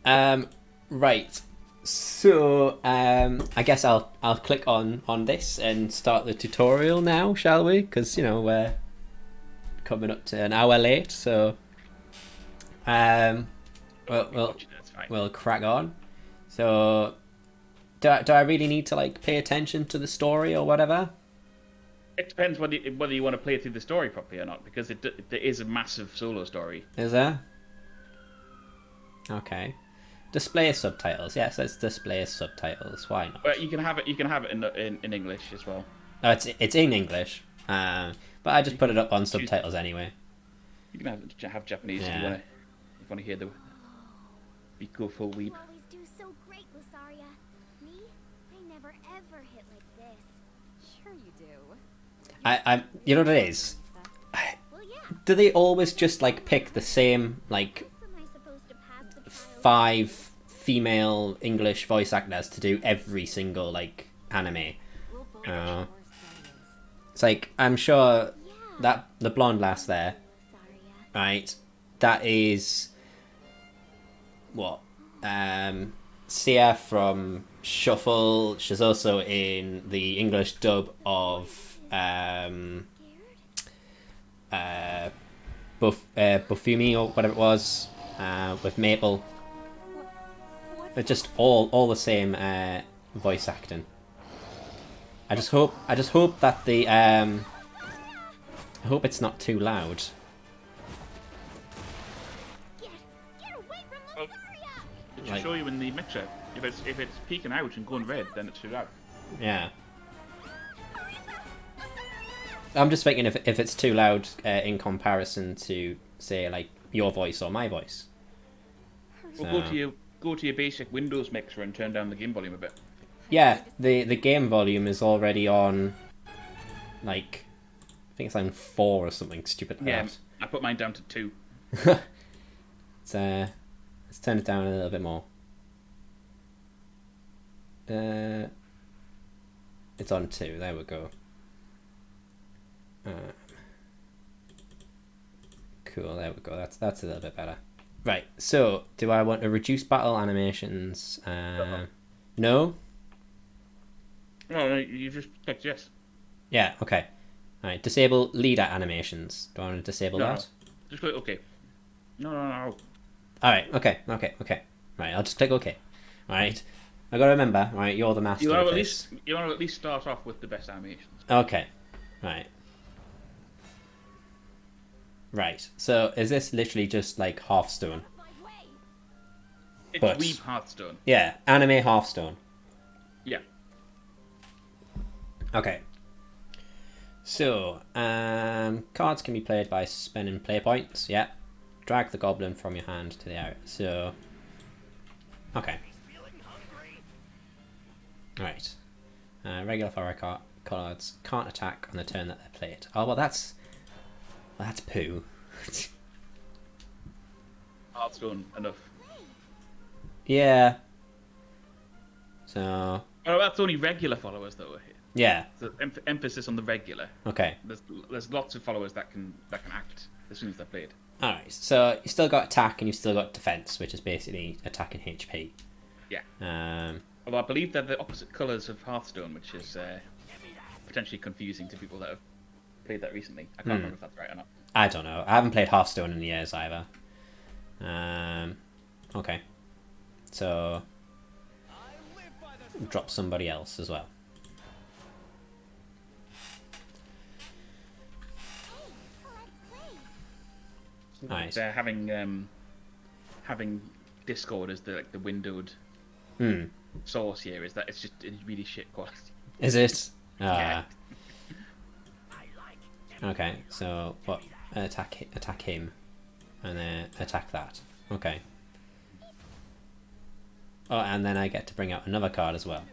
Right. So, I guess I'll click on this and start the tutorial now, shall we? Because we're coming up to an hour late, so um, we'll That's fine. we'll crack on. So, do I really need to like pay attention to the story or whatever? It depends whether you want to play through the story properly or not, because there is a massive solo story. Is there? Okay. Display subtitles. Yes, let's display subtitles. Why not? But you can have it. You can have it in English as well. Oh, it's in English. But I just put it up on Choose- subtitles anyway. You can have Japanese if Yeah. you want to hear the be cool full weeb. You always do so great, Lusaria. Me? I never ever hit like this. Sure you do. You know what it is? Well, yeah. Do they always just like pick the same like How am I supposed to pass the trials? 5 female English voice actors to do every single like anime? We'll both Oh. force guidance. It's like I'm sure Yeah. that the blonde lass there, Lusaria. right? That is what? Sia from Shuffle. She's also in the English dub of Scared? Buffumi or whatever it was, with Maple. What's It's just all the same voice acting. I just hope that the I hope it's not too loud. Get away from Oh. Lusaria! It should Like- show you in the mixer. If it's peeking out and going red, then it's too loud. Yeah. I'm just thinking if it's too loud in comparison to say like your voice or my voice. Well, So- go to your basic Windows mixer and turn down the game volume a bit. Yeah, the game volume is already on like I think it's on 4 or something stupid like Yeah, I put mine down to 2. that. Let's turn it down a little bit more. It's on 2. There we go. Cool. There we go. That's a little bit better. Right. So, do I want to reduce battle animations? No. No, you just clicked yes. Yeah. Okay. All right. Disable leader animations. Do I want to disable No, that? just click OK. No. All right. Okay. Right. I'll just click OK. All right. I gotta remember. Right. You're the master You of want to this. at least start off with the best animations. Okay. Right. Right. So is this literally just like Hearthstone? My way! It's But- Weeb Hearthstone. Yeah. Anime Hearthstone. Yeah. Okay. So, cards can be played by spending play points. Yeah. Drag the goblin from your hand to the area. So, okay. Right. Regular fire cards can't attack on the turn that they're played. Oh well, that's poo. Hearthstone enough. Yeah. So, Oh, that's only regular followers though. yeah. So emphasis on the regular. Okay. There's lots of followers that can act as soon as they're played. All right. So you still got attack and you still got defense, which is basically attack and HP. Yeah. Um. Although I believe they're the opposite colours of Hearthstone, which is potentially confusing to people that have played that recently. I can't remember if that's right or not. I don't know. I haven't played Hearthstone in years either. Okay. So drop somebody else as well. Nice. They're having Discord as the windowed Hmm. source here is that it's just in really shit quality. Is it? Yeah. Okay. So what? Attack him, and then attack that. Okay. Oh, and then I get to bring out another card as well.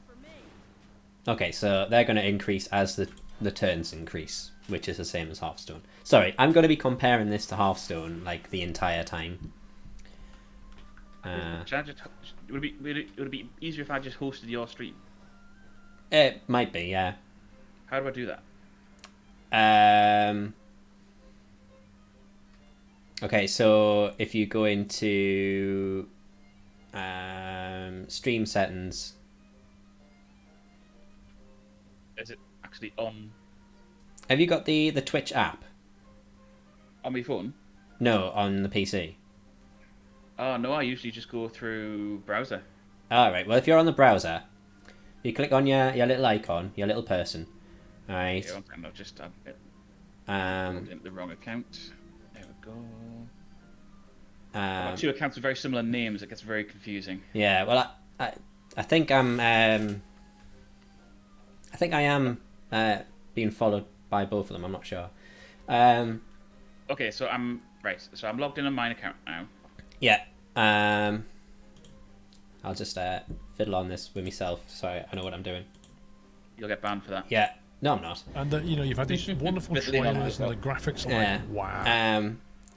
Okay, so they're going to increase as the turns increase, which is the same as Hearthstone. Sorry, I'm going to be comparing this to Hearthstone like the entire time. Should I just, would it be easier if I just hosted your stream? It might be, yeah. How do I do that? Okay, so if you go into stream settings. Is it actually on Have you got the Twitch app? my phone? No, on the PC. Oh no, I usually just go through browser. Alright, well if you're on the browser, you click on your little icon, your little person. Alright. Yeah, I've just logged into the wrong account. There we go. I've got two accounts with very similar names. It gets very confusing. Yeah, well I think I am being followed by both of them. I'm not sure. Okay, so I'm logged in on mine account now. Yeah. I'll just fiddle on this with myself, so I know what I'm doing. You'll get banned for that. Yeah. No, I'm not. And you've had these wonderful trailers and the graphics are like, wow.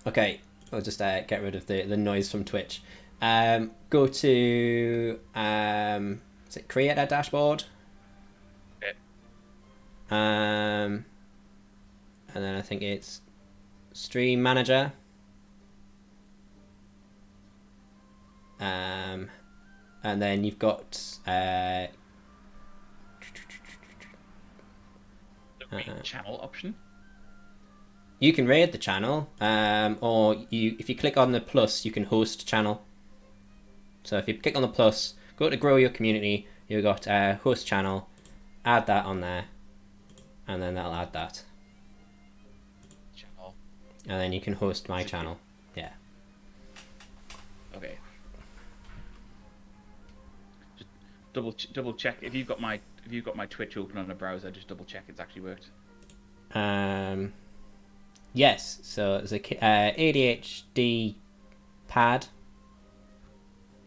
Okay, I'll just get rid of the noise from Twitch. Go to is it Creator Dashboard? Okay. And then I think it's Stream Manager. And then you've got The read channel option. you can raid the channel, or if you click on the plus, you can host channel. So if you click on the plus, go to grow your community, you've got host channel, add that on there, and then that'll add that. Channel. And then you can host my channel. Yeah. Okay. Just double check if you've got my Twitch open on a browser. Just double check it's actually worked. Yes. So there's a ADHD pad.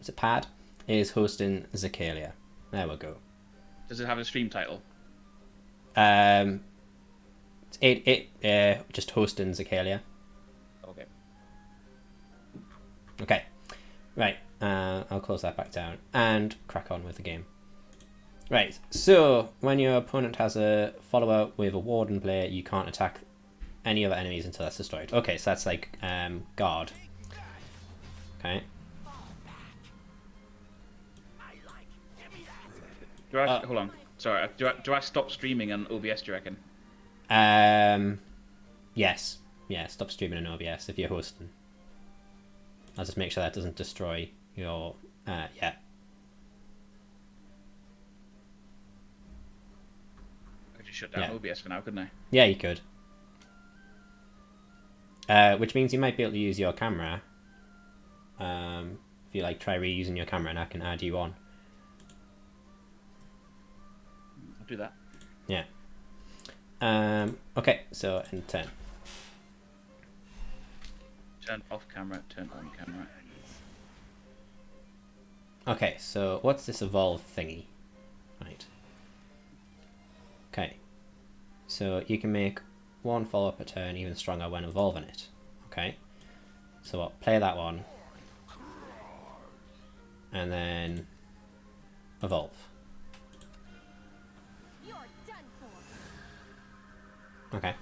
Is it pad? Is hosting Zacalia. There we go. Does it have a stream title? It just hosting Zacalia. Okay. Okay. Right. I'll close that back down and crack on with the game. Right. So when your opponent has a follower with a warden player, you can't attack any other enemies until that's destroyed. Okay, so that's like guard. Okay. Hold on. Sorry. Do I stop streaming on OBS? Do you reckon? Yes. Yeah. Stop streaming in OBS if you're hosting. I'll just make sure that doesn't destroy your. Yeah. I could just shut down OBS for now, couldn't I? Yeah, you could. Which means you might be able to use your camera. If you like, try reusing your camera, and I can add you on. I'll do that. Yeah. Okay, so in 10. Turn off camera. Turn on camera. Okay, so what's this evolve thingy? Right. Okay. So you can make one follow-up a turn even stronger when evolving it. Okay. So what? Play that one. And then evolve. You're done for. Okay.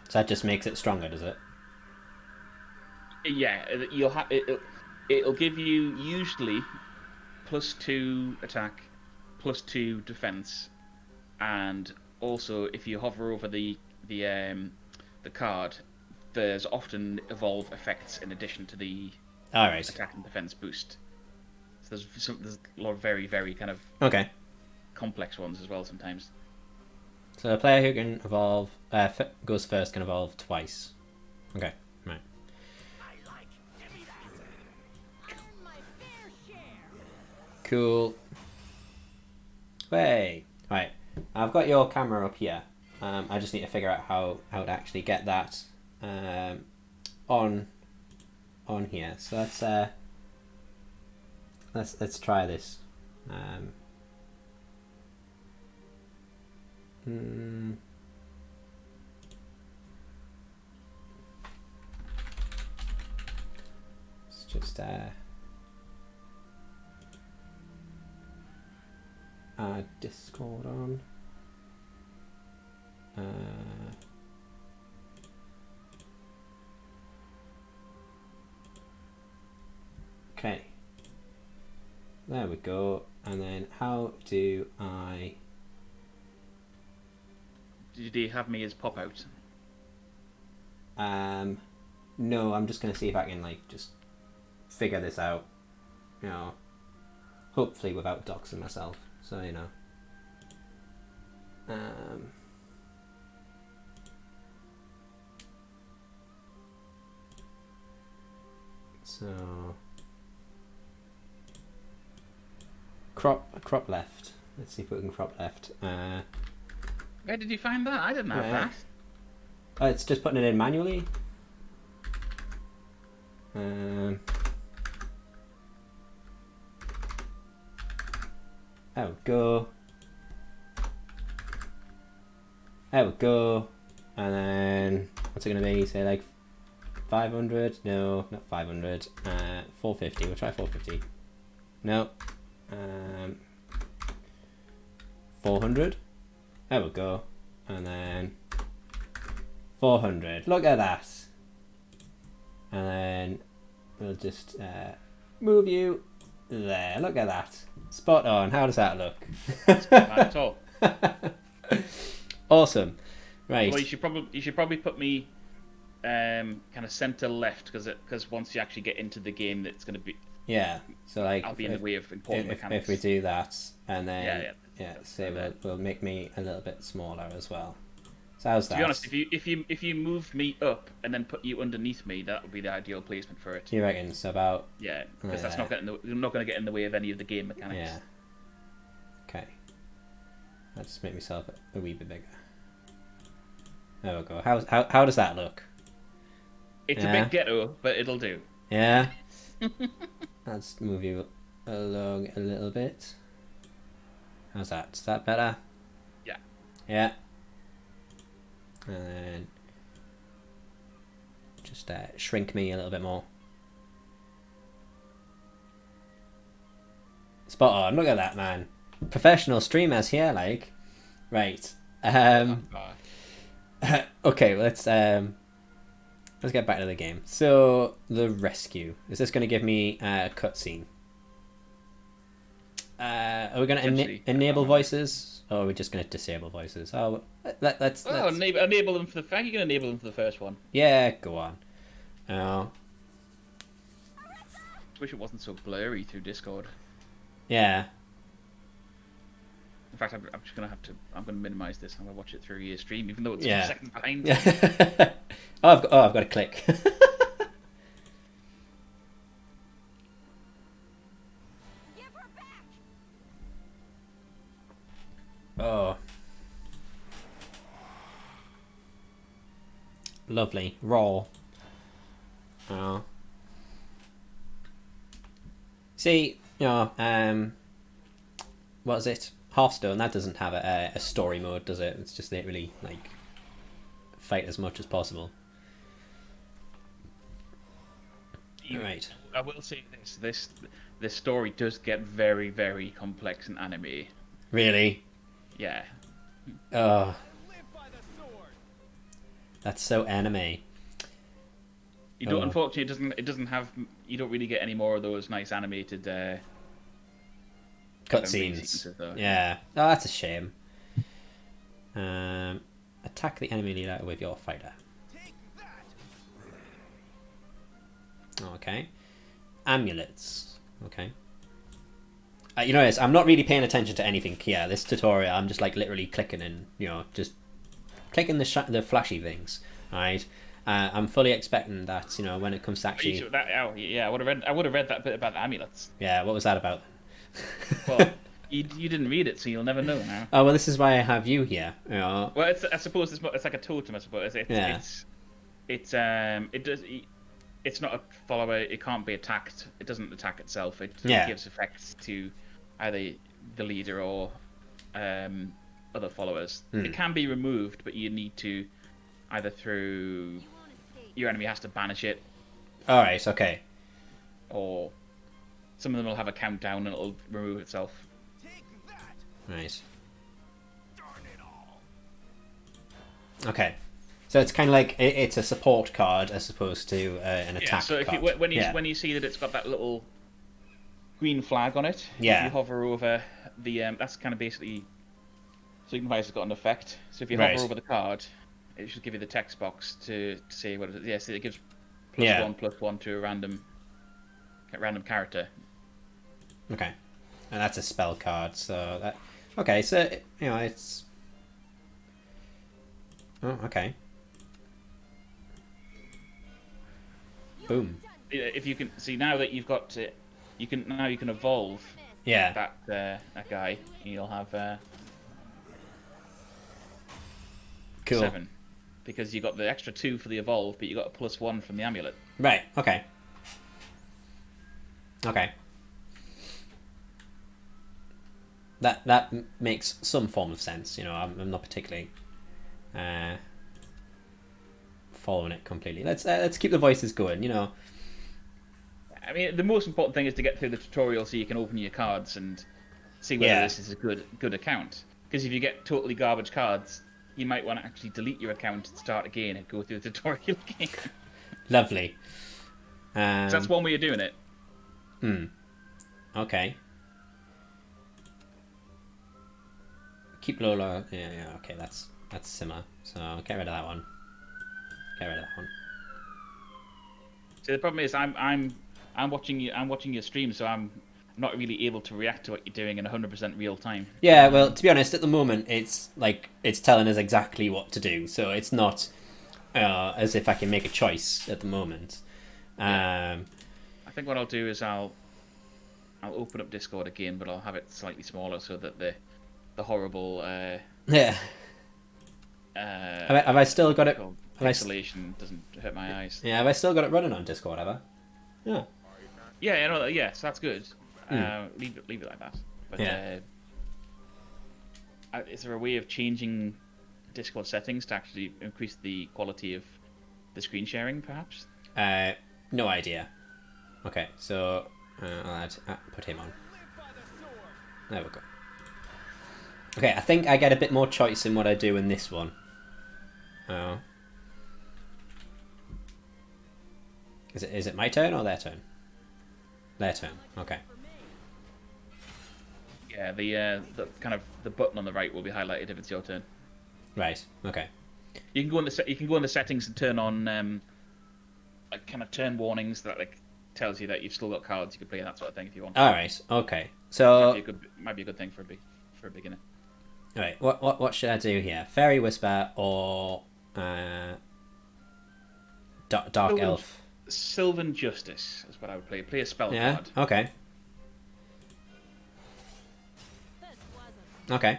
So that just makes it stronger, does it? Yeah, you'll have it'll give you usually +2 attack, +2 defense, and also if you hover over the card, there's often evolve effects in addition to the Alright. attack and defense boost. So there's a lot of very, very kind of Okay. complex ones as well sometimes. So a player who can evolve goes first can evolve twice. Okay, right. Cool. Hey, right. I've got your camera up here. I just need to figure out how to actually get that on here. So let's try this. It's just Discord on. Okay. There we go. And then how do I... Did you have me as pop out? No, I'm just going to see if I can, like, just figure this out. You know, hopefully without doxing myself. So, you know. So... Crop left. Let's see if we can crop left. Where did you find that? I didn't have that. Oh, it's just putting it in manually. There we go. There we go. And then what's it gonna be? Say like 500? No, not 500. 450. We'll try 450. No. 400. There we go. And then 400. Look at that. And then we'll just move you there. Look at that. Spot on. How does that look? That's not bad at all. Awesome. Right. Well, you should probably put me kind of center left because once you actually get into the game, it's going to be So like I'll be in the way of important mechanics. If we do that, and then Yeah. we'll make me a little bit smaller as well. So how's that? To be honest, if you moved me up and then put you underneath me, that would be the ideal placement for it. You reckon? So about because that's not going to get in the way of any of the game mechanics. Yeah. Okay. I'll just make myself a wee bit bigger. There we go. How does that look? It's a bit ghetto, but it'll do. Yeah. Let's move you along a little bit. How's that? Is that better? Yeah. Yeah. And then just shrink me a little bit more. Spot on. Look at that, man. Professional streamers here, like. Right. Okay, let's get back to the game. So the rescue. Is this going to give me a cutscene? Are we going to enable voices, or are we just going to disable voices? Oh, let's enable them for the fact you can enable them for the first one. Yeah, go on. Oh. I wish it wasn't so blurry through Discord. Yeah. In fact, I'm just gonna I'm gonna minimize this. I'm gonna watch it through your stream, even though it's 2 seconds behind. I've got to click. Oh. Lovely. Roll. Oh. See, what is it? Hearthstone, that doesn't have a story mode, does it? It's just literally, like, fight as much as possible. Right. I will say this story does get very, very complex and anime. Really? Yeah. Oh. That's so anime. You don't. Unfortunately, it doesn't have. You don't really get any more of those nice animated cutscenes. Yeah. Oh, that's a shame. Attack the enemy leader with your fighter. Okay. Amulets. Okay. You know, I'm not really paying attention to anything here. This tutorial, I'm just like literally clicking and just clicking the flashy things. All right. I'm fully expecting that when it comes to actually. I would have read that bit about the amulets. Yeah. What was that about? Well, you didn't read it, so you'll never know now. Oh well, this is why I have you here. Well, I suppose it's like a totem. I suppose it's not a follower. It can't be attacked. It doesn't attack itself. It gives effects to either the leader or other followers. It can be removed, but you need to either through your enemy has to banish it. All right. Okay. Or some of them will have a countdown and it'll remove itself. Right. Okay. So it's kind of like it's a support card as opposed to an attack so card. When you see that it's got that little green flag on it. Yeah. If you hover over the that's kind of basically signifies it's got an effect. So if you Right. hover over the card, it should give you the text box to say what it is. Yeah, so it gives Yeah. +1/+1 to a random character. Okay. And that's a spell card, so that... Okay, so, you know, it's... Oh, okay. Boom. If you can see now that you've got it, you can evolve Yeah. that guy, and you'll have Cool. 7 because you got the extra 2 for the evolve, but you got a +1 from the amulet. Right, okay. Okay. That makes some form of sense, you know. I'm not particularly following it completely. Let's keep the voices going, you know. I mean, the most important thing is to get through the tutorial so you can open your cards and see whether this is a good account. Because if you get totally garbage cards, you might want to actually delete your account and start again and go through the tutorial again. Lovely. So that's one way of doing it. Okay. Keep low. Yeah. Okay, that's similar. So get rid of that one. Get rid of that one. So the problem is, I'm watching you. I'm watching your stream, so I'm not really able to react to what you're doing in 100% real time. Yeah, well, to be honest, at the moment, it's like it's telling us exactly what to do, so it's not as if I can make a choice at the moment. I think what I'll do is I'll open up Discord again, but I'll have it slightly smaller so that the horrible Yeah. Have I still got it? Isolation doesn't hurt my eyes. Yeah, have I still got it running on Discord? Have I? Yeah. Yeah, no, yes, that's good. Leave it like that. But is there a way of changing Discord settings to actually increase the quality of the screen sharing, perhaps? No idea. Okay, so I'll put him on. There we go. Okay, I think I get a bit more choice in what I do in this one. Oh. Is it my turn or their turn? Their turn. Okay. Yeah, the kind of the button on the right will be highlighted if it's your turn. Right. Okay. You can go in the settings and turn on like kind of turn warnings that like tells you that you've still got cards you can play and that sort of thing if you want. All right. Okay. So might be a good thing for a beginner. All right. What should I do here? Fairy Whisper or Dark Elf? Sylvan Justice is what I would play. Play a spell Yeah. card. Okay. Okay.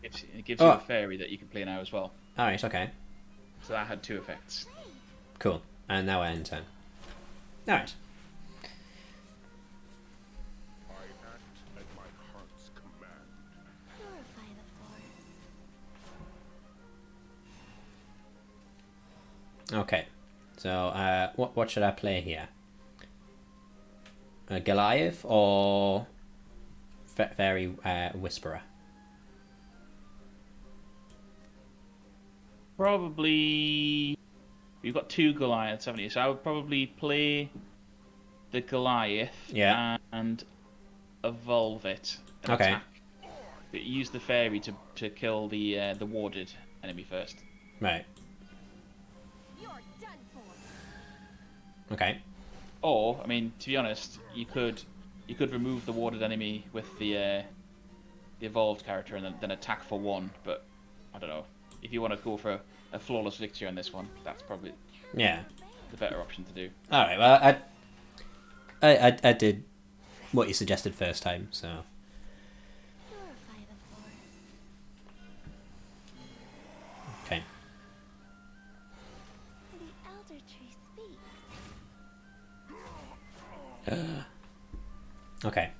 It gives you a fairy that you can play now as well. All right. Okay. So that had 2 effects. Cool. And now I end turn. All right. Purify the forest. Okay. So what should I play here? A Goliath or Fairy Whisperer? Probably. You've got 2 Goliaths, haven't you? So I would probably play the Goliath and evolve it. And Okay. attack. But use the fairy to kill the warded enemy first. Right. You're done for. Okay. Or, I mean, to be honest, you could remove the warded enemy with the evolved character and then attack for 1. But I don't know. If you want to go for a flawless victory on this one, that's probably Yeah. the better option to do. All right. Well, I did what you suggested first time, so. Purify the forest. Okay. The elder tree speaks. Okay.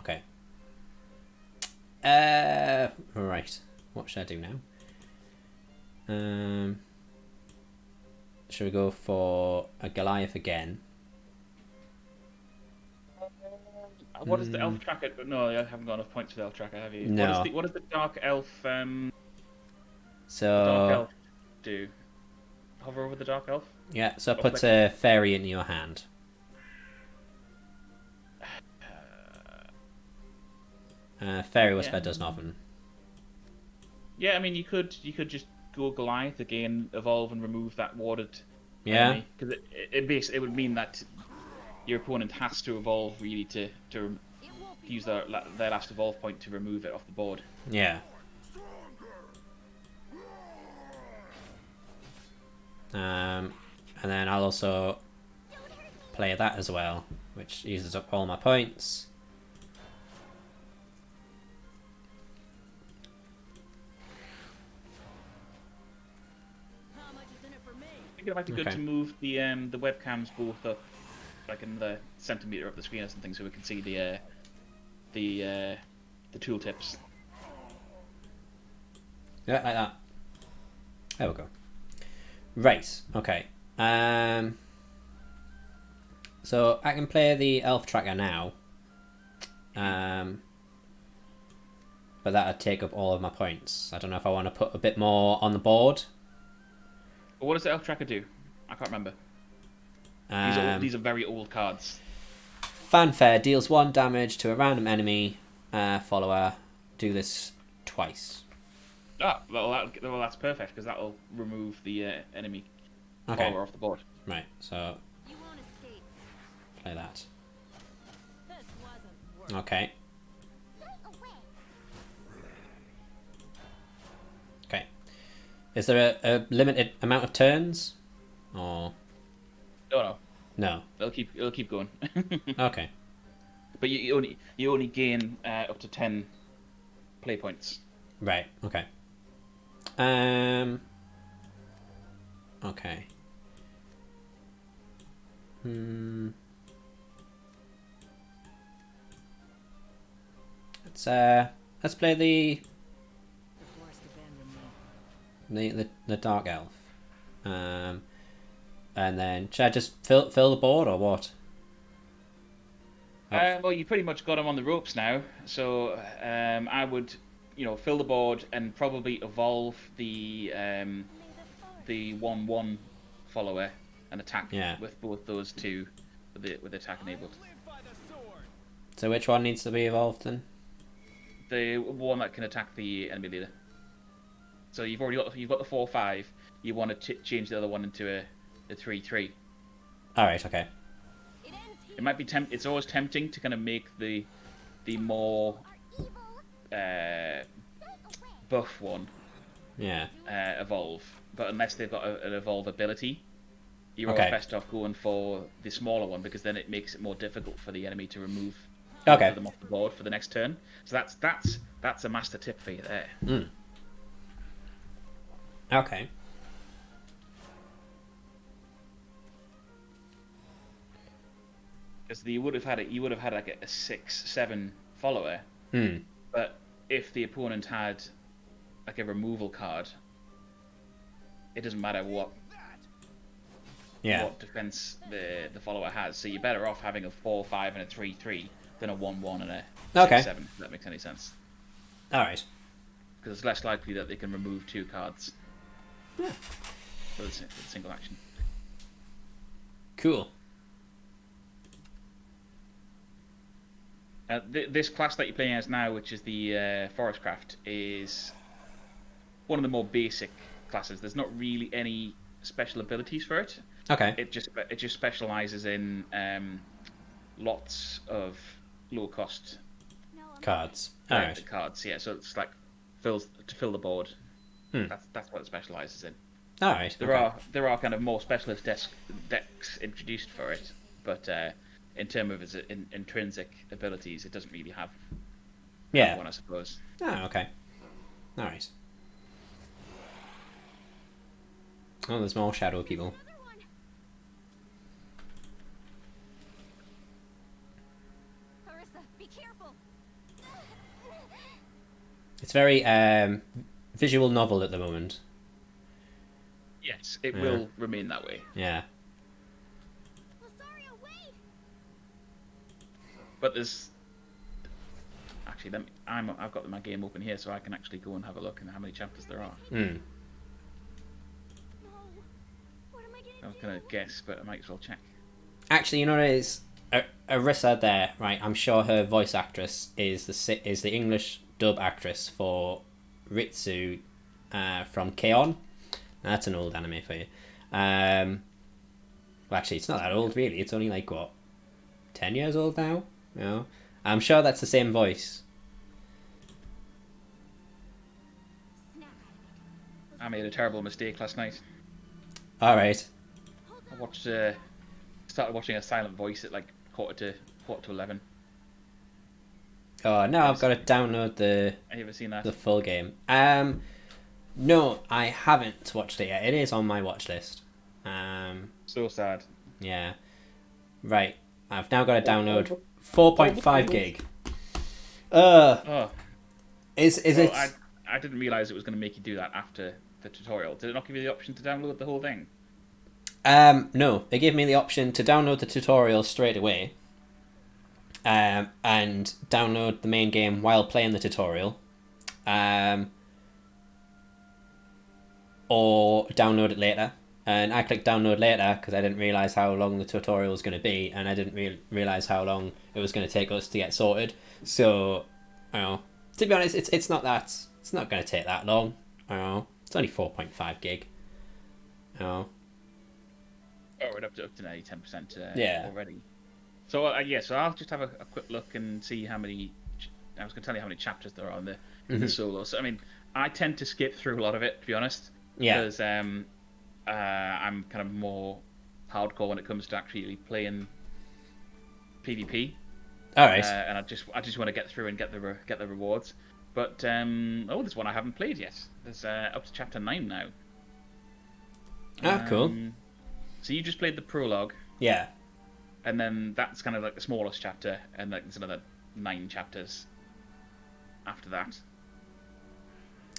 Okay. Right. What should I do now? Should we go for a Goliath again? What is the elf tracker? No, I haven't got enough points for the elf tracker, have you? No. What does the dark elf So dark elf do? hover over the dark elf. Yeah, so put a fairy in your hand. Fairy Whisper does nothing. Yeah, I mean, you could just go Goliath again, evolve and remove that warded Yeah. because it would mean that your opponent has to evolve really to use their last evolve point to remove it off the board. Yeah. And then I'll also play that as well, which uses up all my points. I think it might be good to move the webcams both up, like in the centimeter of the screen or something, so we can see the tooltips. Yeah, like that. There we go. Right. Okay. So I can play the elf tracker now. But that'd take up all of my points. I don't know if I want to put a bit more on the board. But what does the elf tracker do? I can't remember. These are very old cards. Fanfare deals 1 damage to a random enemy follower. Do this twice. Ah, well, that's perfect because that'll remove the enemy follower off the board. Right. So play that. Okay. Okay. Is there a limited amount of turns, or No. no? It'll keep going. Okay. But you only gain up to 10 play points. Right. Okay. Okay. Let's play the dark elf. And then should I just fill the board or what? Well, you pretty much got him on the ropes now, so I would, fill the board and probably evolve the 1/1 follower and attack with both those two with attack enabled. So which one needs to be evolved then? The one that can attack the enemy leader. So you've got the 4/5. You want to change the other one into a 3/3. All right. Okay. It might be it's always tempting to kind of make the more buff one evolve, but unless they've got an evolve ability, you're always best off going for the smaller one because then it makes it more difficult for the enemy to remove them off the board for the next turn. So that's a master tip for you there. Okay. Because you would have had like a 6/7 follower, but if the opponent had like a removal card, it doesn't matter what defense the follower has. So you're better off having a 4/5 and a 3/3 than a 1/1 and a 6/7. If that makes any sense. All right. Because it's less likely that they can remove 2 cards for the single action. Cool. This class that you're playing as now, which is the Forestcraft, is one of the more basic classes. There's not really any special abilities for it. Okay. It just specializes in lots of low cost cards. All right. Cards, yeah. So it's like to fill the board. That's what it specializes in. All right. There are kind of more specialist decks introduced for it, but in terms of its intrinsic abilities, it doesn't really have one, I suppose. Oh, okay. All right. Oh, there's more shadow people. Carissa, be careful. It's very visual novel at the moment. Yes, it will remain that way. Yeah. But there's actually I've got my game open here, so I can actually go and have a look at how many chapters there are. I was gonna guess, but I might as well check. Actually, you know what it is? Arissa there, right? I'm sure her voice actress is the English dub actress for Ritsu from K-On! That's an old anime for you. Well, actually, it's not that old, really. It's only like, what, 10 years old now? You know? I'm sure that's the same voice. I made a terrible mistake last night. Alright. I watched, started watching a silent voice at like quarter to 11. Oh, now I've got to download Have you ever seen that? the full game. No, I haven't watched it yet. It is on my watch list. So sad. Yeah. Right. I've now got to download 4.5 gig. Oh, Is well, it? I didn't realize it was going to make you do that after the tutorial. Did it not give you the option to download the whole thing? No. They gave me the option to download the tutorial straight away. And download the main game while playing the tutorial. Or download it later. And I clicked download later because I didn't realise how long the tutorial was going to be, and I didn't realise how long it was going to take us to get sorted. So, you know, to be honest, it's not going to take that long. You know, it's only 4.5 gig. You know. Oh, we're up to nearly 10% Yeah. already. So so I'll just have a quick look and see how many. I was going to tell you how many chapters there are in the solo. So I mean, I tend to skip through a lot of it, to be honest. Yeah. Because I'm kind of more hardcore when it comes to actually playing PvP. All right. And I just want to get through and get the rewards. But there's one I haven't played yet. There's up to chapter 9 now. Cool. So you just played the prologue. Yeah. And then that's kind of like the smallest chapter, and like there's another 9 chapters after that.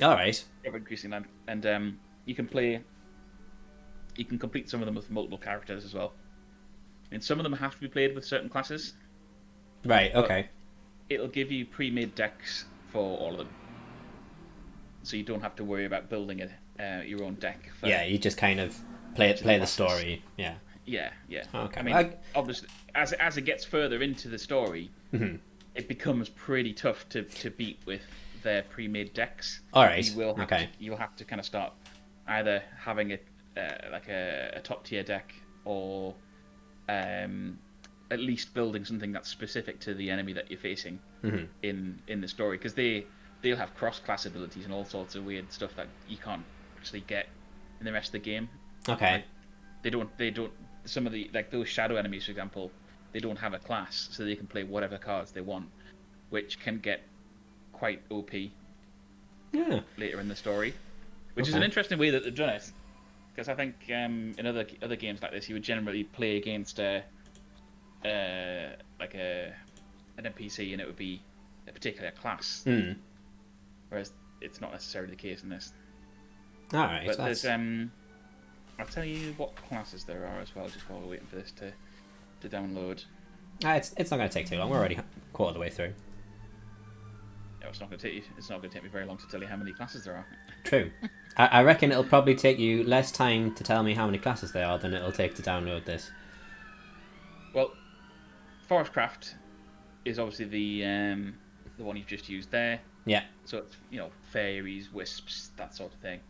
All right. Ever increasing length, and you can complete some of them with multiple characters as well. And some of them have to be played with certain classes. Right. Okay. It'll give you pre-made decks for all of them, so you don't have to worry about building your own deck. Yeah, you just kind of play the story. Yeah. Yeah. Okay. I mean, obviously, as it gets further into the story, it becomes pretty tough to beat with their pre-made decks. All right. You'll have to kind of start either having a top tier deck, or at least building something that's specific to the enemy that you're facing in the story, because they'll have cross-class abilities and all sorts of weird stuff that you can't actually get in the rest of the game. Okay. Like, they don't. Some of the, like those shadow enemies, for example, they don't have a class, so they can play whatever cards they want, which can get quite OP later in the story, which is an interesting way that they've done it. Because I think in other games like this, you would generally play against like an NPC, and it would be a particular class. Whereas it's not necessarily the case in this. All right. But there's I'll tell you what classes there are as well, just while we're waiting for this to download. It's not going to take too long. We're already quarter of the way through. No, it's not going to take me very long to tell you how many classes there are. True. I reckon it'll probably take you less time to tell me how many classes there are than it'll take to download this. Well, Forestcraft is obviously the one you've just used there. Yeah. So it's fairies, wisps, that sort of thing.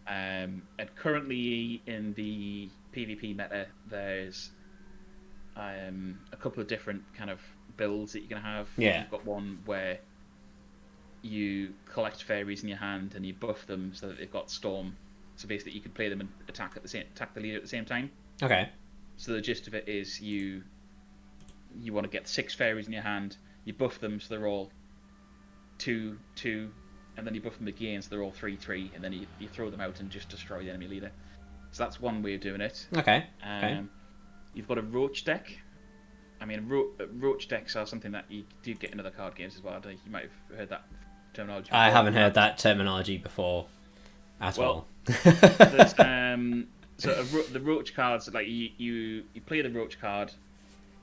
And currently in the PvP meta, there's a couple of different kind of builds that you can have. Yeah. You've got one where you collect fairies in your hand and you buff them so that they've got storm. So basically, you can play them and attack the leader at the same time. Okay. So the gist of it is you want to get 6 fairies in your hand. You buff them so they're all 2, and then you buff them again so they're all 3, and then you throw them out and just destroy the enemy leader. So that's one way of doing it. Okay. You've got a roach deck. I mean, roach decks are something that you do get in other card games as well. You might have heard that terminology before. I haven't heard that terminology before at all. There's, so the roach cards, like you play the roach card,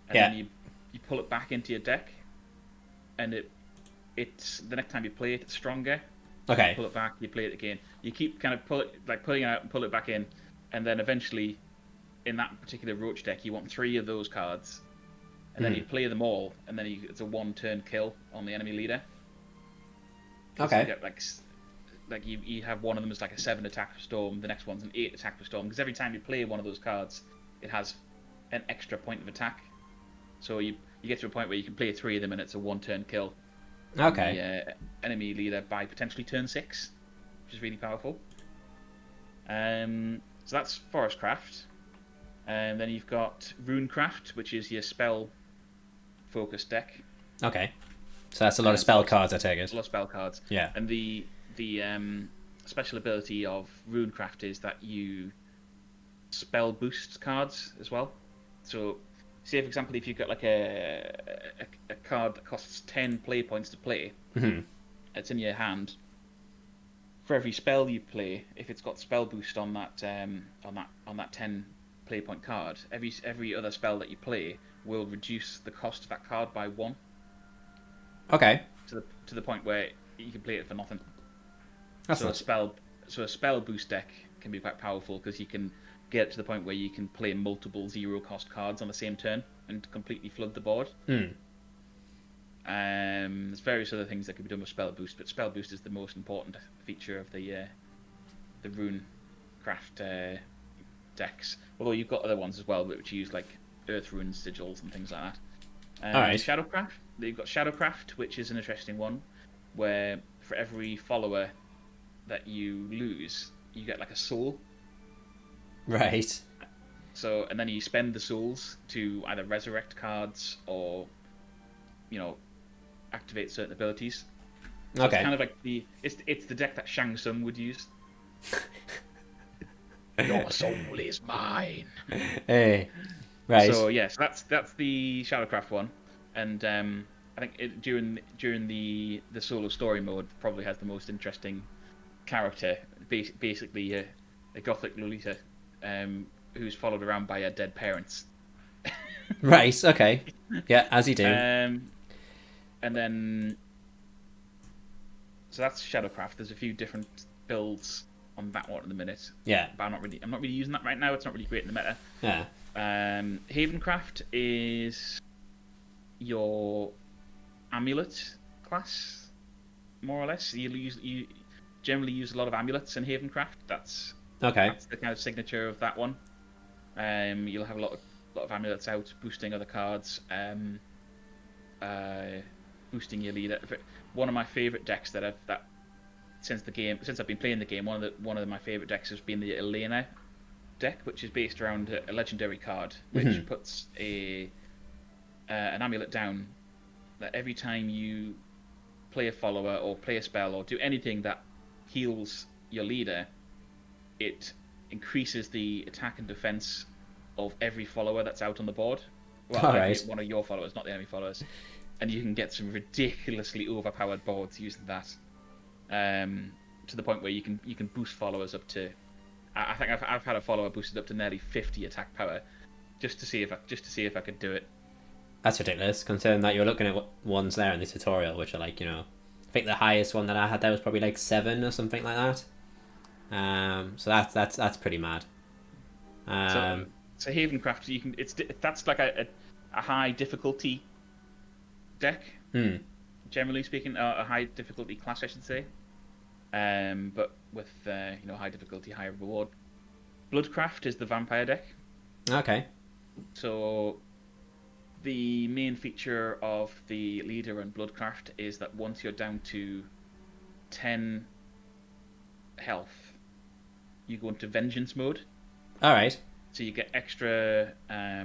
and then you pull it back into your deck, and it's the next time you play it, it's stronger. Okay. You pull it back, you play it again. You keep kind of pulling it out and pull it back in, and then eventually in that particular roach deck, you want 3 of those cards, and then you play them all, and then it's a 1-turn kill on the enemy leader. Okay. You get like you have one of them as like a 7 attack per storm, the next one's an 8 attack per storm, because every time you play one of those cards, it has an extra point of attack. So you get to a point where you can play 3 of them, and it's a 1-turn kill. Okay. The enemy leader by potentially turn 6, which is really powerful. So that's Forestcraft. And then you've got Runecraft, which is your spell-focused deck. Okay. So that's a lot of spell cards, I take it. A lot of spell cards. Yeah. And the special ability of Runecraft is that you spell boost cards as well. So, say for example, if you've got like a card that costs 10 play points to play, it's in your hand. For every spell you play, if it's got spell boost on that 10 play point card, every other spell that you play will reduce the cost of that card by 1. Okay. To the point where you can play it for nothing. That's A spell boost deck can be quite powerful because you can get to the point where you can play multiple 0-cost cards on the same turn and completely flood the board. There's various other things that can be done with spell boost, but spell boost is the most important feature of the Runecraft decks. Although you've got other ones as well, which use like Earth Rune sigils and things like that. All right. Shadowcraft. You've got Shadowcraft, which is an interesting one, where for every follower that you lose, you get like a soul. Right. So, and then you spend the souls to either resurrect cards or, activate certain abilities. So Okay. It's kind of like it's the deck that Shang Tsung would use. Your soul is mine. Hey. Right. So yes, that's the Shadowcraft one, and I think during the solo story mode probably has the most interesting character. Basically, a gothic Lolita, who's followed around by her dead parents. Right. Okay. Yeah, as you do. And then, so that's Shadowcraft. There's a few different builds on that one at the minute. Yeah. But I'm not really using that right now. It's not really great in the meta. Yeah. Havencraft is your amulet class, more or less. You generally use a lot of amulets in Havencraft. That's the kind of signature of that one. You'll have a lot of amulets out, boosting other cards, boosting your leader. One of my favorite decks since I've been playing the game, one of my favorite decks has been the Elena deck, which is based around a legendary card, which puts an amulet down that every time you play a follower or play a spell or do anything that heals your leader, it increases the attack and defense of every follower that's out on the board. Well, one of your followers, not the enemy followers. And you can get some ridiculously overpowered boards using that. To the point where you can boost followers up to. I think I've had a follower boosted up to nearly 50 attack power, just to see if I could do it. That's ridiculous, considering that you're looking at ones there in the tutorial, which are like, I think the highest one that I had there was probably like 7 or something like that. So that's pretty mad. So Havencraft, that's like a high difficulty deck. Generally speaking, a high difficulty class, I should say. But with high difficulty, high reward. Bloodcraft is the vampire deck. Okay. So the main feature of the leader in Bloodcraft is that once you're down to 10 health, you go into vengeance mode. All right. So you get extra. A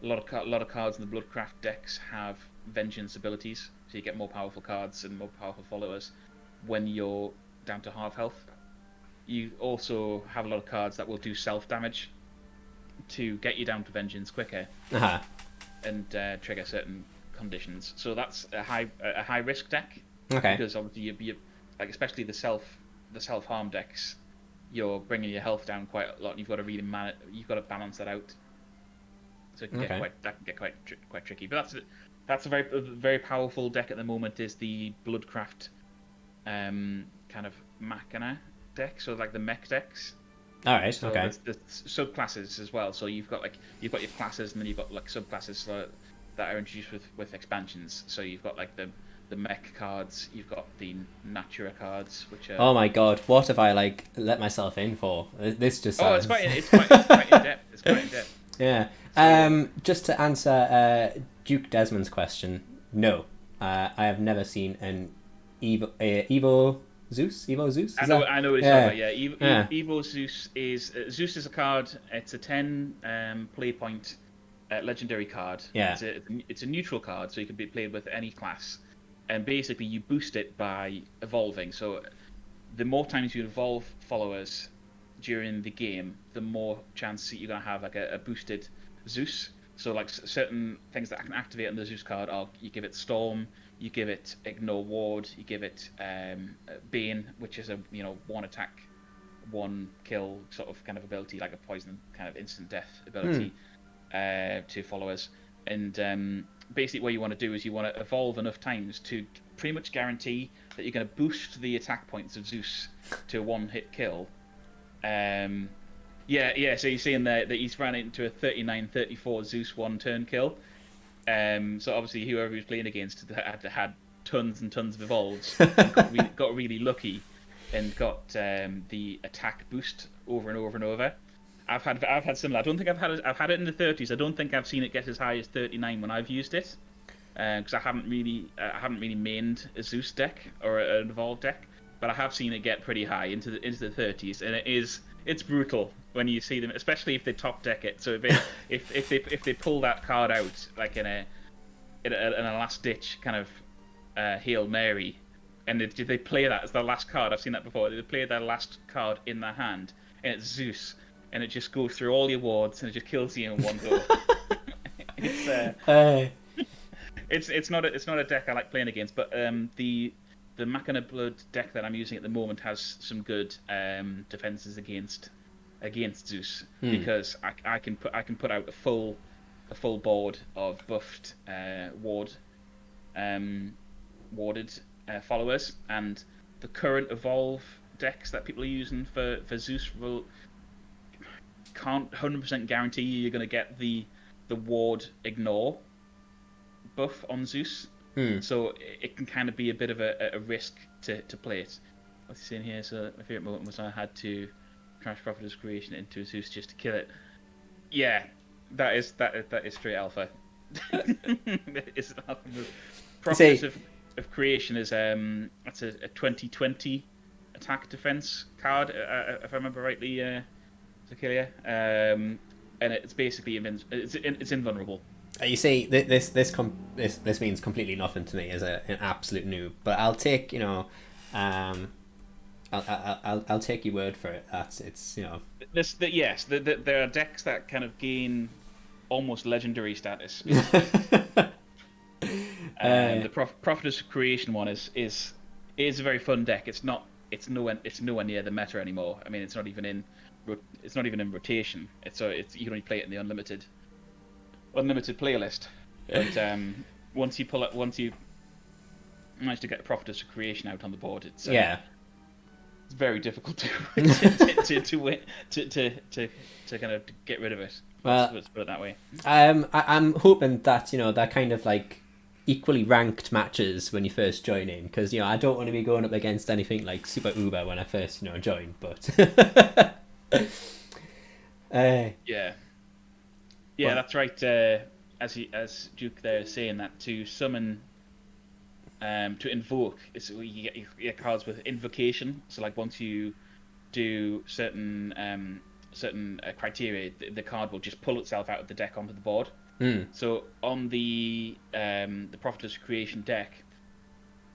lot of cards in the Bloodcraft decks have vengeance abilities, so you get more powerful cards and more powerful followers when you're down to half health. You also have a lot of cards that will do self damage to get you down to vengeance quicker. And trigger certain conditions. So that's a high risk deck. Okay. Because obviously you like, especially the self harm decks, you're bringing your health down quite a lot. And you've got to balance that out. So it can get quite tricky. But that's a very powerful deck at the moment. Is the Bloodcraft kind of Machina deck? So like the mech decks. All right. So Okay. there's subclasses as well. So you've got your classes, and then you've got like subclasses that are introduced with expansions. So you've got like the mech cards, you've got the Natura cards, which are Oh my god, what have I like let myself in for? This just oh, sounds. it's quite in depth. It's quite in depth. Yeah. So Just to answer Duke Desmond's question, no, I have never seen an Evo Zeus. Evo Zeus. I Is know that? I know what he's Yeah. talking about. Yeah, Yeah. Evo Zeus is a card. It's a 10 play point legendary card. Yeah. It's a neutral card, so you can be played with any class. And basically, you boost it by evolving. So the more times you evolve followers during the game, the more chance that you're gonna have like a boosted Zeus. So like certain things that can activate on the Zeus card are you give it Storm, you give it Ignore Ward, you give it Bane, which is a one attack, one kill sort of kind of ability, like a poison kind of instant death ability to followers. And basically what you want to do is you want to evolve enough times to pretty much guarantee that you're going to boost the attack points of Zeus to a one-hit kill. So you're seeing there that he's ran into a 39-34 Zeus one-turn kill. So obviously whoever he was playing against had tons and tons of evolves and got really lucky and got the attack boost over and over and over. I've had similar. I don't think I've had it in the 30s. I don't think I've seen it get as high as 39 when I've used it, because I haven't really mained a Zeus deck or an evolved deck, but I have seen it get pretty high into the 30s, and it's brutal when you see them, especially if they top deck it. So if they pull that card out like in a last ditch kind of Hail Mary, and they play that as their last card. I've seen that before. They play their last card in their hand, and it's Zeus. And it just goes through all your wards and it just kills you in one go. It's not a deck I like playing against, but the Machina Blood deck that I'm using at the moment has some good defenses against Zeus because I can put out a full board of buffed warded followers, and the current evolve decks that people are using for Zeus can't 100% guarantee you're going to get the ward ignore buff on Zeus. So it can kind of be a bit of a risk to play it. What's he saying here? So my favourite moment was I had to crash Prophetess Creation into a Zeus just to kill it. Yeah, that is straight alpha. It's alpha move. Prophetess of Creation is that's a 2020 attack defense card, if I remember rightly. And it's basically it's invulnerable. You see, this means completely nothing to me as an absolute noob. But I'll take I'll take your word for it. It's there are decks that kind of gain almost legendary status. The Prophetess of Creation one is a very fun deck. It's nowhere near the meta anymore. I mean, it's not even in rotation. You can only play it in the unlimited playlist. But once you manage to get a Prophetess of Creation out on the board, it's very difficult to kind of get rid of it. Let's put it that way. I'm hoping that that kind of like equally ranked matches when you first join in, because I don't want to be going up against anything like super uber when I first join, but that's right. As Duke there is saying that to summon, to invoke, you get your cards with invocation. So like once you do certain criteria, the card will just pull itself out of the deck onto the board. So on the Prophetess Creation deck,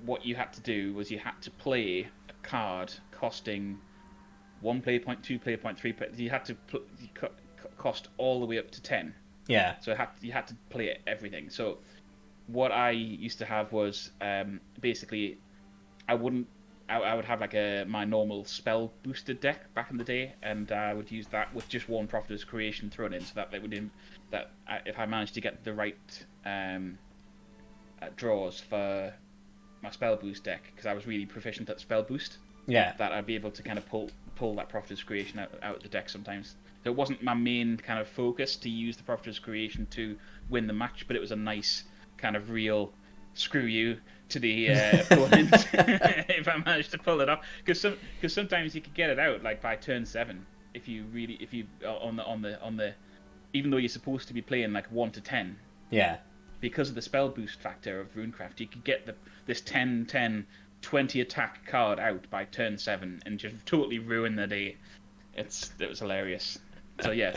what you had to do was you had to play a card costing 1 play point, 2 play point, 3 play. You had to cost all the way up to 10. Yeah. So you had to play everything. So what I used to have was basically I would have like my normal spell boosted deck back in the day, and I would use that with just one Prophetess Creation thrown in, so that if I managed to get the right draws for my spell boost deck, because I was really proficient at spell boost. Yeah. that I'd be able to kind of pull that Prophetess Creation out of the deck sometimes. So it wasn't my main kind of focus to use the Prophetess Creation to win the match, but it was a nice kind of real screw you to the opponent if I managed to pull it off. Because sometimes you could get it out like by turn 7 if you on the even though you're supposed to be playing like 1 to 10. Yeah. Because of the spell boost factor of Runecraft, you could get this 10, 10, 20 attack card out by turn 7 and just totally ruin the day. It was hilarious. So yeah,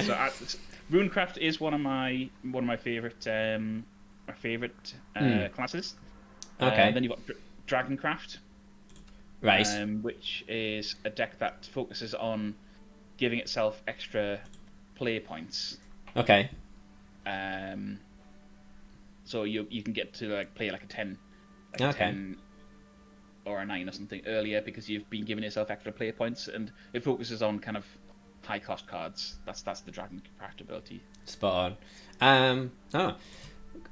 Runecraft is one of my favorite classes. Okay. Then you've got Dragoncraft, Right. which is a deck that focuses on giving itself extra play points. Okay. So you can get to like play like a 10, Okay. 10 or a 9 or something earlier because you've been giving yourself extra play points, and it focuses on kind of high cost cards. That's the Dragoncraft ability. Spot on.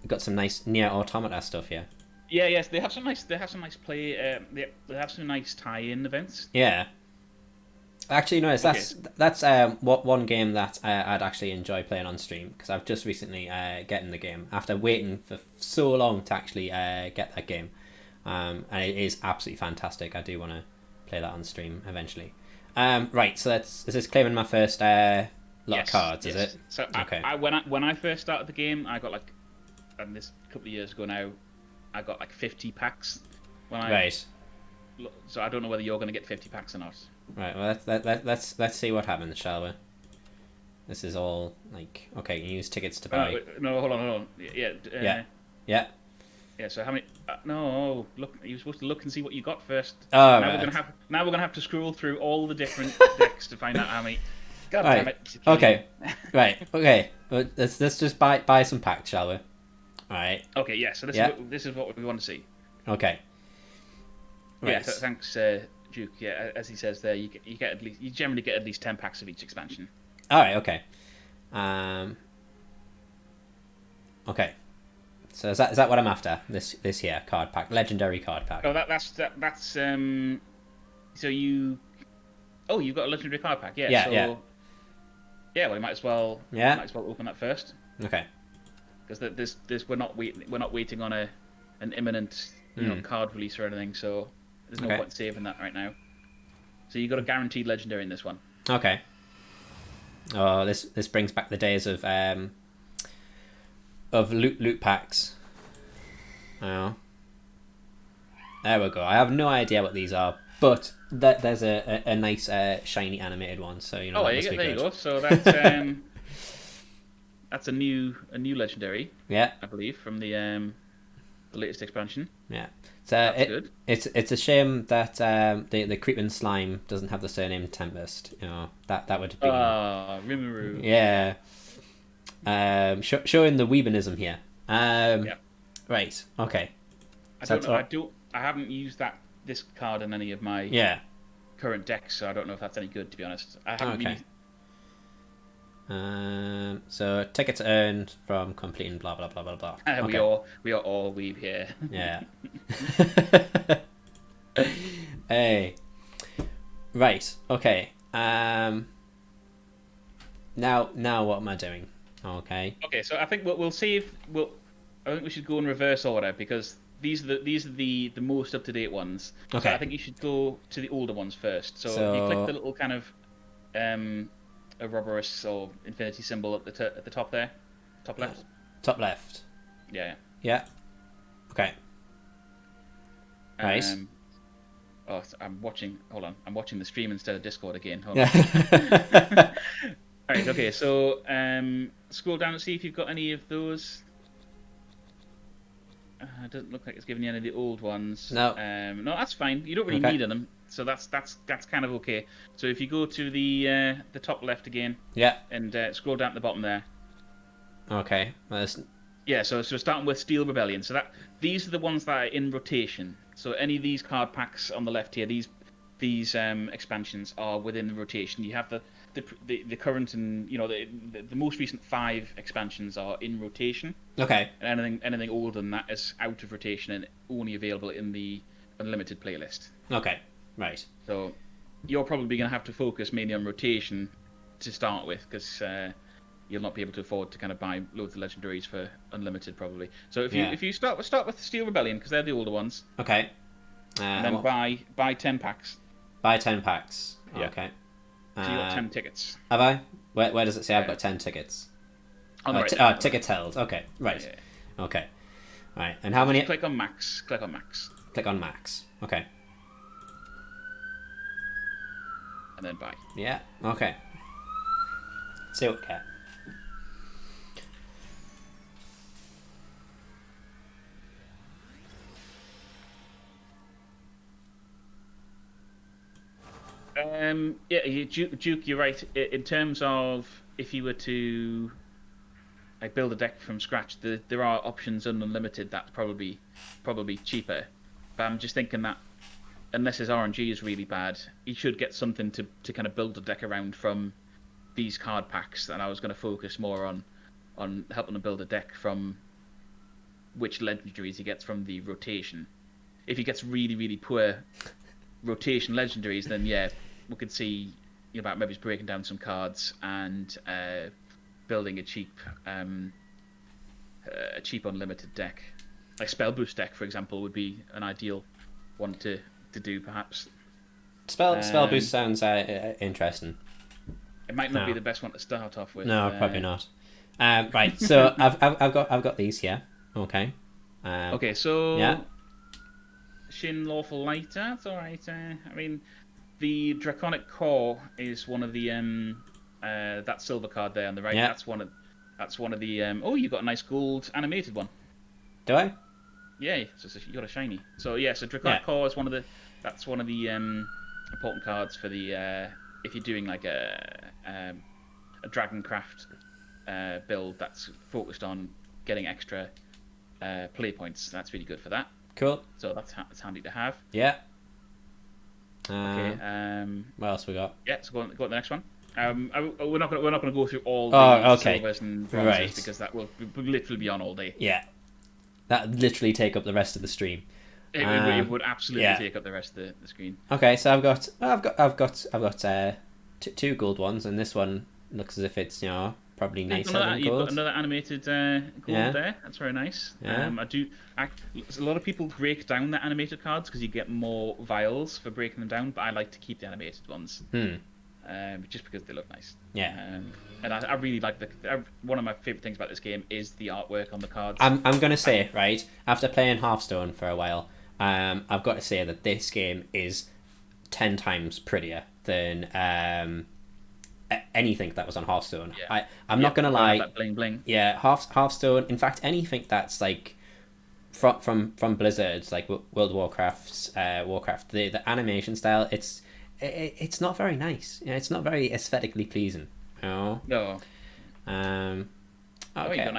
Got some nice Nier Automata stuff here. Yeah, yes, they have some nice play. They have some nice tie-in events. Yeah. Actually, no, that's one game that I'd actually enjoy playing on stream, because I've just recently getting the game after waiting for so long to actually get that game, and it is absolutely fantastic. I do want to play that on stream eventually. Right, so this is claiming my first lot of cards, is it? So okay. When I first started the game, I got like, and this a couple of years ago now, I got like 50 packs. Right. So I don't know whether you're going to get 50 packs or not. Right. Well, let's see what happens, shall we? This is all like, okay. You use tickets to buy. No, hold on. Yeah. Yeah. Yeah. So how many? No, look. You're supposed to look and see what you got first. Oh, now right. we're gonna have to scroll through all the different decks to find out how many. God right. damn it. Okay. Right. Okay. Well, let's just buy some packs, shall we? All right. Okay. Yeah. So this is what we want to see. Okay. Right. Yeah. So thanks, Duke. Yeah. As he says there, you generally get at least 10 packs of each expansion. All right. Okay. Okay. So is that what I'm after? This here card pack, legendary card pack. Oh, that's So you've got a legendary card pack. Yeah. Yeah. Yeah. Well, you might as well. Yeah. Might as well open that first. Okay. Because we're not waiting on an imminent card release or anything. So there's no point saving that right now. So you got a guaranteed legendary in this one. Okay. Oh, this brings back the days of loot packs. Oh. There we go. I have no idea what these are, but there's a nice shiny animated one, so that must be good. There you go. So that's that's a new legendary. Yeah. I believe from the latest expansion. Yeah. Good. It's a shame that the creeping slime doesn't have the surname Tempest. That would have been. Rimuru. Yeah. Showing the Weebinism here. Yeah. Right. Okay. I haven't used this card in any of my current decks, so I don't know if that's any good, to be honest. I haven't really... So tickets earned from completing blah blah blah blah blah. Okay. We are all weeb here. Yeah. Hey. Right. Okay. Now what am I doing? Okay. Okay. So I think we'll save. I think we should go in reverse order because these are the most up to date ones. Okay. So I think you should go to the older ones first. So you click the little kind of Ouroboros or infinity symbol at the top there, top left. Top left. Yeah. Yeah. Okay. Right. I'm watching. Hold on. I'm watching the stream instead of Discord again. Hold on. Right. Okay. So scroll down and see if you've got any of those. It doesn't look like it's giving you any of the old ones. No. No, that's fine. You don't really need them, so that's kind of okay. So if you go to the top left again. Yeah. And scroll down to the bottom there. Okay. Yeah. So starting with Steel Rebellion. So these are the ones that are in rotation. So any of these card packs on the left here, these expansions are within the rotation. You have the current and the most recent 5 expansions are in rotation. Okay. And anything older than that is out of rotation and only available in the unlimited playlist. Okay. Right. So you're probably going to have to focus mainly on rotation to start with, because you'll not be able to afford to kind of buy loads of legendaries for unlimited probably. So if you start with Steel Rebellion, because they're the older ones, Okay. and then buy 10 packs. Buy 10 packs. Yeah. Okay. So you got 10 tickets. Have I? Where does it say I've got 10 tickets? On the right tickets held. Okay. Right. Yeah. Okay. Right. And how many? Click on max. Click on max. Click on max. Okay. And then buy. Yeah. Okay. See what we get. Yeah, Duke, you're right. In terms of if you were to like build a deck from scratch, there are options on unlimited that's probably cheaper. But I'm just thinking that unless his RNG is really bad, he should get something to kind of build a deck around from these card packs. And I was going to focus more on helping him build a deck from which legendaries he gets from the rotation. If he gets really, really poor rotation legendaries, then yeah, we could see about maybe breaking down some cards and building a cheap unlimited deck. Like Spell Boost deck, for example, would be an ideal one to do, perhaps. Spell Boost sounds interesting. It might not be the best one to start off with. No, probably not. Right, so I've got these here. Okay. Okay, so yeah. Shin Lawful Lighter. It's all right. I mean, the Draconic Core is one of the that silver card there on the right. Yeah. That's one of the. Oh, you got a nice gold animated one. Do I? Yeah, so you got a shiny. So yeah, so Draconic Core is one of the important cards for the if you're doing like a Dragoncraft build that's focused on getting extra play points. That's really good for that. Cool. So that's handy to have. Yeah. Okay. What else we got? Yeah. So go on to the next one. We're not gonna go through all the silvers and bronzes because that will literally be on all day. Yeah. That would literally take up the rest of the stream. It would absolutely take up the rest of the screen. Okay, so I've got two gold ones, and this one looks as if it's probably nicer than You've gold. got another animated gold there. That's very nice. Yeah. A lot of people break down the animated cards because you get more vials for breaking them down, but I like to keep the animated ones. Just because they look nice. Yeah. And I really like one of my favorite things about this game is the artwork on the cards. I'm gonna say, right, after playing Hearthstone for a while, I've got to say that this game is 10 times prettier than anything that was on Hearthstone. Yeah. I'm not gonna lie. That bling bling. Yeah, Hearthstone. In fact, anything that's like from Blizzard's, like World of Warcraft's Warcraft, the animation style, it's not very nice. It's not very aesthetically pleasing. No. Okay. Oh, you got a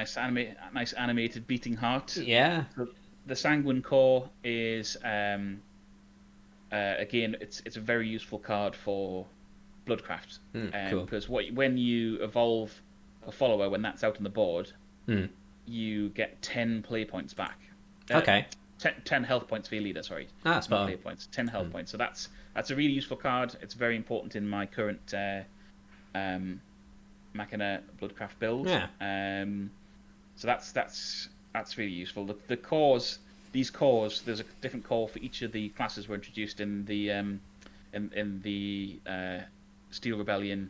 nice animated beating heart. Yeah. The Sanguine Core is again, it's a very useful card for Bloodcraft. Cool. Because when you evolve a follower, when that's out on the board, you get 10 play points back. Okay. 10 health points for your leader. Sorry. That's not play points. 10 health points. So that's a really useful card. It's very important in my current Machina Bloodcraft build. Yeah. So that's really useful. The cores, these cores, there's a different core for each of the classes were introduced in the Steel Rebellion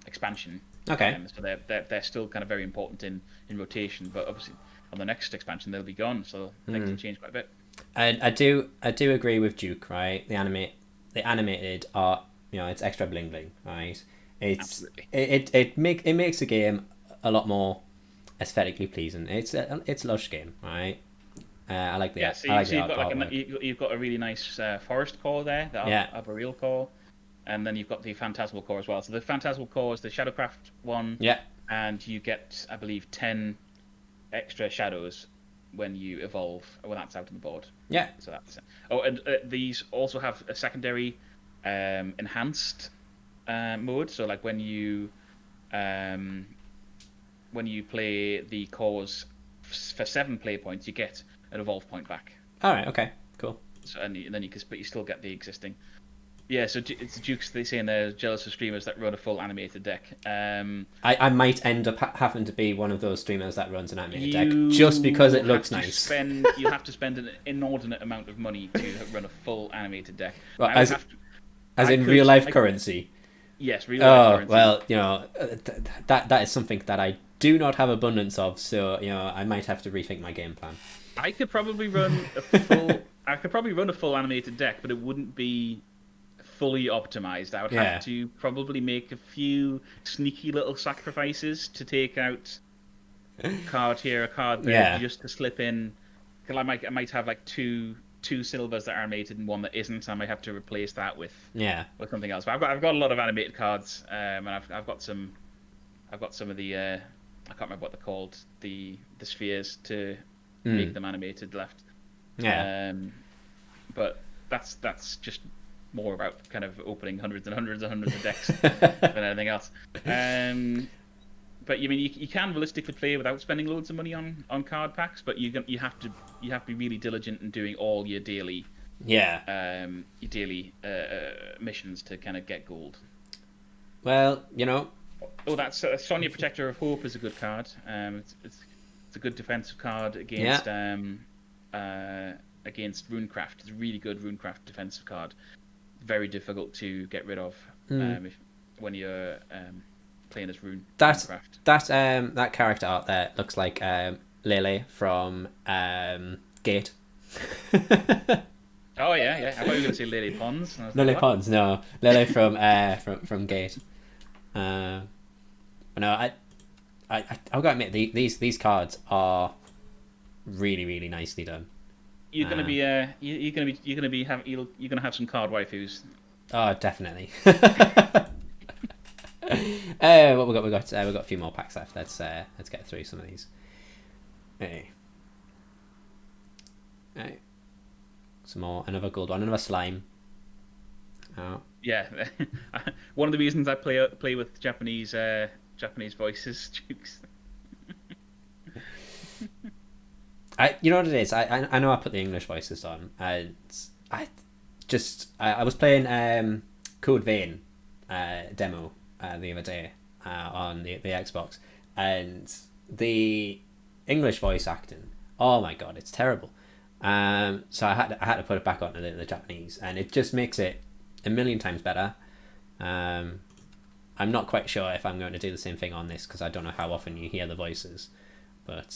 expansion. Okay. So they're still kind of very important in rotation, but obviously on the next expansion they'll be gone. So things will change quite a bit. I do agree with Duke, right? The animated art, it's extra bling bling, right? Absolutely. It makes the game a lot more aesthetically pleasing. It's a lush game, right? I like the you've got a really nice forest core there, the arboreal core, and then you've got the phantasmal core as well. So the phantasmal core is the Shadowcraft one, and you get, I believe, 10 extra shadows when you evolve when that's out on the board. Yeah. So that's it. Oh, and these also have a secondary enhanced mode. So like when you play the cores for 7 play points, you get an evolve point back. All right. Okay. Cool. So, and then you can, but you still get the existing. Yeah, so it's Duke's. They saying they're jealous of streamers that run a full animated deck. I might end up having to be one of those streamers that runs an animated deck You just because it looks have to nice. You have to spend an inordinate amount of money to run a full animated deck. Well, I would have to, as I in could- real life I- currency. Yes, real life currency. Well, that is something that I do not have abundance of, so I might have to rethink my game plan. I could probably run a full. I could probably run a full animated deck, but it wouldn't be fully optimized. I would Yeah. have to probably make a few sneaky little sacrifices to take out a card here, a card there, Yeah. just to slip in. Because I might have like two silvers that are animated and one that isn't. I might have to replace that with something else. But I've got a lot of animated cards, and I've got some of the I can't remember what they're called, the spheres to make them animated left. Yeah. But that's just more about kind of opening hundreds and hundreds and hundreds of decks than anything else. But you can realistically play without spending loads of money on card packs, but you have to be really diligent in doing all your daily missions to kind of get gold. Well, Oh, that's Sonya Protector of Hope is a good card. It's a good defensive card against against Runecraft. It's a really good Runecraft defensive card. Very difficult to get rid of when you're playing as Runecraft. That character art there looks like Lily from Gate. Oh yeah. I thought you were going to say Lily Pons. Lily Pons, no, Lily from Gate. But no, I've got to admit these cards are really, really nicely done. You're gonna have some card waifus. Oh, definitely. What we got? We got a few more packs left. Let's get through some of these. Hey. Some more. Another gold one. Another slime. Oh. Yeah, one of the reasons I play with Japanese voices, Jukes. You know what it is? I know I put the English voices on, and I was playing Code Vein demo the other day on the Xbox, and the English voice acting, oh my god, it's terrible. So I had to put it back onto the Japanese, and it just makes it a million times better. I'm not quite sure if I'm going to do the same thing on this because I don't know how often you hear the voices, but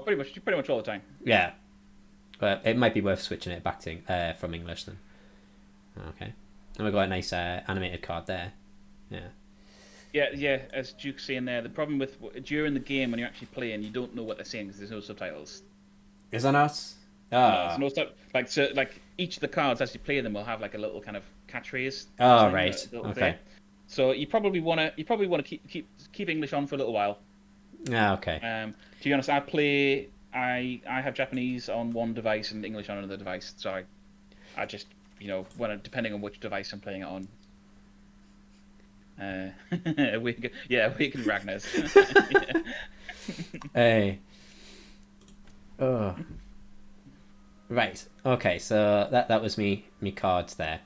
pretty much all the time. Yeah, but it might be worth switching it back to from English then. Okay, and we've got a nice animated card there. Yeah. As Duke's saying there, the problem with during the game when you're actually playing, you don't know what they're saying because there's no subtitles. Is that not? No, no like each of the cards as you play them will have like a little kind of catchphrase. Oh right. Okay. Bit. So you probably want to keep English on for a little while. Yeah. Okay. To be honest, I have Japanese on one device and English on another device. So I just depending on which device I'm playing it on. We can Ragnar's. Hey. Oh. Right. Okay. So that was me cards there.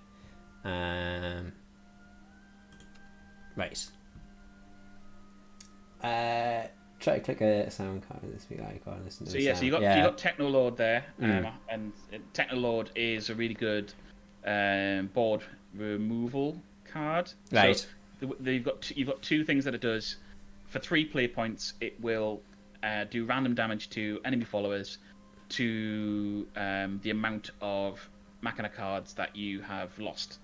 Right. Try to click a sound card. This big icon. Listen to So the yeah, sound. you got Technolord there, and Technolord is a really good board removal card. Right. So you've got two things that it does. For 3 play points, it will do random damage to enemy followers to the amount of Machina cards that you have lost.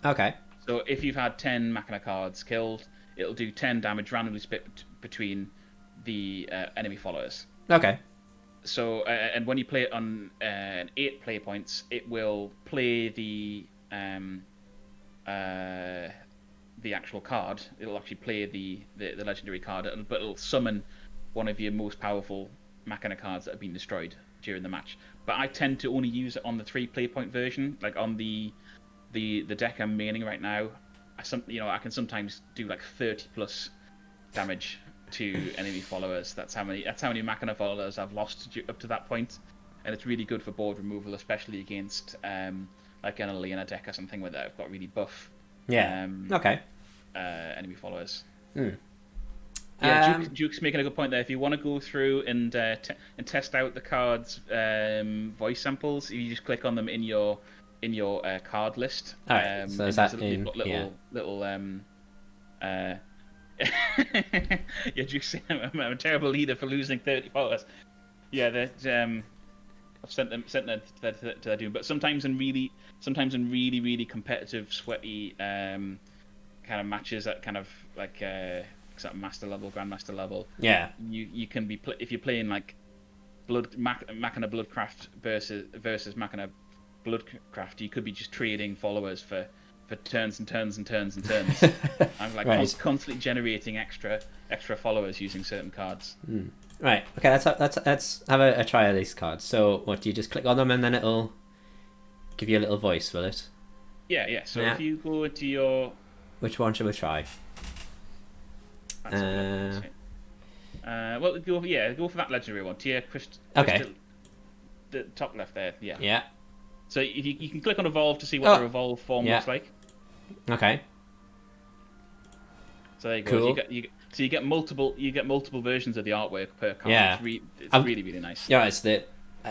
Okay. So if you've had 10 Machina cards killed, it'll do 10 damage randomly split between the enemy followers. Okay. So and when you play it on 8 play points, it will play the actual card. It'll actually play the legendary card, but it'll summon one of your most powerful Machina cards that have been destroyed during the match. But I tend to only use it on the 3 play point version, like on the deck I'm maining right now. I can sometimes do like 30 plus damage to enemy followers. That's how many Machina followers I've lost up to that point. and it's really good for board removal, especially against like an Elena deck or something where they've got really buff Okay. enemy followers. Hmm. Yeah, Duke's making a good point there. If you want to go through and test out the cards' voice samples, you just click on them in your card list. All right. So is that in? Little yeah, Duke's saying I'm a terrible leader for losing 30 followers. Yeah, that I've sent them to their doom. But sometimes in really competitive, sweaty kind of matches at kind of like sort of master level, grandmaster level. Yeah. You can be if you're playing like Machina Bloodcraft versus Machina Bloodcraft, you could be just trading followers for turns and turns and turns and turns. I'm like Right. constantly generating extra followers using certain cards. Right. Okay. Let's have a try of these cards. So, what do you just click on them and then it'll give you a little voice, will it? Yeah. So Yeah. if you go to your Which one should we try? well, go for that legendary one. Tia Okay. the top left there. Yeah. Yeah. So if you can click on evolve to see what the evolve form Yeah. looks like. Okay. So there you go. Cool. You get multiple versions of the artwork per card. Yeah. It's really really nice. Yeah. It's the.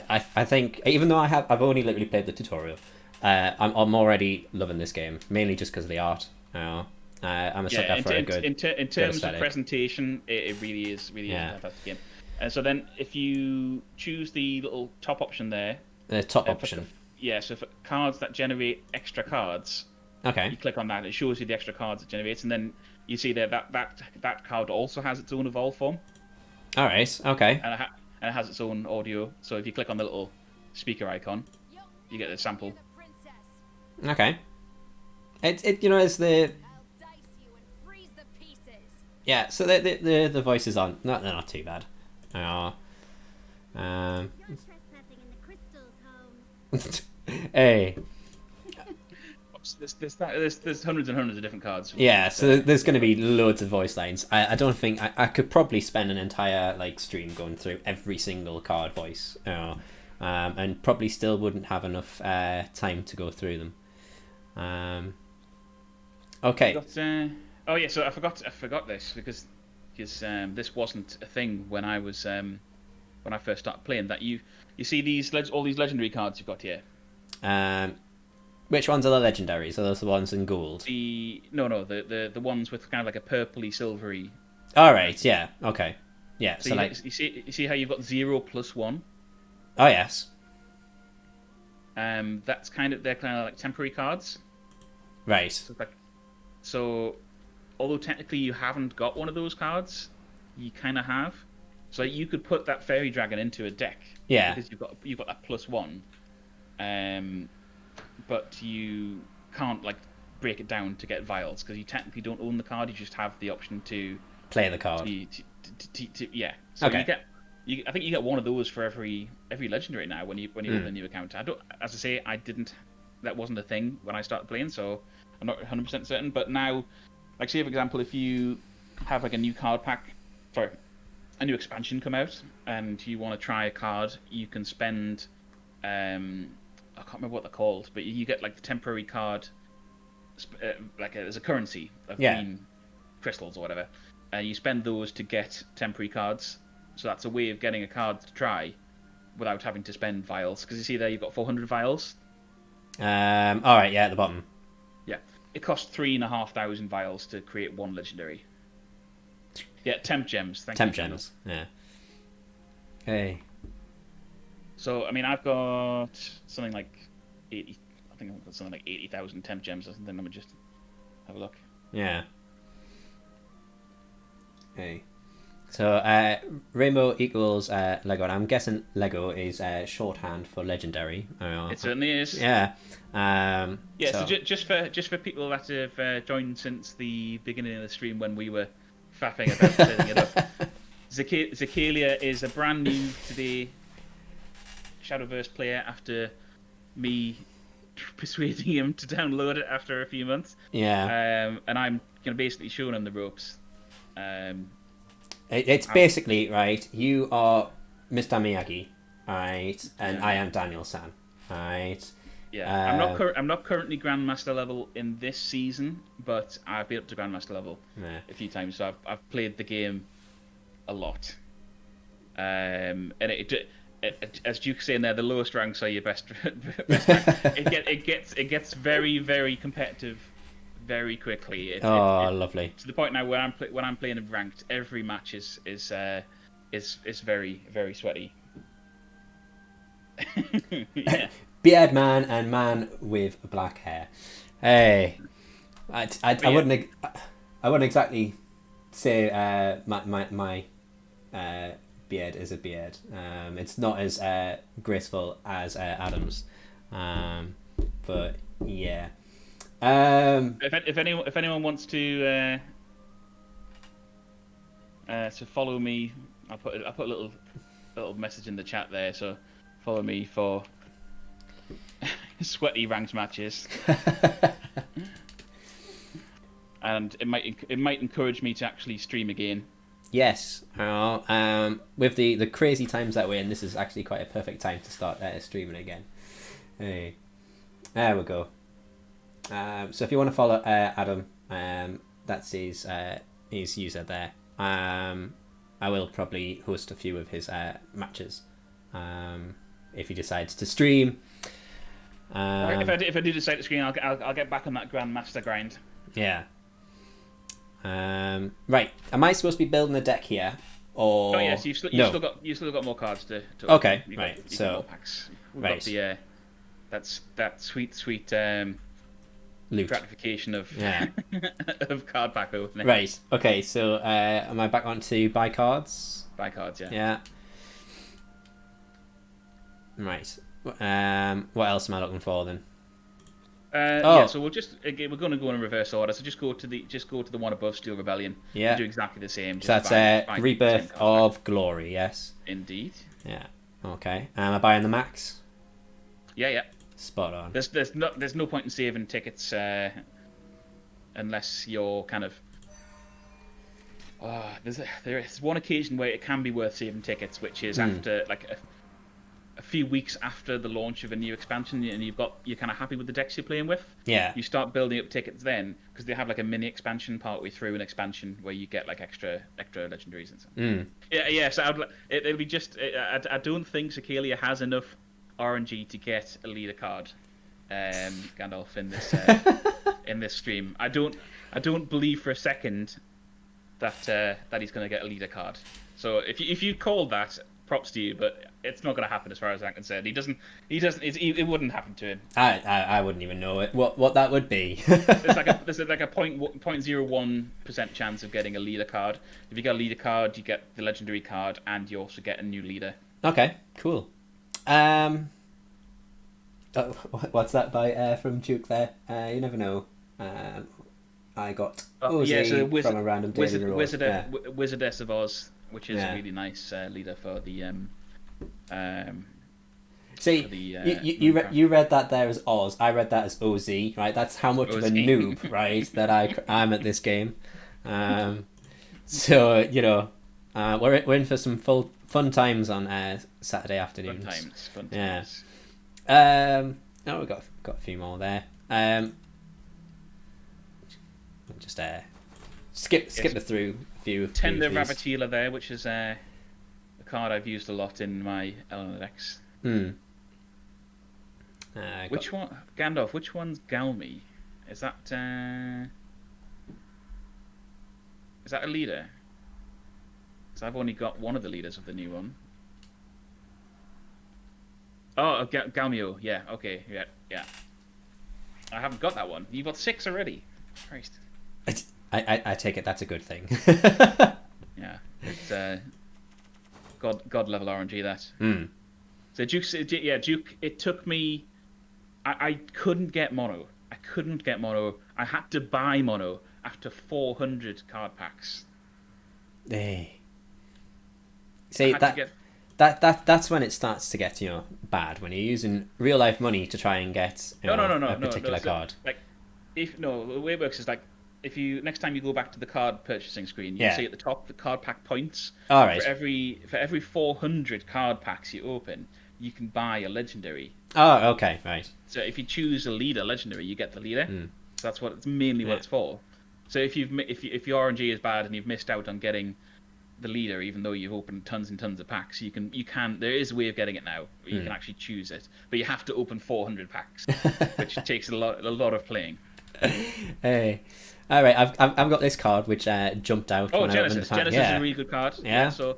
I think even though I've only literally played the tutorial, I'm already loving this game, mainly just because of the art. I'm a sucker for a good. In terms of aesthetic. presentation, it really is a fantastic game. And so then if you choose the little top option there, The top option. so for cards that generate extra cards, Okay. you click on that, it shows you the extra cards it generates, and then you see there that card also has its own evolve form, All right. Okay. and it has its own audio. So if you click on the little speaker icon, you get the sample. Okay. It's the. Yeah, so the voices aren't they're not too bad. You're trespassing in the crystal's home. Hey, There's hundreds and hundreds of different cards. yeah. So there's going to be loads of voice lines. I don't think I could probably spend an entire stream going through every single card voice, and probably still wouldn't have enough time to go through them. Okay. Oh yeah, so I forgot this because this wasn't a thing when I first started playing. That you see all these legendary cards you've got here. Which ones are the legendaries? Are those the ones in gold? The ones with kind of like a purpley silvery. All right. Yeah. Okay. Yeah. So, So you see how you've got 0+1. Oh yes. They're kind of like temporary cards. Right. So although technically you haven't got one of those cards, you kind of have. So you could put that fairy dragon into a deck. Yeah. Because you've got that +1. But you can't break it down to get vials because you technically don't own the card. You just have the option to Play the card. yeah. So Okay. I think you get one of those for every legendary now when you open a new account. As I say, that wasn't a thing when I started playing, so I'm not 100% certain. But now, say for example, if you have a new card pack, a new expansion come out, and you want to try a card, you can spend I can't remember what they're called, but you get the temporary card as a currency of green crystals or whatever, and you spend those to get temporary cards. So that's a way of getting a card to try without having to spend vials. Because you see there, you've got 400 vials. All right. Yeah, at the bottom. Yeah, it costs 3,500 vials to create one legendary. Yeah, temp gems. Temp gems. Yeah. Okay. So I mean, I've got something like 80. I think I've got something like 80,000 temp gems or something. Let me just have a look. Yeah. Okay. So rainbow equals Lego, and I'm guessing Lego is shorthand for legendary. It certainly is. Yeah. Yeah. So just for people that have joined since the beginning of the stream when we were faffing about setting it up, Zacalia is a brand new today Shadowverse player after me persuading him to download it after a few months. Yeah. And I'm basically showing him the ropes. It's basically right. You are Mr. Miyagi, Right, and I am Daniel San. Right. Yeah, I'm not currently Grandmaster level in this season, but I've been up to Grandmaster level a few times. So I've played the game a lot. And as Duke's saying there, the lowest ranks are your best rank. It gets very, very competitive very quickly. Lovely. To the point now when I'm playing ranked, every match is very, very sweaty. Yeah. Beard man and man with black hair. Hey, I wouldn't exactly say my beard is a beard. It's not as graceful as Adam's, but yeah. If anyone wants to follow me, I'll put a little message in the chat there. So follow me for sweaty ranked matches, and it might encourage me to actually stream again. Yes, with the crazy times that we're in, this is actually quite a perfect time to start streaming again. Hey, there we go. So if you want to follow Adam, that's his user there. I will probably host a few of his matches if he decides to stream. If I do decide to stream, I'll get back on that Grandmaster grind. Yeah. Right. Am I supposed to be building a deck here, or? Oh yes, you've still got more cards to okay, open. Right. You've So got more packs. We've right. got that sweet loot gratification of yeah. of card pack opening. Right. Okay. So am I back on to buy cards? Buy cards, yeah. Yeah. Right. What else am I looking for then? Yeah, so we're going to go in reverse order. So just go to the one above Steel Rebellion. Yeah. Do exactly the same. So that's Rebirth of Glory. Yes. Indeed. Yeah. Okay. Am I buying the max? Yeah. Spot on. There's no point in saving tickets unless you're kind of. There's one occasion where it can be worth saving tickets, which is after like a few weeks after the launch of a new expansion, and you're kind of happy with the decks you're playing with. Yeah. You start building up tickets then, because they have like a mini expansion partway through an expansion where you get like extra legendaries and stuff. Yeah. So it'll be just. I don't think Sacalia has enough RNG to get a leader card, Gandalf in this in this stream. I don't believe for a second that he's going to get a leader card. So if you called that, props to you, but it's not going to happen as far as I'm concerned. It wouldn't happen to him. I wouldn't even know it. What that would be. There's like a 0.01% chance of getting a leader card. If you get a leader card, you get the legendary card, and you also get a new leader. Okay, cool. What's that by from Duke there? You never know. I got Ozzy from a random daily reward. Wizardess of Oz, which is a really nice leader for the. See, you read that there as Oz. I read that as OZ. Right, that's how much of a noob, right, that I'm at this game. So we're in for some fun times on Saturday afternoons. Fun times. Yeah. We've got a few more there. Just skip through a few. Tender Rabbitila there, which is a card I've used a lot in my Eleanor decks. Which one, Gandalf? Which one's Galmi? Is that a leader? Because I've only got one of the leaders of the new one. Oh, Galmio. Yeah. Okay. Yeah. I haven't got that one. You've got 6 already. Christ. I take it that's a good thing. Yeah. It's God level RNG that. So Duke. It took me. I couldn't get mono. I had to buy mono after 400 card packs. Hey. See that's when it starts to get bad, when you're using real life money to try and get a particular card. Like the way it works is like if you next time you go back to the card purchasing screen, you see at the top the card pack points. All right. For every 400 card packs you open, you can buy a legendary. Oh, okay, right. So if you choose a leader legendary, you get the leader. So that's mainly what it's for. So if your RNG is bad and you've missed out on getting the leader, even though you've opened tons and tons of packs, you can. There is a way of getting it now. Where you can actually choose it, but you have to open 400 packs, which takes a lot of playing. Hey, all right. I've got this card which jumped out. Oh, when Genesis. I opened the pack. Genesis is a really good card. Yeah. So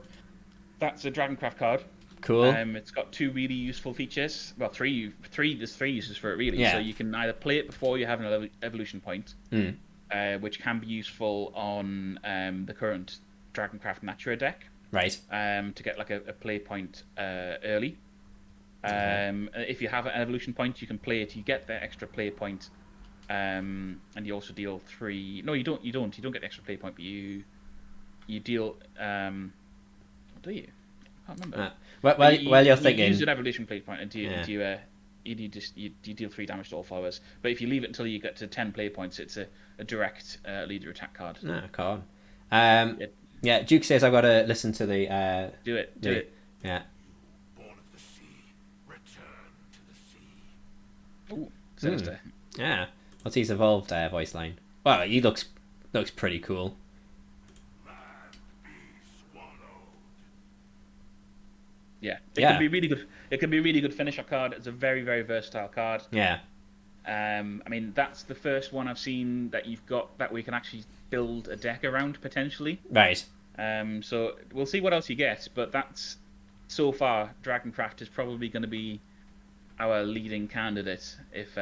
that's a Dragoncraft card. Cool. It's got 2 really useful features. Well, three. There's 3 uses for it really. Yeah. So you can either play it before you have an evolution point, which can be useful on the current Dragoncraft Natura deck. Right. To get like a play point early. If you have an evolution point, you can play it. You get the extra play point, and you also deal 3. No, you don't. You don't get the extra play point, but you deal. Do you? I can't remember. Well, you're thinking. You use an evolution play point, and you deal 3 damage to all followers. But if you leave it until you get to 10 play points, it's a direct leader attack card. No, come on. Yeah, Duke says I've got to listen to the. Do it. Yeah. Born of the sea, return to the sea. Ooh, sinister. Yeah. What's his evolved voice line? Well, he looks pretty cool. Man be swallowed. Yeah, it can be really good. It can be a really good finisher card. It's a very, very versatile card. Yeah. I mean, that's the first one I've seen that you've got that we can actually build a deck around potentially. Right. So we'll see what else you get, but that's so far Dragoncraft is probably going to be our leading candidate if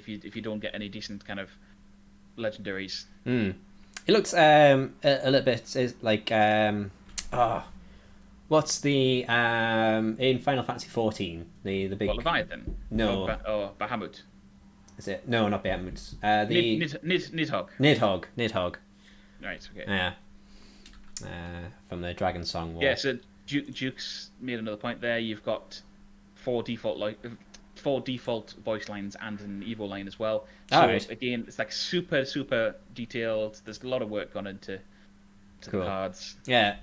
you don't get any decent kind of legendaries. It looks a little bit like what's the in Final Fantasy 14 the big Leviathan? No. Or Bahamut. Is it? No, not Bahamut. The Nidhogg. Nidhogg. Right. Okay. Yeah. From the Dragon Song War. Yeah. So Duke's made another point there. You've got 4 default voice lines and an Evo line as well. So again, it's like super detailed. There's a lot of work gone into the cards. Yeah.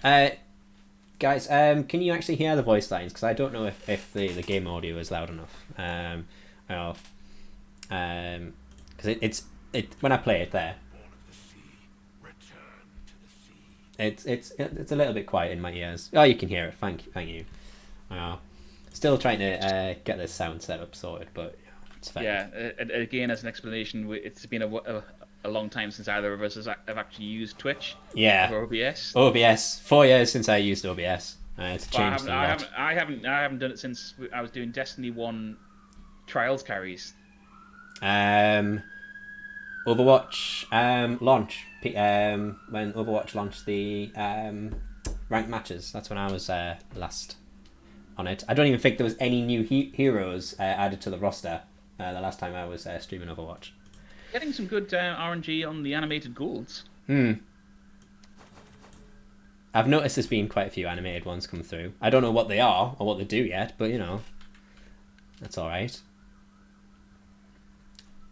Guys, can you actually hear the voice lines? Because I don't know if the game audio is loud enough. Because it's when I play it there, it's a little bit quiet in my ears. Oh, you can hear it. Thank you. Still trying to get this sound setup sorted, but it's fine. Yeah. Again, as an explanation, it's been a long time since either of us have actually used Twitch. Yeah. Or OBS. OBS. 4 years since I used OBS. It's changed a lot. I haven't done it since I was doing Destiny 1 trials carries. Overwatch launch. When Overwatch launched the ranked matches, that's when I was last on it. I don't even think there was any new heroes added to the roster the last time I was streaming Overwatch. Getting some good RNG on the animated golds. I've noticed there's been quite a few animated ones come through. I don't know what they are or what they do yet, but that's all right.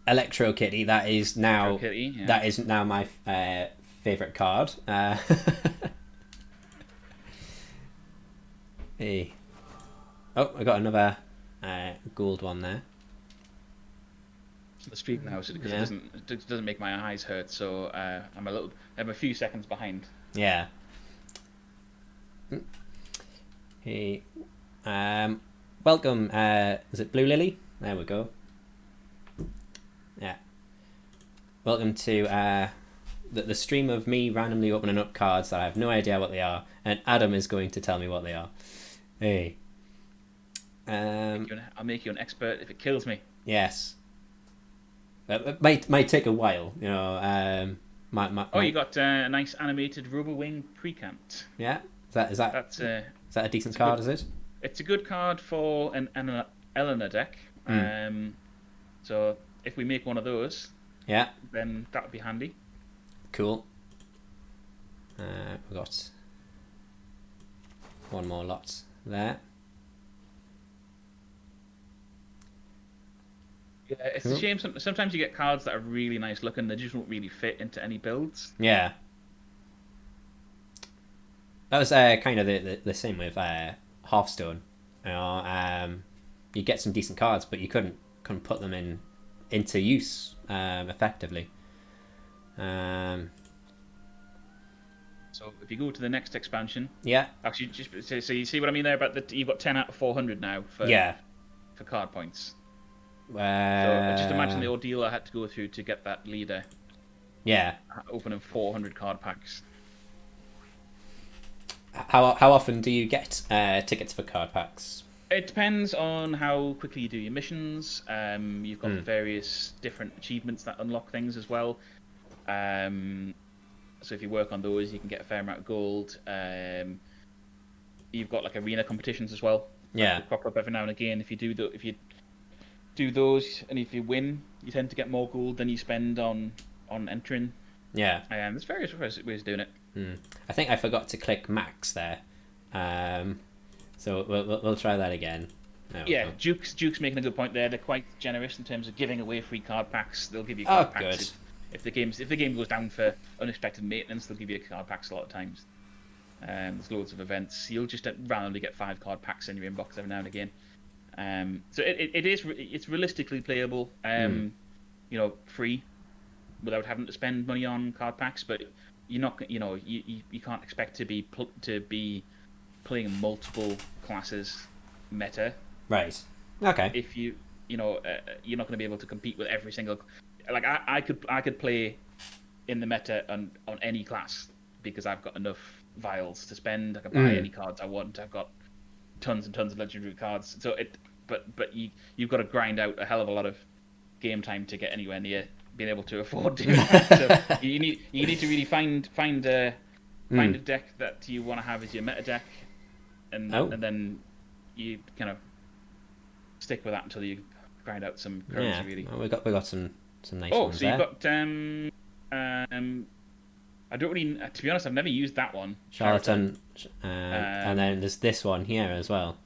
Electro Kitty, that is now my favorite card. Hey. Oh, I got another gold one there. The streak now, because it doesn't make my eyes hurt, so I'm a few seconds behind. Yeah. Hey. Welcome. Is it Blue Lily? There we go. Yeah. Welcome to the stream of me randomly opening up cards that I have no idea what they are, and Adam is going to tell me what they are. Hey. I'll make you an expert if it kills me. Yes. It might take a while, you you got a nice animated Robowing Precant. Yeah. Is that a decent card? Is it? It's a good card for an Eleanor deck. So if we make one of those, then that would be handy. Cool. We've got one more lot there. Yeah, it's a Cool. shame. Sometimes you get cards that are really nice looking. They just don't really fit into any builds. Yeah. That was kind of the same with Hearthstone. You know, you get some decent cards, but you couldn't put them into use effectively. Um, So if you go to the next expansion, yeah, actually, so you see what I mean there about you've got 10 out of 400 now yeah. for card points. So just imagine Uh, the ordeal I had to go through to get that leader, yeah. opening 400 card packs. How often do you get tickets for card packs? It depends on how quickly you do your missions. You've got Hmm. various different achievements that unlock things as well. So if you work on those, you can get a fair amount of gold. You've got like arena competitions as well. Yeah. That crop up every now and again. If you do those, and if you win, you tend to get more gold than you spend on entering. Yeah. There's various ways of doing it. I think I forgot to click max there. So we'll try that again. There we Yeah, go. Duke's making a good point there. They're quite generous in terms of giving away free card packs. They'll give you Oh, card packs good. if the game goes down for unexpected maintenance. They'll give you card packs a lot of times. There's loads of events. You'll just randomly get 5 card packs in your inbox every now and again. So it's realistically playable. Free without having to spend money on card packs, but you're not. You can't expect to be playing multiple classes meta. Right. Okay. If you're not going to be able to compete with every single. Like I could play in the meta on any class because I've got enough vials to spend. I can buy any cards I want. I've got tons and tons of legendary cards. So but you've got to grind out a hell of a lot of game time to get anywhere near being able to afford doing that. So you need to really find a deck that you want to have as your meta deck, and then you kind of stick with that until you grind out some currency. Yeah. Really. Well, we got some nice Oh, ones so there. you've got I don't really, to be honest, I've never used that one. Charlatan, and then there's this one here as well.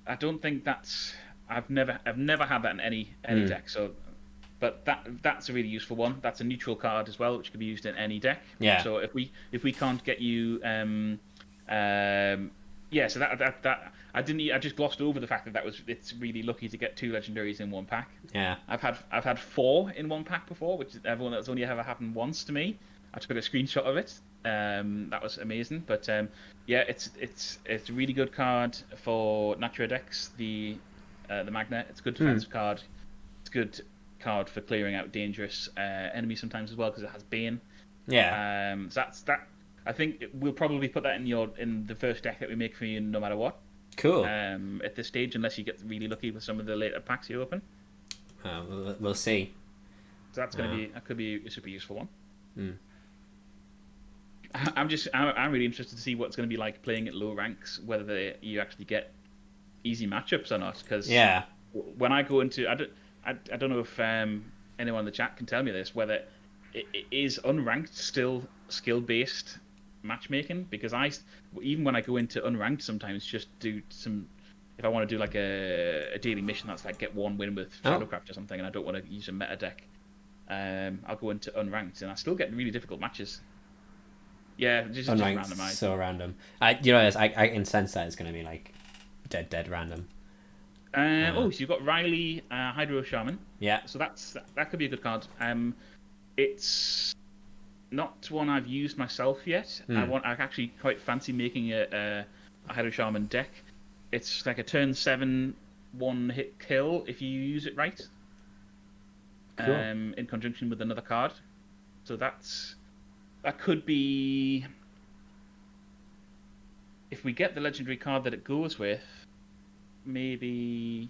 I don't think that's. I've never had that in any deck. So, but that's a really useful one. That's a neutral card as well, which can be used in any deck. Yeah. So if we can't get you, yeah. So that I didn't. I just glossed over the fact that it's really lucky to get 2 legendaries in one pack. Yeah. I've had 4 in one pack before, which that's only ever happened once to me. I took a screenshot of it. That was amazing. But yeah, it's a really good card for Natura decks. The Magnet. It's a good defensive card. It's a good card for clearing out dangerous enemies sometimes as well because it has Bane. Yeah. So that's that. I think we'll probably put that in the first deck that we make for you, no matter what. Cool. At this stage, unless you get really lucky with some of the later packs you open. We'll see. So that could be a super useful one. Hmm. I'm really interested to see what it's going to be like playing at low ranks, whether you actually get easy matchups or not. Because Yeah. when I go into, I don't know if anyone in the chat can tell me this, whether it is unranked still skill based matchmaking, because even when I go into unranked, sometimes just do some. If I want to do like a daily mission that's like get 1 win with Shadowcraft or something, and I don't want to use a meta deck, I'll go into unranked, and I still get really difficult matches. Yeah, just Unranked, randomized. so random. I can sense that it's going to be like dead random. So you've got Riley, Hydro Shaman. Yeah. So that could be a good card. It's not one I've used myself yet. I actually quite fancy making a Hydro Shaman deck. It's like a turn 7 1-hit kill if you use it right. Cool. In conjunction with another card. So that could be, if we get the legendary card that it goes with, maybe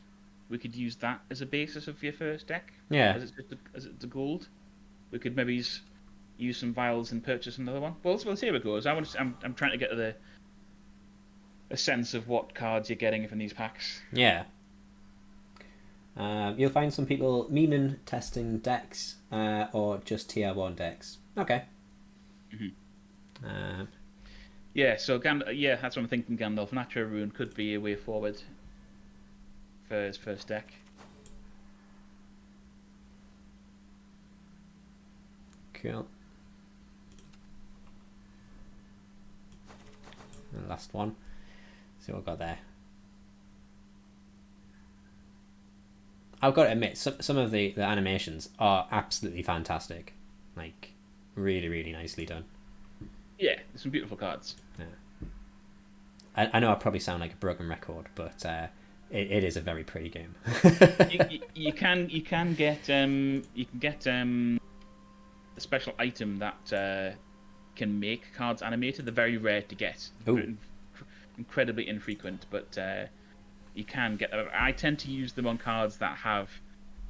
we could use that as a basis of your first deck. Yeah. As it's the gold. We could maybe use some vials and purchase another one. Well, we'll see how it goes. I'm trying to get a sense of what cards you're getting from these packs. Yeah. You'll find some people meaning testing decks or just tier 1 decks. Okay. Mm-hmm. Yeah, so that's what I'm thinking. Gandalf Natural Rune could be a way forward for his first deck. Cool. And last one. See what I've got there. I've got to admit, some of the animations are absolutely fantastic. Like, really, really nicely done. Yeah, there's some beautiful cards. Yeah. I know I probably sound like a broken record, but it is a very pretty game. you can get a special item that can make cards animated. They're very rare to get. Ooh. Incredibly infrequent, but you can get them. I tend to use them on cards that have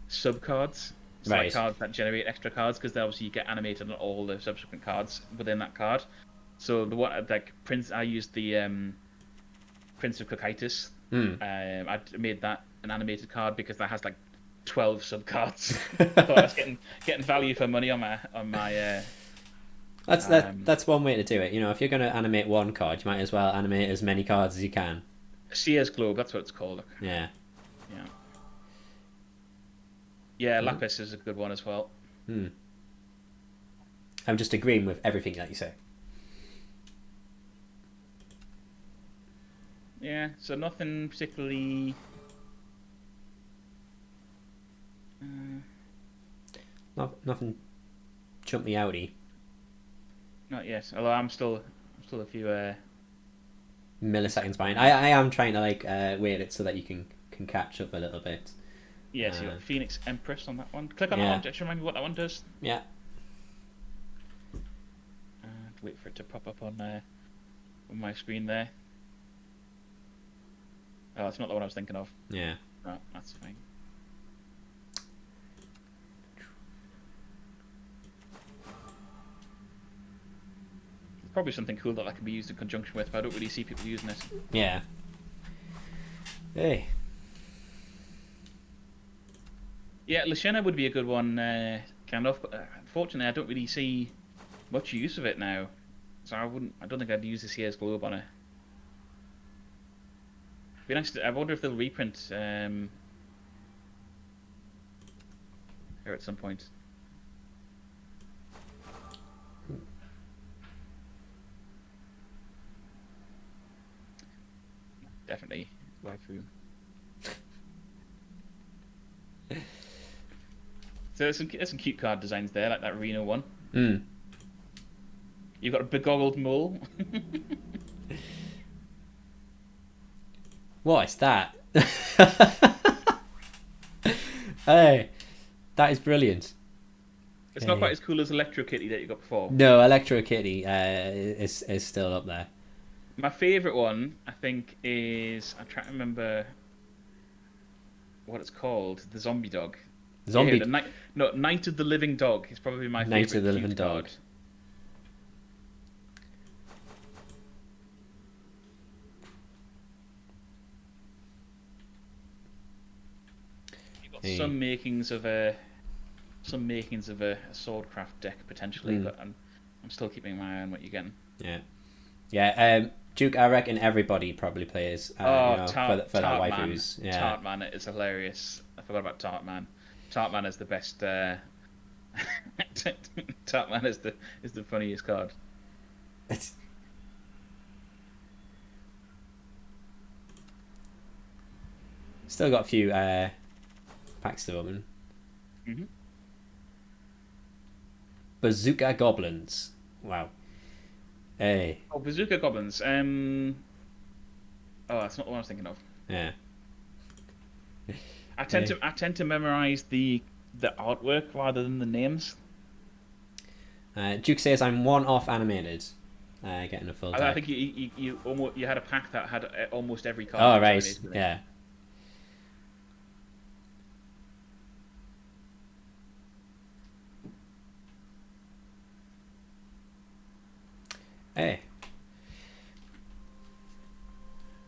sub cards. So Right. like cards that generate extra cards, because obviously you get animated on all the subsequent cards within that card. So the one like Prince, I used the Prince of Cocytus. I made that an animated card because that has like 12 sub cards. I thought I was getting value for money on my. That's one way to do it. You know, if you're going to animate one card, you might as well animate as many cards as you can. Seer's Globe, that's what it's called. Yeah. Yeah, Lapis is a good one as well. I'm just agreeing with everything that you say. Yeah, so nothing particularly. Nothing jumpy outy. Not yet. Although I'm still a few. Milliseconds behind. I am trying to like wait it so that you can catch up a little bit. Yeah, so you got Phoenix Empress on that one. Click on that one. Just remind me what that one does. Yeah. And wait for it to pop up on my screen there. Oh, that's not the one I was thinking of. Yeah. Oh, that's fine. It's probably something cool that can be used in conjunction with, but I don't really see people using it. Yeah. Hey. Yeah, Lashena would be a good one, kind of. But unfortunately, I don't really see much use of it now, so I don't think I'd use the Seer's Globe on it. Be nice I wonder if they'll reprint here at some point. Definitely waifu. So there's some cute card designs there, like that Reno one. You've got a begoggled mole. What is that? Hey, that is brilliant. It's not quite as cool as Electro Kitty that you got before. No, Electro Kitty is still up there. My favourite one, I think, is I'm trying to remember what it's called. The Zombie Dog. Zombie. Night of the Living Dog is probably my favourite. Night of the Living Dog. Card. You've got some makings of a swordcraft deck potentially, but I'm still keeping my eye on what you're getting. Yeah. Duke, I reckon everybody probably plays for that waifus. Yeah. Tartman is hilarious. I forgot about Tartman. Tartman is the best. Tartman is the funniest card. It's... Still got a few packs to open. Bazooka Goblins. Wow. Hey. Oh, Bazooka Goblins. Oh, that's not the one I was thinking of. Yeah. I tend to memorize the artwork rather than the names. Duke says I'm one off animated. Getting a full deck. I think you had a pack that had almost every card. Oh right, yeah. Hey,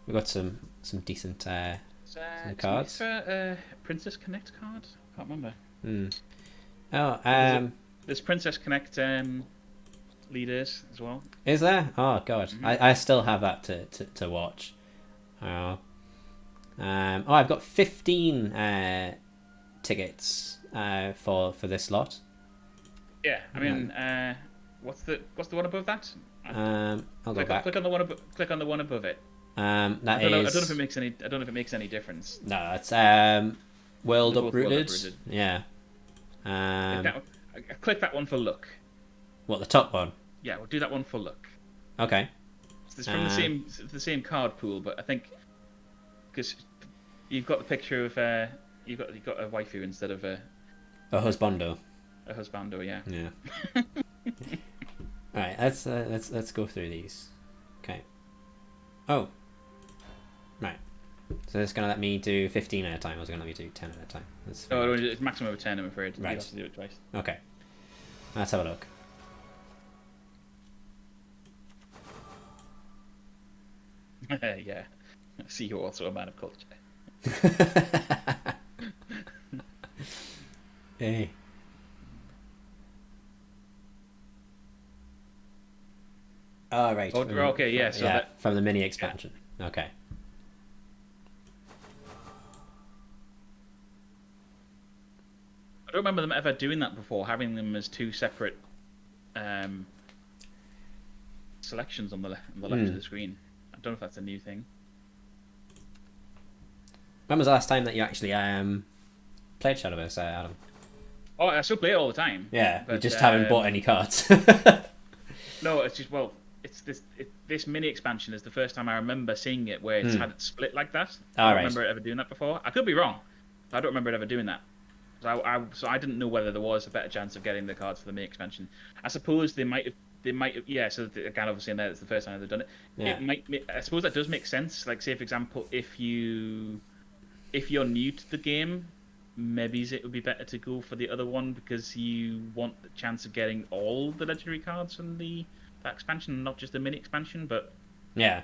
we got some decent some cards. Princess Connect card? I can't remember. Oh, there's Princess Connect leaders as well. Is there? Oh god, I still have that to watch. Oh, I've got 15 tickets for this lot. Yeah, I mean, what's the one above that? I'll go back. Click on the one click on the one above it. That I don't know if is it makes any. I don't know if it makes any difference. no, it's world They're both world uprooted. uprooted. Yeah. Click that one. Click that one for luck. What, the top one? Yeah, we'll do that one for luck. Okay. It's from the same card pool, but I think because you've got the picture of you've got a waifu instead of A husbando. a husbando. Yeah. Yeah. All right. Let's go through these. Okay. Oh. Right. So it's gonna let me do 15 at a time. I was gonna let me do 10 at a time. That's No, it's maximum of 10. I'm afraid. Right. You have to do it twice. okay. Let's have a look. Yeah. I see you're also a man of culture. Hey. Oh, right. Oh, okay, yeah. So that, from the mini expansion. Okay. I don't remember them ever doing that before, having them as two separate selections on the left of the screen. I don't know if that's a new thing. When was the last time that you actually played Shadowverse, Adam? Oh, I still play it all the time. Yeah, but, you just haven't bought any cards. No, it's just it's this mini expansion is the first time I remember seeing it where it's had it split like that. I don't remember it ever doing that before. I could be wrong. I don't remember it ever doing that. So I didn't know whether there was a better chance of getting the cards for the mini expansion. I suppose they might have. Yeah. So again, obviously, in there, it's the first time they've done it. Yeah. It might. I suppose that does make sense. Like, say for example, if you're new to the game, maybe it would be better to go for the other one because you want the chance of getting all the legendary cards from that expansion, not just the mini expansion. But yeah,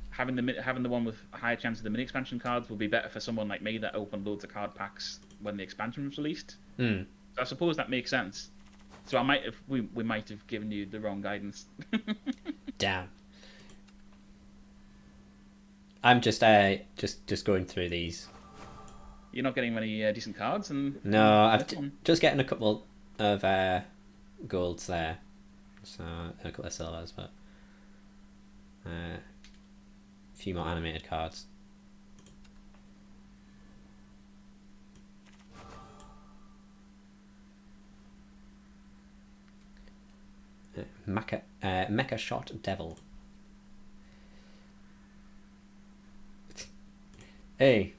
having the one with a higher chance of the mini expansion cards will be better for someone like me that opened loads of card packs when the expansion was released. So I suppose that makes sense. So we might have given you the wrong guidance. Damn. I'm just going through these. You're not getting many decent cards, and No, I'm just getting a couple of golds there, so a couple of silvers, but a few more animated cards. Mecha Shot Devil. Hey.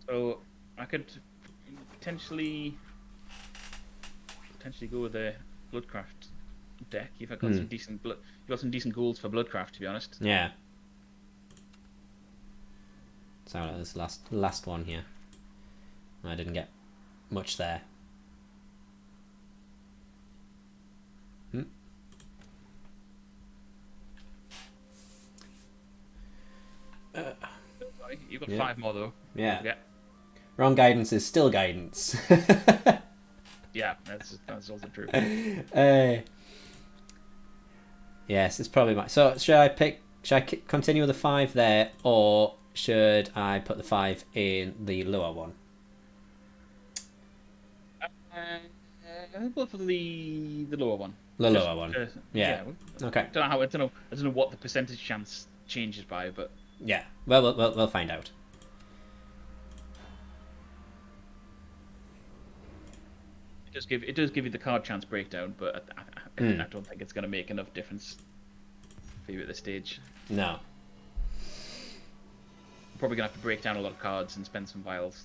So I could potentially go with a Bloodcraft deck. You've got some decent you've got some decent golds for Bloodcraft, to be honest. Yeah. So this last one here. I didn't get much there. You've got 5 more though. Yeah. Wrong guidance is still guidance. Yeah, that's also true. Yes, it's probably my. So should I continue with the 5 there, or should I put the 5 in the lower one? I'll go for the lower one. The lower one. Yeah. Okay. I don't know what the percentage chance changes by, but yeah. Well, we'll find out. It does give you the card chance breakdown, but I don't think it's going to make enough difference for you at this stage. No. Probably going to have to break down a lot of cards and spend some vials.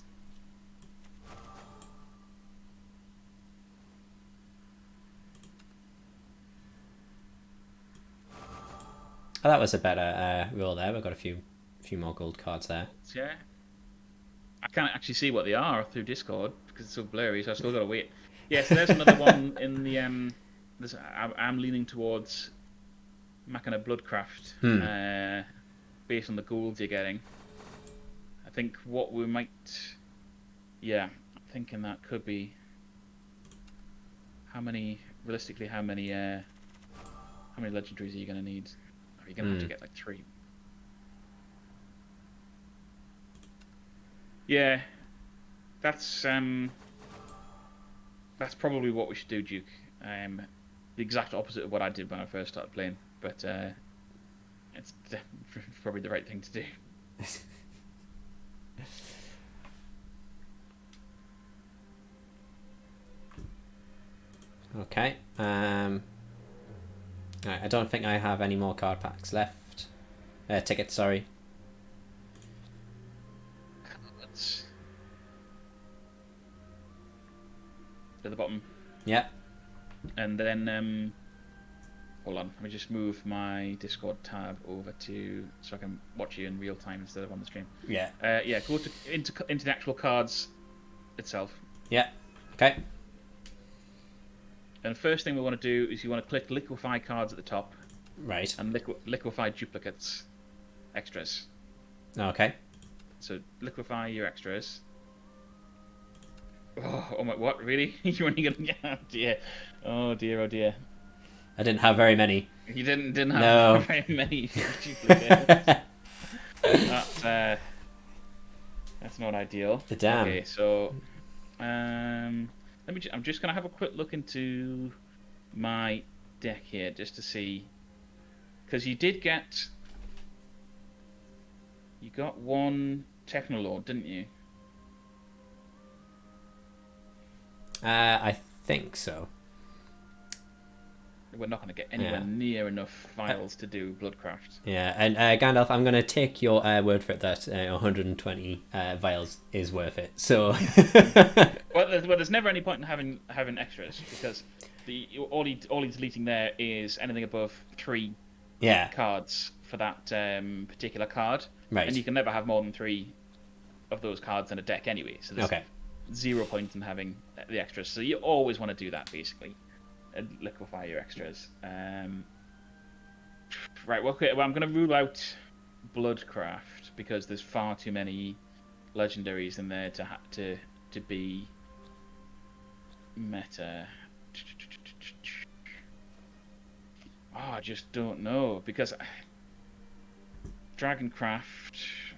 Oh, that was a better roll there. We've got a few more gold cards there. Yeah. I can't actually see what they are through Discord because it's so blurry, so I've still got to wait. Yeah, so there's another one in the I'm leaning towards Machina Bloodcraft based on the golds you're getting. I think what we might, I'm thinking that could be how many legendaries are you going to need? Are you going to have to get like 3? Yeah, that's That's probably what we should do, Duke. The exact opposite of what I did when I first started playing, but it's probably the right thing to do. Okay. Right, I don't think I have any more card packs left. Tickets, sorry. Let's to the bottom, Yeah. and then hold on. Let me just move my Discord tab over to so I can watch you in real time instead of on the stream. Yeah. Yeah, go into the actual cards itself. Yeah. Okay. And the first thing we want to do is you want to click liquefy cards at the top Right. and liquefy duplicates, extras. Okay. So liquefy your extras. Oh my! What really? You're only gonna get? Oh dear! Oh dear! Oh dear! I didn't have very many. You didn't have No. very many duplicates. That's not ideal. Damn. Okay, so I'm just gonna have a quick look into my deck here just to see, because you got one Technoloord, didn't you? I think so. We're not going to get anywhere near enough vials to do Bloodcraft. Yeah, and Gandalf, I'm going to take your word for it that 120 vials is worth it. So, well, there's never any point in having extras, because all he's deleting there is anything above 3 cards for that particular card, right? And you can never have more than 3 of those cards in a deck anyway. So there's 0 point in having the extras. So you always want to do that basically. Liquefy your extras. Right. Well, okay. Well, I'm going to rule out Bloodcraft because there's far too many legendaries in there to be meta. Oh, I just don't know because Dragoncraft.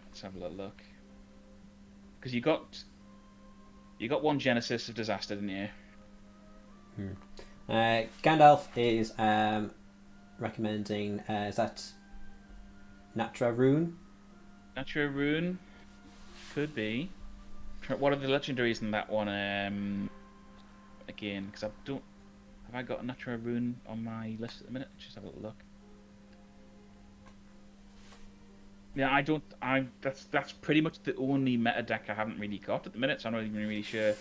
Let's have a little look. Because you got one Genesis of Disaster, didn't you? Gandalf is recommending, is that Natra Rune? Natra Rune? Could be. What are the legendaries in that one? Again, because I don't... Have I got a Natra Rune on my list at the minute? Just have a little look. Yeah, I don't... That's pretty much the only meta deck I haven't really got at the minute, so I'm not even really sure.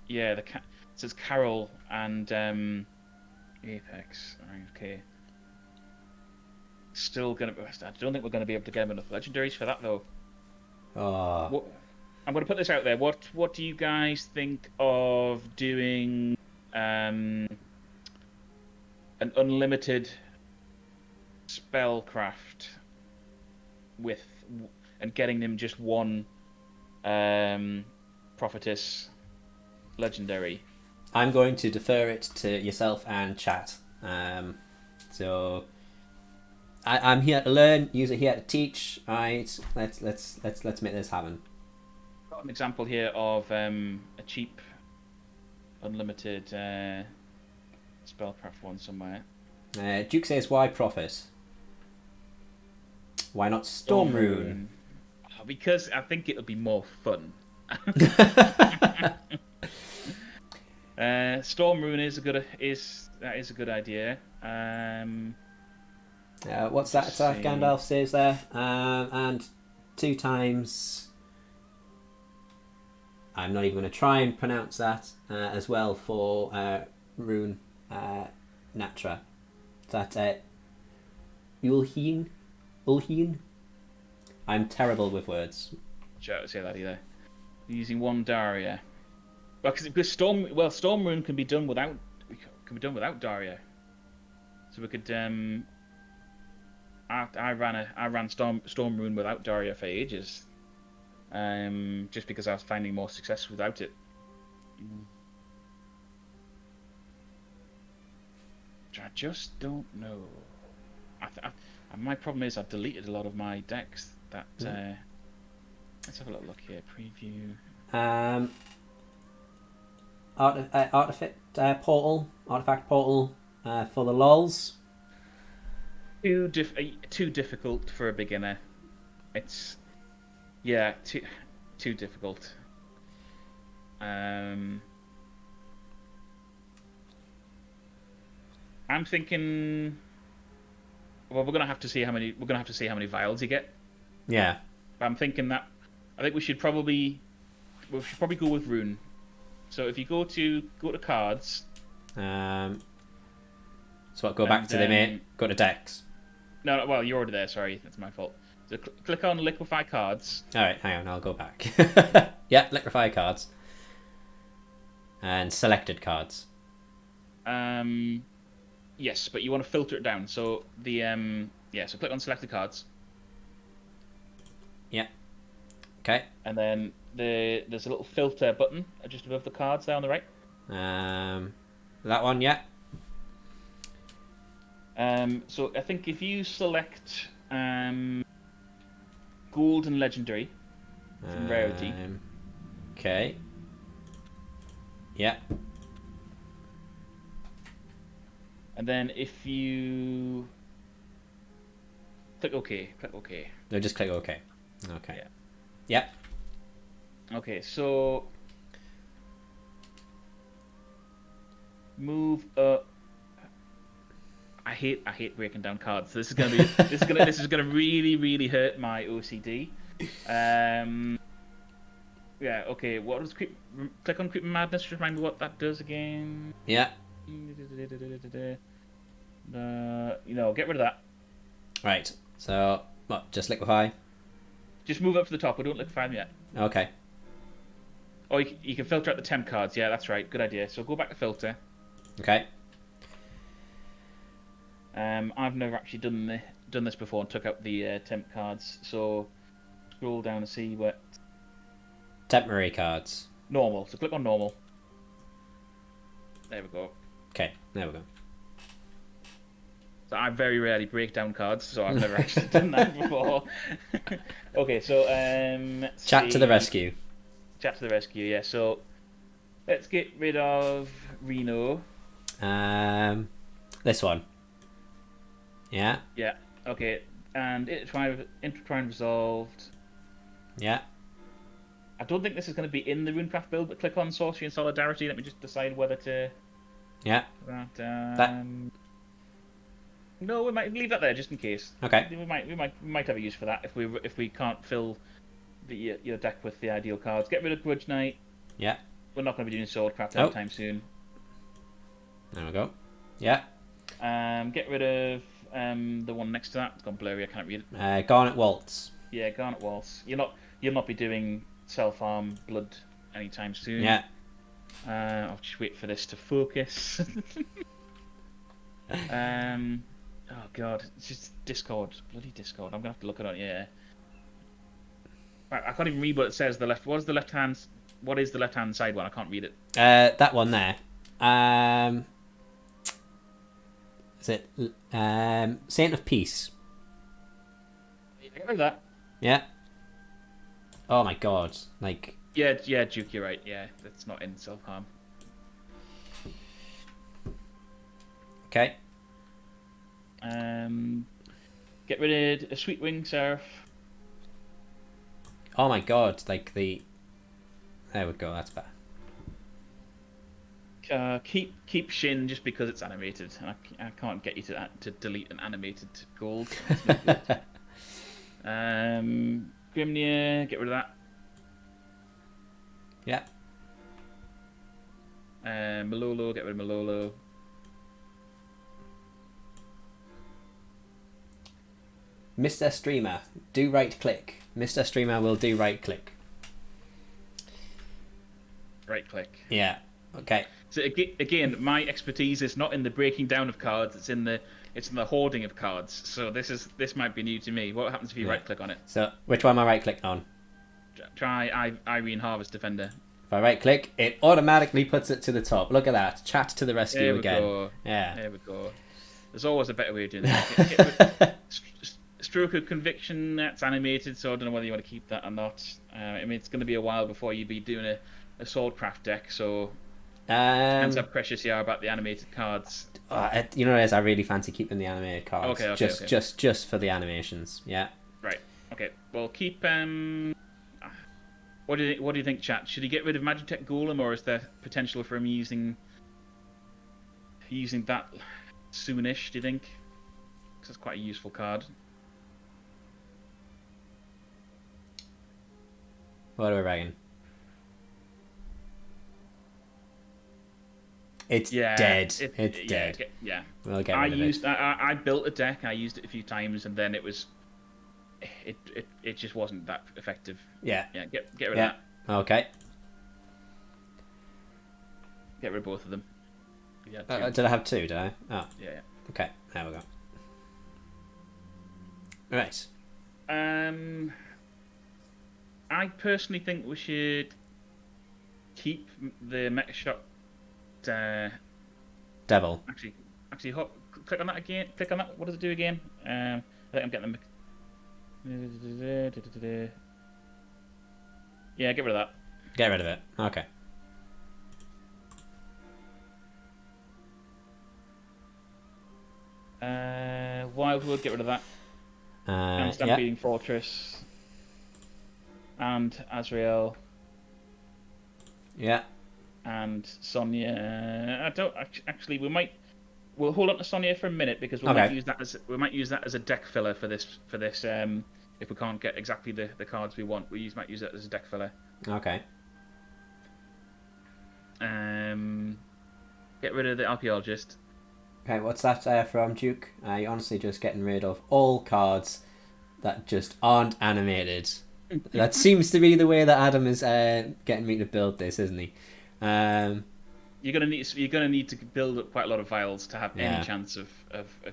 Yeah, it says Carol and Apex. Okay. Still gonna. I don't think we're gonna be able to get enough legendaries for that though. Oh. I'm gonna put this out there. What do you guys think of doing an unlimited spellcraft and getting them just one prophetess legendary? I'm going to defer it to yourself and chat. So I'm here to learn. You're here to teach. Right? Let's make this happen. Got an example here of a cheap, unlimited spellcraft one somewhere. Duke says, "Why Prophet? Why not Storm Rune?" Because I think it'll be more fun. Storm Rune is a good idea. What's that attack Gandalf says there? And 2 times. I'm not even going to try and pronounce that as well for Rune Natra. Is that Ulheen? Ulheen? I'm terrible with words. Don't say that either. Using 1 Daria. Well, because Storm Rune can be done without Daria. So we could I ran Storm Rune without Daria for ages. Just because I was finding more success without it. I just don't know. My problem is I've deleted a lot of my decks. Let's have a little look here. Preview. artifact portal for the lols. Too difficult for a beginner. It's too difficult. I'm thinking. Well, we're gonna have to see how many vials you get. Yeah. But I'm thinking that I think we should probably go with rune. So if you go to cards. So what? Go back to the main. Go to decks. No, well, you're already there. Sorry, that's my fault. So click on liquefy cards. All right, hang on. I'll go back. Yeah, liquefy cards. And selected cards. Yes, but you want to filter it down. So so click on selected cards. Yeah. Okay. And then there's a little filter button just above the cards there on the right. That one, yeah. So I think if you select gold and legendary from rarity. Okay. Yeah. And then if you click OK. No, just click OK. Okay. Yeah. Yep. Okay, so move up. I hate breaking down cards. This is gonna really hurt my OCD. Yeah. Okay. What does click on Creeping Madness? Just remind me what that does again. Yeah. Get rid of that. Right. So what? Just liquefy. Just move up to the top. We don't liquefy them yet. Okay. Oh, you can filter out the temp cards. Yeah, that's right. Good idea. So go back to filter. Okay. I've never actually done this before and took out the temp cards. So scroll down to see what Temporary cards. normal. So click on normal. There we go. Okay. There we go. So I very rarely break down cards, so I've never actually done that before. Okay, so Chat to the rescue. Chat to the rescue. Yeah. So let's get rid of Reno. This one. Yeah. Yeah. Okay. And intertwine resolved. Yeah. I don't think this is going to be in the Runecraft build, but click on Sorcery and Solidarity. Let me just decide whether to. Yeah. That. No, we might leave that there just in case. Okay. We might have a use for that if we can't fill your deck with the ideal cards. Get rid of Grudge Knight. Yeah. We're not going to be doing Swordcraft anytime soon. There we go. Yeah. Get rid of the one next to that. It's gone blurry. I can't read it. Garnet Waltz. Yeah, Garnet Waltz. You'll not be doing self-harm blood anytime soon. Yeah. I'll just wait for this to focus. Oh god, it's just Discord. Bloody Discord. I'm gonna have to look it up. Yeah. Right, I can't even read what it says. What is the left hand side one? I can't read it. That one there. Is it Saint of Peace? I got that. Yeah. Oh my god! Like. Yeah, Duke, you're right. Yeah, that's not in self-harm. Okay. Get rid of a Sweetwing Seraph. Oh my god! Like the. There we go. That's better. Keep Shin just because it's animated, and I can't get you to delete an animated gold. Grimnir, get rid of that. Yeah. Malolo, get rid of Malolo. Mr. Streamer, do right click. Mr. Streamer will do right click. Right click. Yeah. Okay. So again, my expertise is not in the breaking down of cards; it's in the hoarding of cards. So this might be new to me. What happens if you right click on it? So which one am I right clicking on? Try Irene Harvest Defender. If I right click, it automatically puts it to the top. Look at that. Chat to the rescue there we again. Go. Yeah. There we go. There's always a better way of doing it. Stroke of Conviction, that's animated, so I don't know whether you want to keep that or not. I mean, it's going to be a while before you be doing a Swordcraft deck, so depends how precious you are about the animated cards. You know, as I really fancy keeping the animated cards. Okay. Just for the animations. Yeah. Right. Okay. Well, keep. What do you think, chat? Should he get rid of Magitech Golem, or is there potential for him using that soonish? Do you think? Because that's quite a useful card. What do we reckon? It's dead. It's dead. Yeah. We'll get rid of it. I built a deck. I used it a few times, and then it just wasn't that effective. Yeah. Yeah. Get rid of that. Okay. Get rid of both of them. Yeah. Did I have two? Did I? Oh. Yeah. Okay. There we go. Right. I personally think we should keep the Mecha Shot. Devil. Actually, click on that again. Click on that. What does it do again? I think I'm getting the. Yeah, get rid of that. Get rid of it. Okay. Wildwood, get rid of that. And Stampeding Fortress. And Azrael. Yeah. And Sonya. I don't actually. We'll hold on to Sonya for a minute because we might use that as a deck filler for this. If we can't get exactly the cards we want, we might use it as a deck filler. Okay. Get rid of the archaeologist. Okay, what's that from Duke? You're honestly just getting rid of all cards that just aren't animated. That seems to be the way that Adam is getting me to build this, isn't he? You're gonna need to build up quite a lot of vials to have any chance of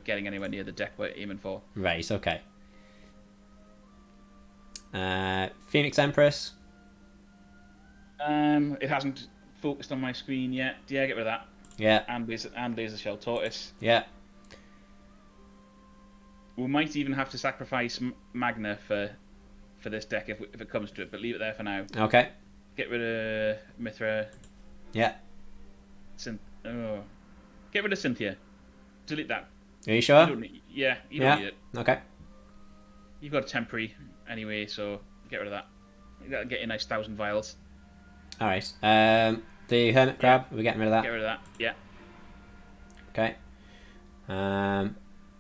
getting anywhere near the deck we're aiming for. Right. Okay. Phoenix Empress. It hasn't focused on my screen yet. Yeah, get rid of that. Yeah. And Laser Shell Tortoise. Yeah. We might even have to sacrifice Magna for this deck if it comes to it, but leave it there for now. Okay. Get rid of Mithra. Yeah. Get rid of Cynthia. Delete that. Are you sure? You don't need it. Okay. You've got a temporary anyway, so get rid of that. You got to get your nice 1,000 vials. All right. The Hermit Crab. Are we getting rid of that? Get rid of that. Yeah. Okay. And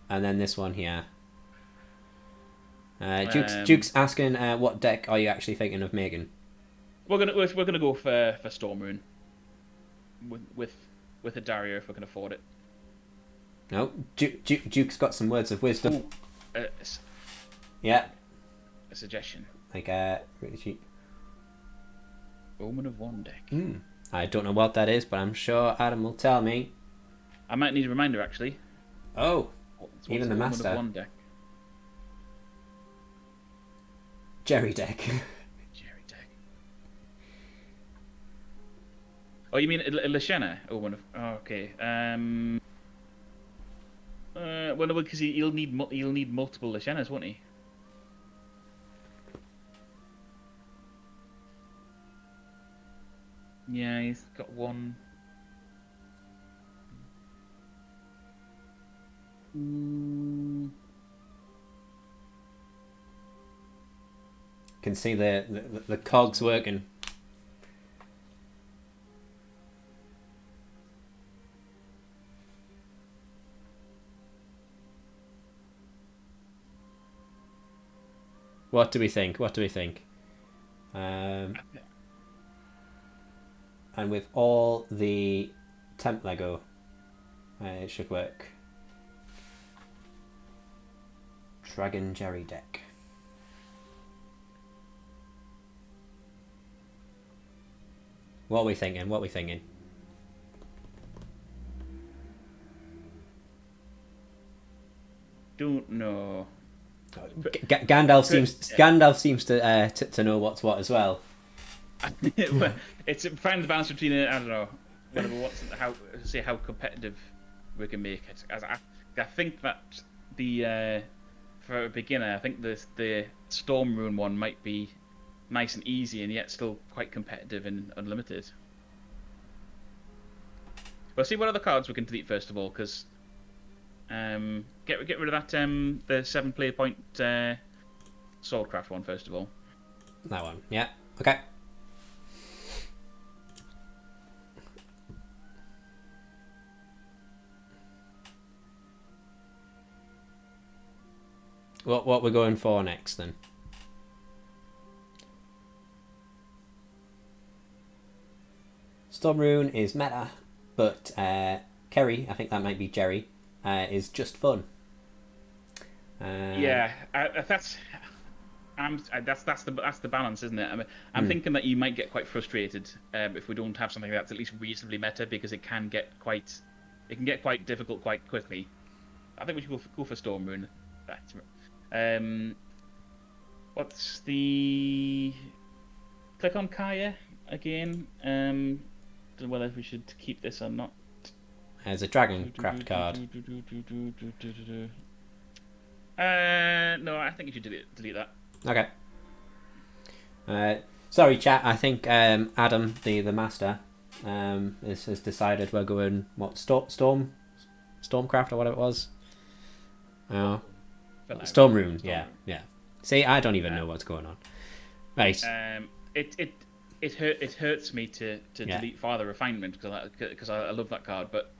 then this one here. Duke's asking, what deck are you actually thinking of making? We're gonna go for Storm Rune. With a Dario if we can afford it. No, Duke's got some words of wisdom. Yeah. A suggestion. Like really cheap. Omen of One deck. I don't know what that is, but I'm sure Adam will tell me. I might need a reminder actually. Oh, even the master. Omen of One deck. Jerry deck. Jerry deck. Oh, you mean Lashana? Oh, one of. Oh, okay. Well, no, because he'll need multiple Lashanas, won't he? Yeah, he's got one. Can see the cogs working. What do we think? And with all the temp Lego, it should work. Dragon Jerry deck. What are we thinking? Don't know. Gandalf seems to know what's what as well. It's find the balance between it. I don't know. How competitive we can make it. As I think that the for a beginner, I think the Storm Rune one might be nice and easy, and yet still quite competitive and unlimited. We'll see what other cards we can delete first of all, because get rid of that the 7 player point Swordcraft one first of all. That one. Yeah. Okay. What we're going for next then? Storm Rune is meta, but Kerry, I think that might be Jerry, is just fun. Yeah, that's the balance, isn't it? I mean, I'm thinking that you might get quite frustrated if we don't have something that's at least reasonably meta, because it can get quite difficult quite quickly. I think we should go for Storm Rune. What's the click on Kaya again? Don't know whether we should keep this or not. There's a Dragon Craft card. No, I think you should delete that. Okay. Sorry, chat. I think Adam, the master, has decided we're going Stormcraft or whatever it was. Oh, Storm Rune. Yeah. See, I don't even know what's going on. Right. It hurts me to delete Father Refinement because I love that card, but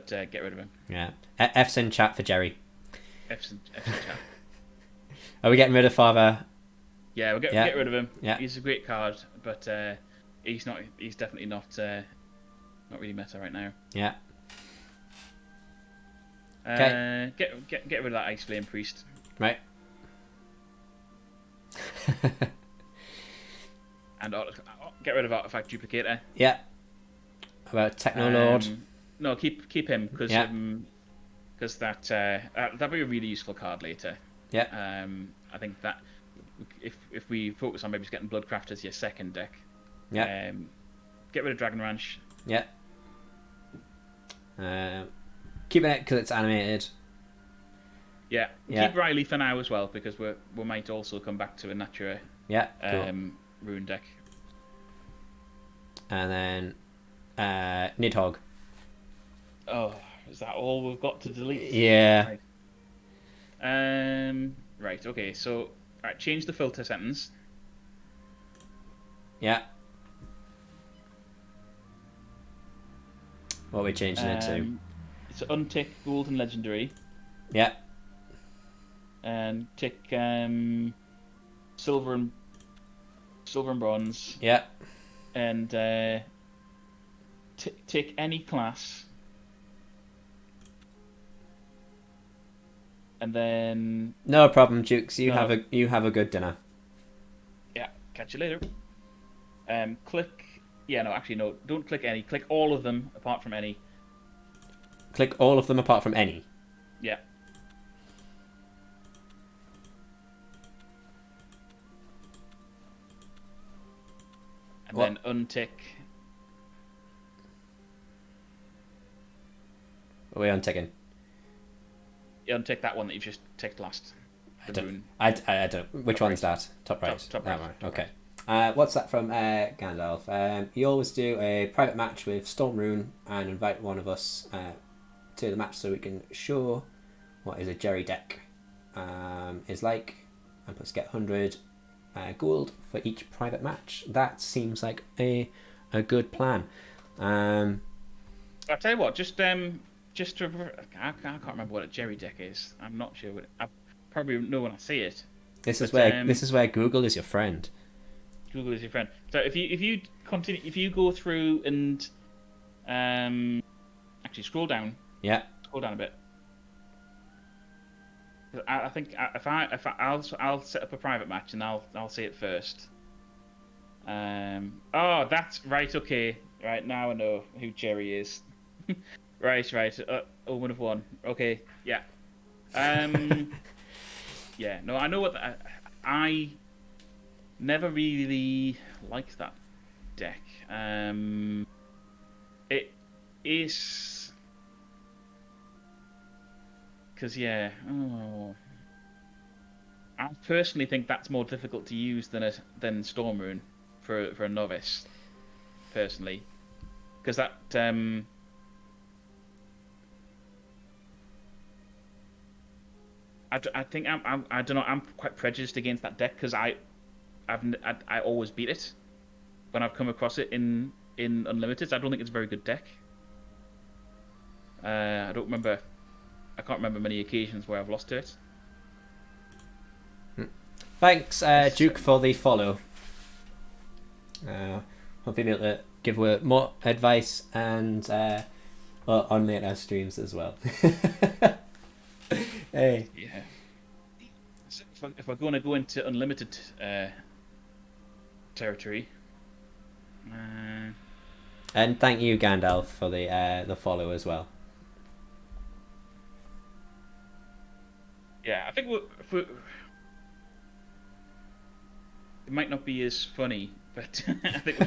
get rid of him. Yeah. F's in chat for Jerry. F's in chat. Are we getting rid of Father? Yeah, we'll get rid of him. Yeah. He's a great card, but he's definitely not really meta right now. Yeah. Okay. Get rid of that Ice Flame Priest. Right. And get rid of Artifact Duplicator. Yeah. About Techno Lord. No, keep him because that'll be a really useful card later. Yeah. I think that if we focus on maybe just getting Bloodcraft as your second deck. Yeah. Get rid of Dragon Ranch. Yeah. Keeping it because it's animated. Yeah. Keep Riley for now as well, because we might also come back to a Natura. Yeah. Cool. Rune deck. And then Nidhogg. Oh, is that all we've got to delete? Yeah. Right. Right. Okay. So, change the filter sentence. Yeah. What are we changing it to? It's untick gold and legendary. Yeah. And tick silver and bronze. Yeah. And tick any class. And then No problem, Jukes. You have a good dinner. Yeah, catch you later. Click. Yeah, no, actually, no. Don't click any. Click all of them apart from any. Click all of them apart from any. Yeah. And then untick. What are we unticking? You untick that one that you've just ticked last. I don't. Which one's that? Top right. Top that right. one. Top Okay. What's that from Gandalf? You always do a private match with Storm Rune and invite one of us to the match so we can show what is a Jerry deck is like, and plus get 100 gold for each private match. That seems like a good plan. I'll tell you what, just to I can't remember what a Jerry deck is. I'm not sure. I probably know when I see it. This is where Google is your friend. Google is your friend. So if you go through and actually scroll down. Yeah. Scroll down a bit. I think I'll set up a private match and I'll see it first. Oh, that's right. Okay, right now I know who Jerry is. right. Omen of One. Okay, yeah. Yeah. No, I know what I never really liked that deck. It is because I personally think that's more difficult to use than Storm Rune for a novice. Personally, because that I think I don't know, I'm quite prejudiced against that deck because I always beat it when I've come across it in Unlimited. I don't think it's a very good deck. I can't remember many occasions where I've lost to it. Thanks, Duke, for the follow. Hope you'll be able to give more advice and on later streams as well. Hey. Yeah. So if we're going to go into Unlimited territory. And thank you, Gandalf, for the follow as well. Yeah, I think it might not be as funny, but I think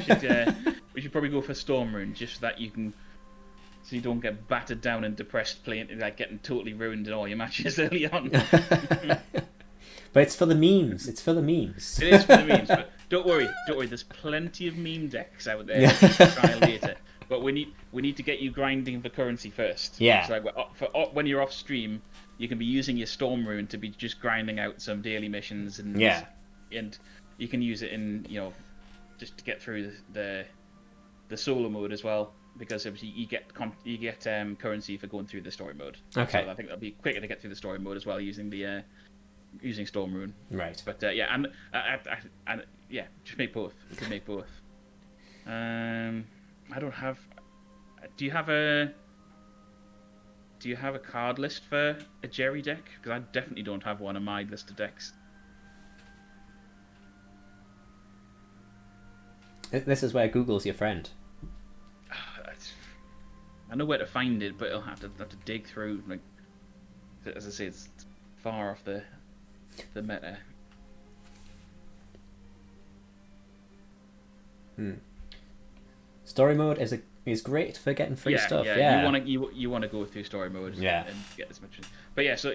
we should probably go for Storm Rune just so that so you don't get battered down and depressed playing, like getting totally ruined in all your matches early on. But it's for the memes. It's for the memes. It is for the memes, but don't worry. There's plenty of meme decks out there to trial later. But we need to get you grinding for currency first. Yeah. So when you're off stream, you can be using your Storm Rune to be just grinding out some daily missions and you can use it in just to get through the solo mode as well, because obviously you get currency for going through the story mode. Okay. So I think that'll be quicker to get through the story mode as well using using Storm Rune. Right. But yeah, and yeah, just make both. You can make both. I don't have. Do you have a card list for a Jerry deck? Because I definitely don't have one on my list of decks. This is where Google's your friend. I know where to find it, but I'll have to dig through. Like, as I say, it's far off the meta. Story mode is great for getting free stuff. Yeah. You wanna go through story mode. Yeah. And get as much. But yeah, so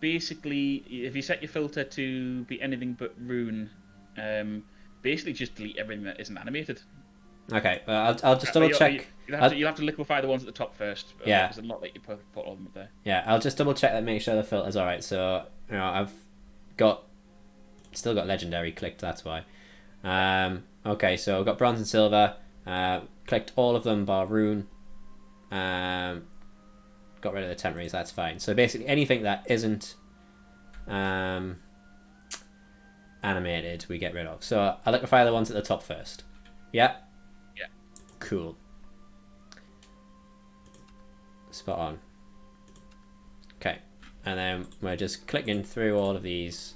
basically, if you set your filter to be anything but rune, basically just delete everything that isn't animated. Okay, I'll just double check. You'll have to liquefy the ones at the top first. Yeah. Because it'll not let you put all of them up there. Yeah, I'll just double check that, make sure the filter's alright. So, I've still got legendary clicked, that's why. Okay, so I've got bronze and silver. Clicked all of them bar rune. Got rid of the temporaries, that's fine. So basically anything that isn't animated, we get rid of. So I'll liquefy the ones at the top first. Yeah? Yeah. Cool. Spot on. Okay, and then we're just clicking through all of these.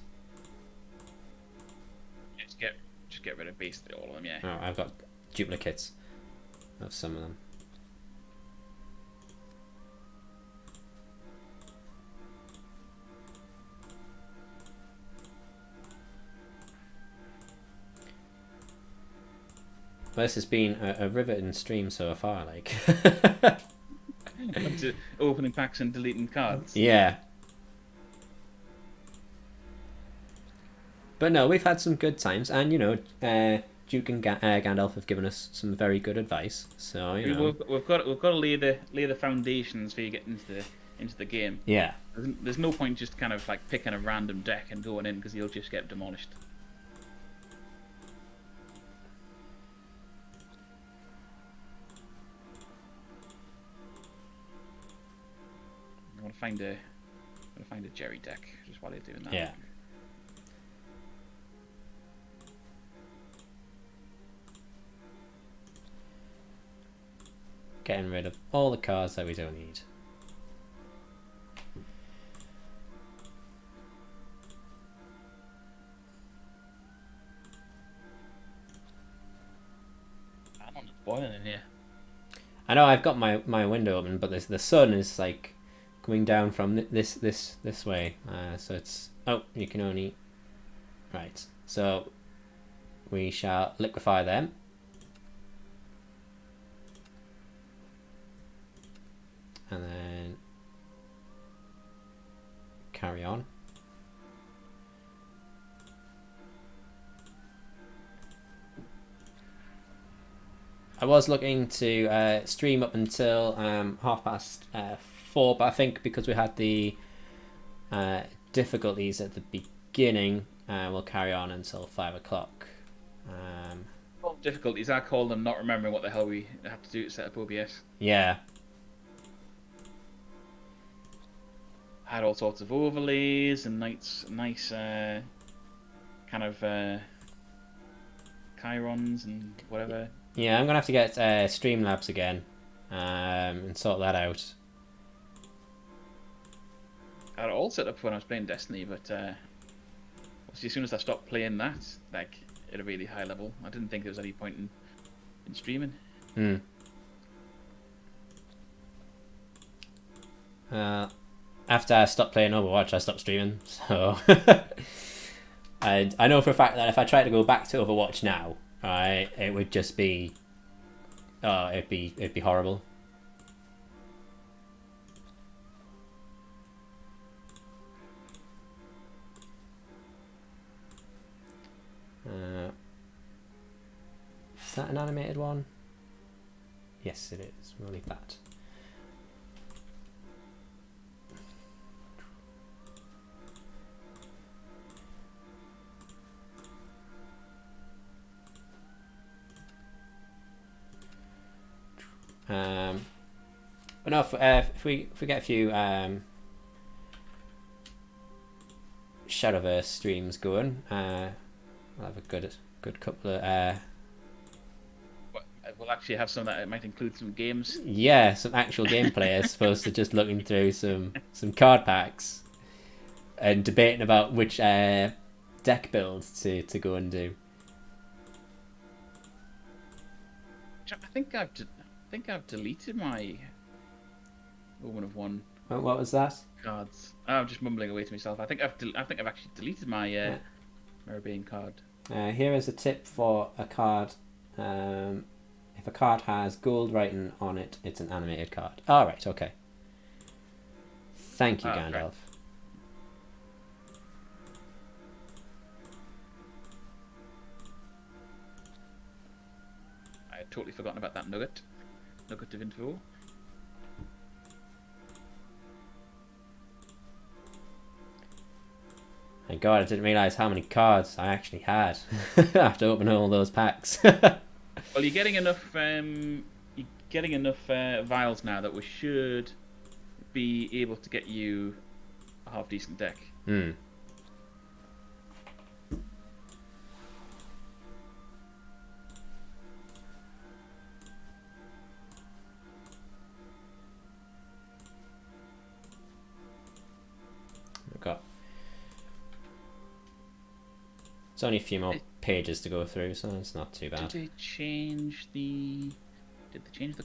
Just get rid of basically all of them, yeah. Oh, I've got duplicates of some of them. Well, this has been a riveting stream so far, like. To opening packs and deleting cards. Yeah. But no, we've had some good times, and Duke and Gandalf have given us some very good advice. So we've got to lay the foundations for you getting into the game. Yeah. There's no point just kind of like picking a random deck and going in, because you'll just get demolished. I want to find a Jerry deck just while you're doing that. Yeah. Getting rid of all the cards that we don't need. I'm on the boiling in here. I know I've got my window open, but the sun is like coming down from this way. So it's you can only right. So we shall liquefy them. And then carry on. I was looking to stream up until 4:30, but I think because we had the difficulties at the beginning, we'll carry on until 5:00. Difficulties, I call them not remembering what the hell we have to do to set up OBS. Yeah. Had all sorts of overlays and nice kind of chirons and whatever. Yeah, I'm gonna have to get Streamlabs again and sort that out. I had it all set up when I was playing Destiny, but obviously as soon as I stopped playing that, like at a really high level, I didn't think there was any point in streaming. After I stopped playing Overwatch, I stopped streaming. So, and I know for a fact that if I try to go back to Overwatch now, right, it would just be, it'd be horrible. Is that an animated one? Yes, it is. We'll leave that. But no, if we get a few Shadowverse streams going, we'll have a good couple of We'll actually have some that might include some games. yeah, some actual gameplay as opposed to just looking through some card packs and debating about which deck build to go and do. I think I've deleted my Woman of One What was that? cards. I'm just mumbling away to myself. I think I've actually deleted my Meridian card. Here is a tip for a card. If a card has gold writing on it, it's an animated card. All right, okay. Thank you, Gandalf. Right. I had totally forgotten about that nugget of info. Thank God, I didn't realise how many cards I actually had after opening all those packs. Well, you're getting enough. Vials now that we should be able to get you a half decent deck. Hmm. We've got. It's only a few more pages to go through, so it's not too bad. Did they change the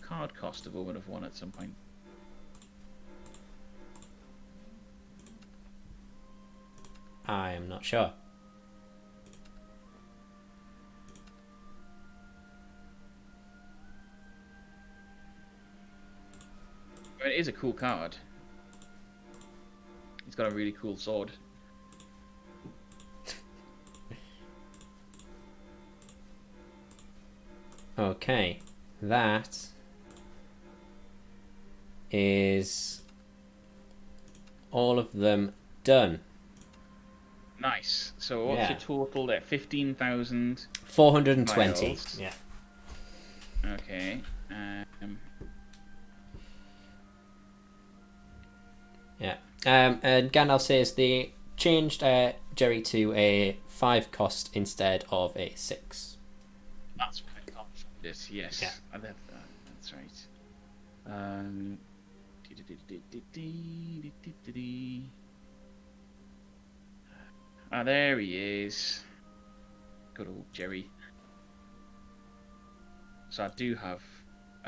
card cost of Woman of One at some point? I am not sure. I mean, it is a cool card. He's got a really cool sword. Okay, that is all of them done. Nice. So what's your total there? 15,000. 420. Miles. Yeah. Okay. Yeah. And Gandalf says they changed Jerry to a 5 cost instead of a 6. That's what I thought. This, yes. Yeah. That's right. There he is. Good old Jerry. So I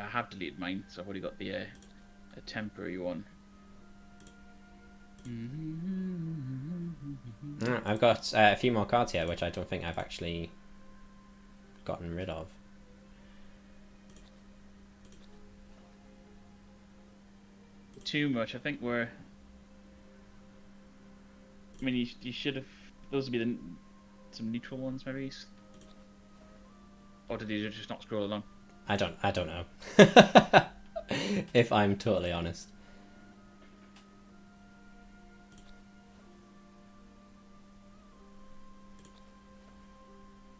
have deleted mine, so I've already got the a temporary one. I've got a few more cards here, which I don't think I've actually gotten rid of. Too much. I think we're. I mean, you should have. Those would be some neutral ones, maybe. Or did you just not scroll along? I don't know. If I'm totally honest.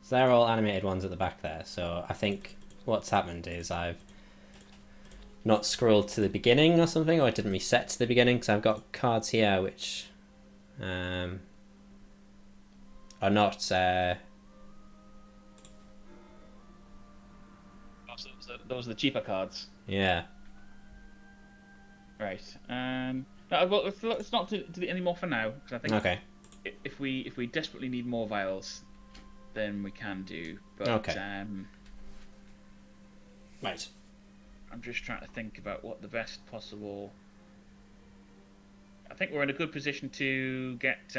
So they're all animated ones at the back there. So I think what's happened is I've not scrolled to the beginning or something, or it didn't reset to the beginning, because I've got cards here which are not Those are the cheaper cards. yeah. Right. No, well, let's not do it anymore for now, because I think Okay. if we desperately need more vials, then we can do. But Okay. Right. I'm just trying to think about what the best possible. I think we're in a good position to get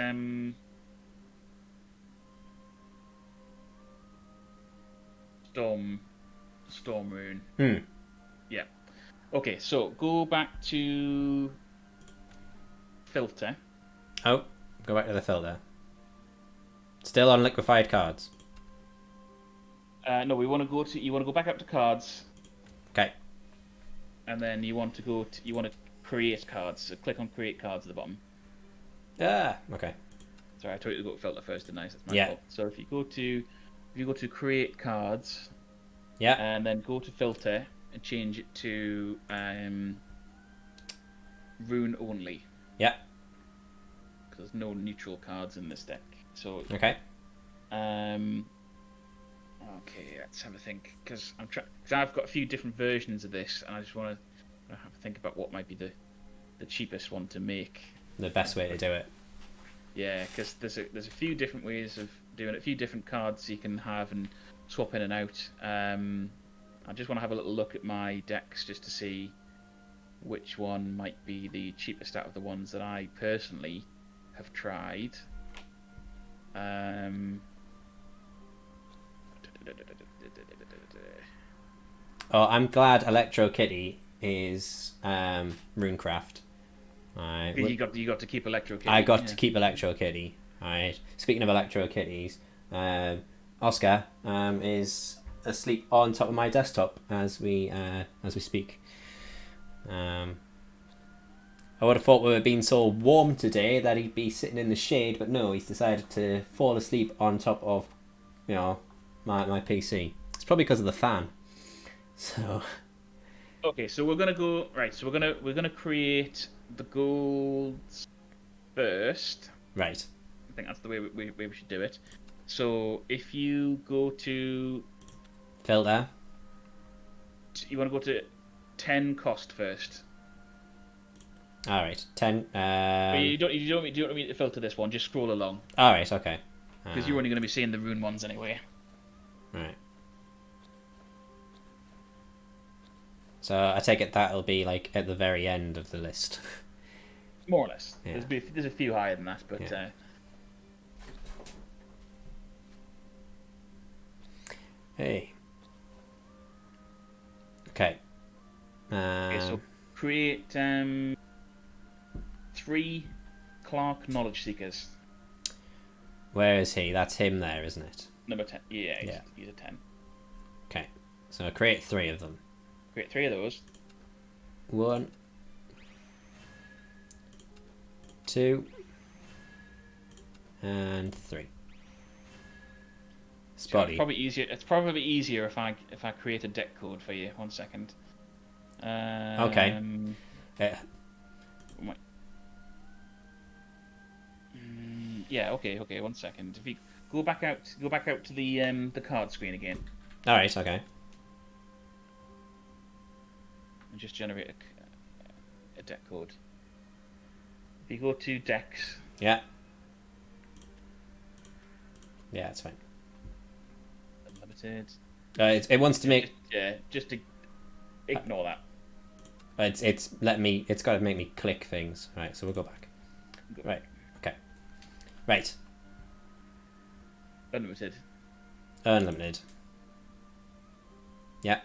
Storm Rune. Yeah. Okay, so go back to filter. Oh, go back to the filter. Still on liquefied cards. No, you want to go back up to cards, Okay. and then you want to create cards. So click on create cards at the bottom. Ah, okay. Sorry, I told you to go to filter first, didn't I? That's my Yeah. fault. So if you go to create cards, Yeah. and then go to filter and change it to rune only. Yeah. Because there's no neutral cards in this deck. So Okay. okay, let's have a think. Because I've got a few different versions of this, and I just want to have a think about what might be the cheapest one to make. The best way to do it. Yeah, because there's a few different ways of doing it. A few different cards you can have and swap in and out. I just want to have a little look at my decks just to see which one might be the cheapest out of the ones that I personally have tried. Oh, I'm glad Electro Kitty is Runecraft. Right. You got to keep Electro Kitty. I got to keep Electro Kitty. Alright. Speaking of Electro Kitties, Oscar is asleep on top of my desktop as we speak. I would have thought we were being so warm today that he'd be sitting in the shade, but no, he's decided to fall asleep on top of, my PC. It's probably because of the fan. So. Okay, so we're gonna go right. So we're gonna create the golds first. Right. I think that's the way we should do it. So if you go to Filter. you want to go to 10 cost first. All right. 10. But you don't need to filter this one. Just scroll along All right. Okay. because you're only going to be seeing the rune ones anyway. Right. So I take it that'll be like at the very end of the list. More or less. Yeah. There's a few higher than that, but Yeah. Hey. Okay. Okay, so create 3 Clark Knowledge Seekers. Where is he? That's him there, isn't it? Number 10. Yeah, Yeah. He's a 10. Okay. So create 3 of them. Create 3 of those. 1, 2, and 3. Spotty. It's probably easier if I create a deck code for you. 1 second. Okay. Yeah. Okay. 1 second. If you go back out to the card screen again, All right. Okay. and just generate a deck code. If you go to decks, Yeah. Yeah, that's fine. unlimited. It wants to make. Just to ignore that. It's got to make me click things. Right. So we'll go back. Right. Okay. Right. Unlimited. Unlimited. Yeah.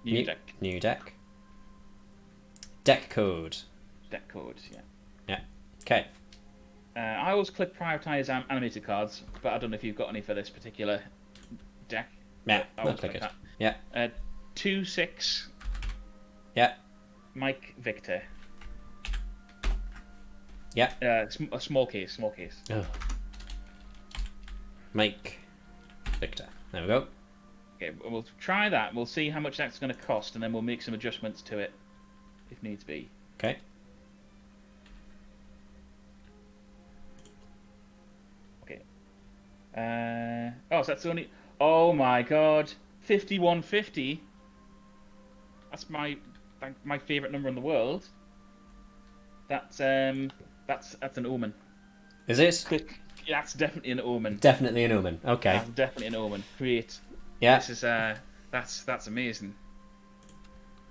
New deck. New deck. Deck code. Deck code. Yeah. Yeah. Okay. I always click prioritize animated cards, but I don't know if you've got any for this particular deck. Yeah. I I'll always click it. that. Yeah. 2/6 Yeah. Mike Victor. Yeah. A small case. Oh. Mike Victor. There we go. Okay, we'll try that. We'll see how much that's going to cost, and then we'll make some adjustments to it if needs be. Okay. Okay. So that's only. Oh my god, 5150. That's my favorite number in the world. That's an omen. Is it? That's definitely an omen. Definitely an omen. Okay. That's definitely an omen. Great. Yeah. This is that's amazing.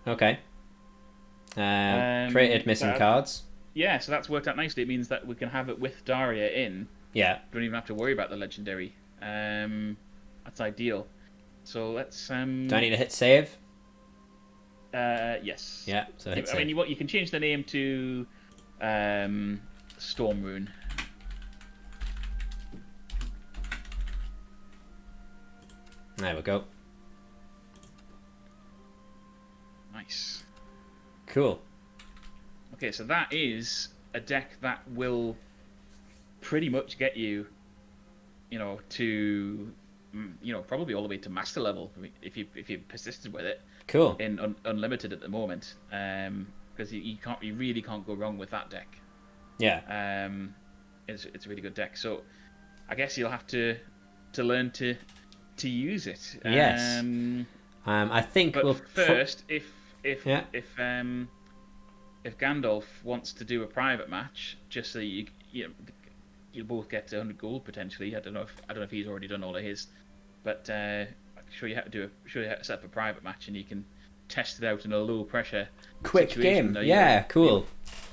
Okay. Created missing cards. Yeah, so that's worked out nicely. It means that we can have it with Daria in. Yeah. Don't even have to worry about the legendary. That's ideal. So let's. Do I need to hit save? Yes. Yeah. So hit I save. mean, you can change the name to Stormrune. There we go. Nice. Cool. Okay, so that is a deck that will pretty much get you, to, probably all the way to master level if you persisted with it. Cool. In unlimited at the moment, because you really can't go wrong with that deck. Yeah. It's a really good deck. So I guess you'll have to learn to use it. Yes. I think But we'll first, if Gandalf wants to do a private match, just so you'll both get 100 gold potentially. I don't know if he's already done all of his, but I can show you how to set up a private match, and you can test it out in a low pressure quick situation. game. Yeah, cool.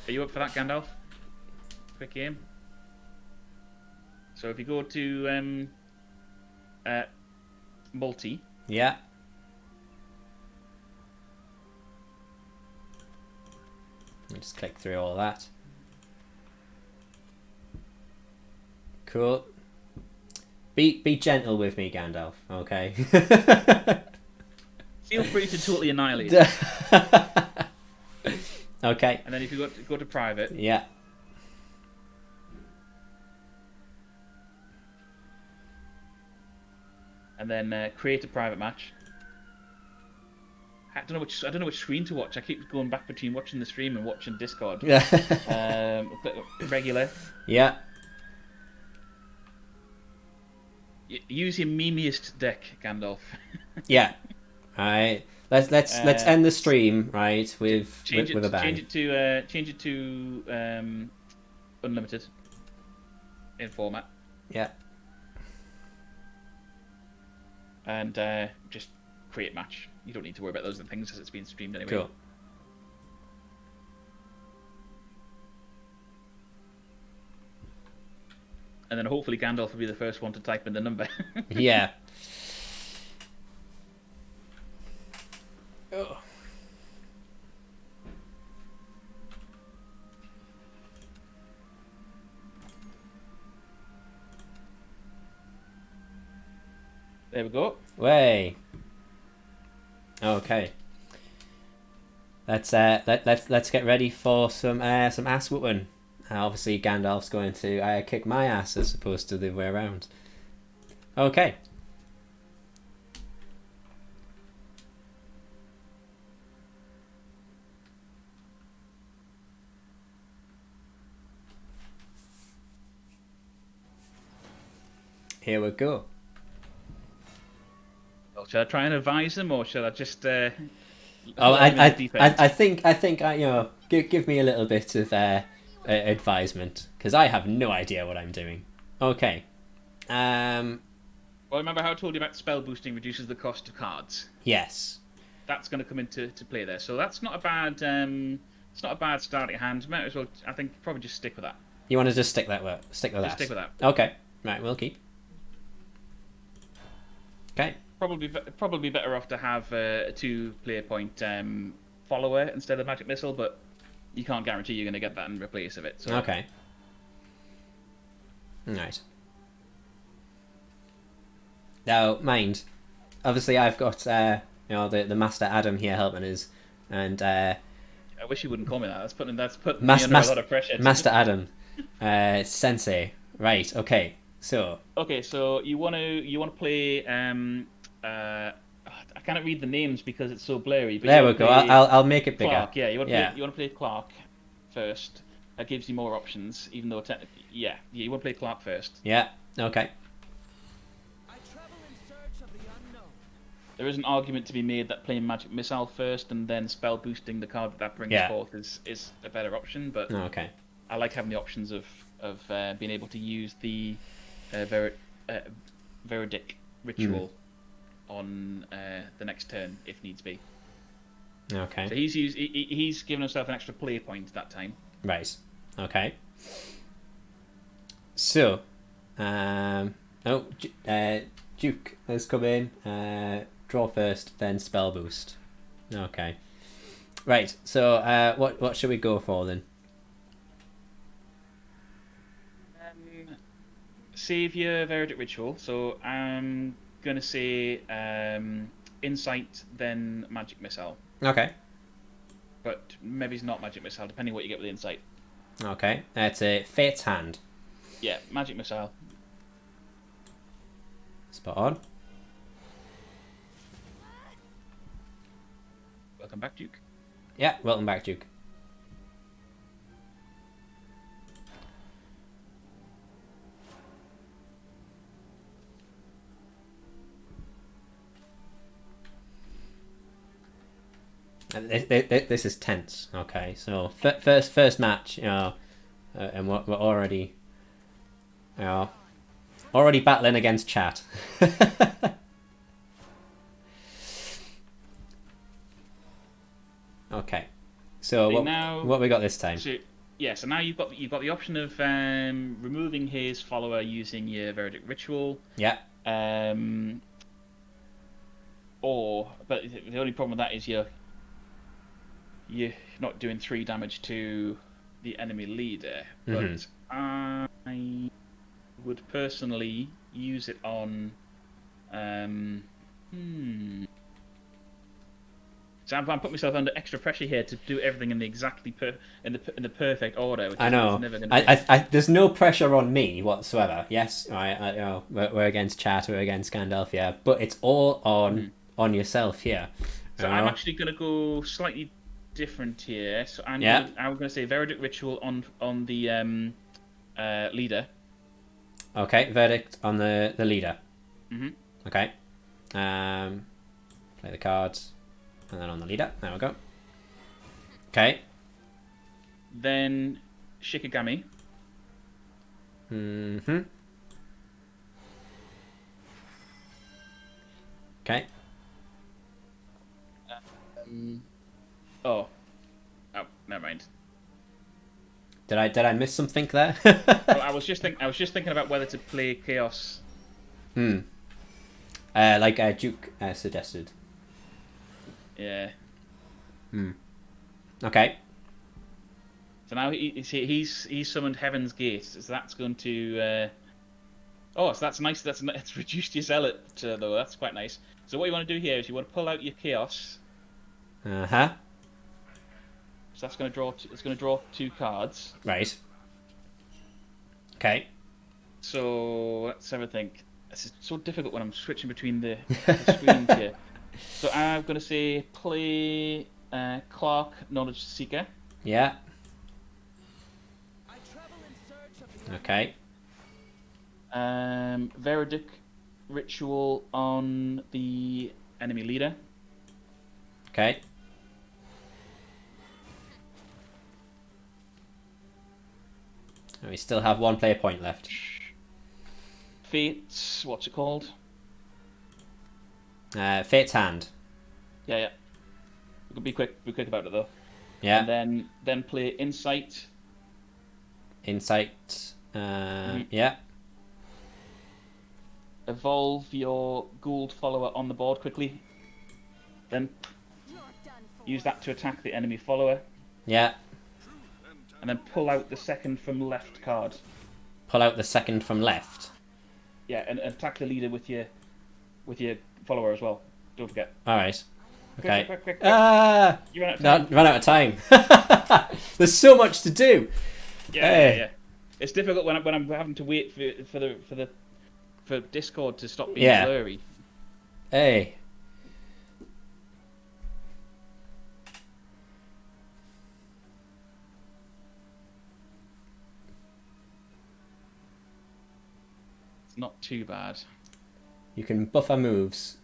Are you up for that, Gandalf? Quick game. So if you go to multi. Yeah. Just click through all that. Cool. Be gentle with me, Gandalf. Okay. Feel free to totally annihilate it. Okay. And then if you go to private. Yeah. And then create a private match. I don't know which screen to watch. I keep going back between watching the stream and watching Discord. Regular. Yeah. Use your memeiest deck, Gandalf. Yeah. All right. Let's end the stream right with a bang. Change it to unlimited in format. Yeah. And just create match. You don't need to worry about those things because it's being streamed anyway. Cool. And then hopefully Gandalf will be the first one to type in the number. Yeah. Oh. There we go. Way. Okay. Let's get ready for some ass whooping. Obviously, Gandalf's going to kick my ass as opposed to the other way around. Okay. Here we go. Well, shall I try and advise them, or shall I just? I think give me a little bit of advisement because I have no idea what I'm doing. Okay. Well, remember how I told you about spell boosting reduces the cost of cards? Yes. That's going to come into play there. So that's not a bad. It's not a bad starting hand. Might as well. I think probably just stick with that. You want to just stick with that? Stick with that. Okay. Right. We'll keep. Okay. Probably better off to have a 2-player point follower instead of magic missile, but you can't guarantee you're going to get that in replace of it. So. Okay. Right. Now, mind, obviously I've got you know, the Master Adam here helping us, and I wish you wouldn't call me that. That's putting Mas- me under mas- a lot of pressure. Master Adam, Sensei. Right. Okay. So Okay, so you want to play I cannot read the names because it's so blurry. But there you we wanna go. play I'll make it bigger. Clark, yeah, Yeah. you want to play Clark first. That gives you more options, even though technically, yeah, you want to play Clark first. Yeah. Okay. I travel in search of the unknown. There is an argument to be made that playing Magic Missile first and then spell boosting the card that brings Yeah. forth is a better option. But Okay. I like having the options of being able to use the Veridic ritual on the next turn if needs be. Okay. So he's given himself an extra play point that time. Right. Okay. So, Duke has come in. Draw first, then spell boost. Okay. Right. So, what should we go for then? Save your Veridic ritual. So I'm gonna say Insight, then Magic Missile. Okay. But maybe it's not Magic Missile, depending what you get with the Insight. Okay. It's a Fate's Hand. Yeah, Magic Missile. Spot on. Welcome back, Duke. Yeah. Welcome back, Duke. This is tense. Okay, so first match, you know, and we're already, you know, already battling against chat. Okay, so what we got this time? So now you've got the option of removing his follower using your Veridic ritual. Yeah. But the only problem with that is you're not doing 3 damage to the enemy leader. But I would personally use it on. So I'm putting myself under extra pressure here to do everything in the in the perfect order. Which I know. Never gonna I there's no pressure on me whatsoever. Yes, you know, we're against chat, we're against Gandalf, yeah, but it's all on yourself here. So I'm actually going to go slightly different here. So I'm going to say Veridic ritual on the leader. Okay, verdict on the leader. Okay. Play the cards. And then on the leader. There we go. Okay. Then Shikigami. Okay. Oh, never mind. Did I miss something there? Well, I was just thinking about whether to play Chaos. Like Duke suggested. Yeah. Okay. So now he's summoned Heaven's Gate. So that's going to. So that's nice. That's reduced your zealot though. That's quite nice. So what you want to do here is you want to pull out your Chaos. So that's going to draw. It's going to draw 2 cards. Right. Okay. So let's have a think. This is so difficult when I'm switching between the screens here. So I'm going to say play Clark, Knowledge Seeker. Yeah. I travel in search of the Okay. Veridic ritual on the enemy leader. Okay. And we still have 1 player point left. Fate's, what's it called? Fate's Hand. Yeah. We could be quick about it though. Yeah. And then play Insight. Insight. Yeah. Evolve your Gould follower on the board quickly. Then use that to attack the enemy follower. Yeah. And then pull out the second from left card. Pull out the second from left. Yeah, and attack the leader with your follower as well. Don't forget. All right. Okay. Quick. Ah! You run out of No, time. run out of time. There's so much to do. Yeah. It's difficult when I'm having to wait for Discord to stop being Yeah. blurry. Hey. It's not too bad. You can buffer moves.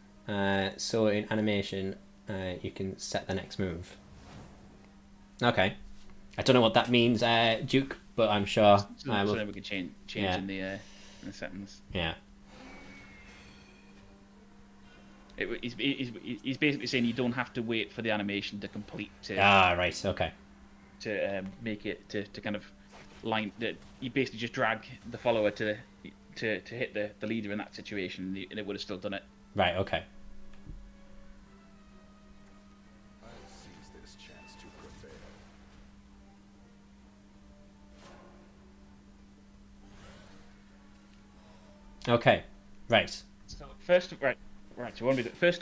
So in animation, you can set the next move. Okay. I don't know what that means, Duke, but I'm sure I will. So we can change Yeah. in the settings. Yeah. He's basically saying you don't have to wait for the animation to complete to Ah, right. Okay. make it to kind of line that you basically just drag the follower to hit the leader in that situation, and it would have still done it. Right. Okay. I'll seize this chance to prevail. Okay. Right. So first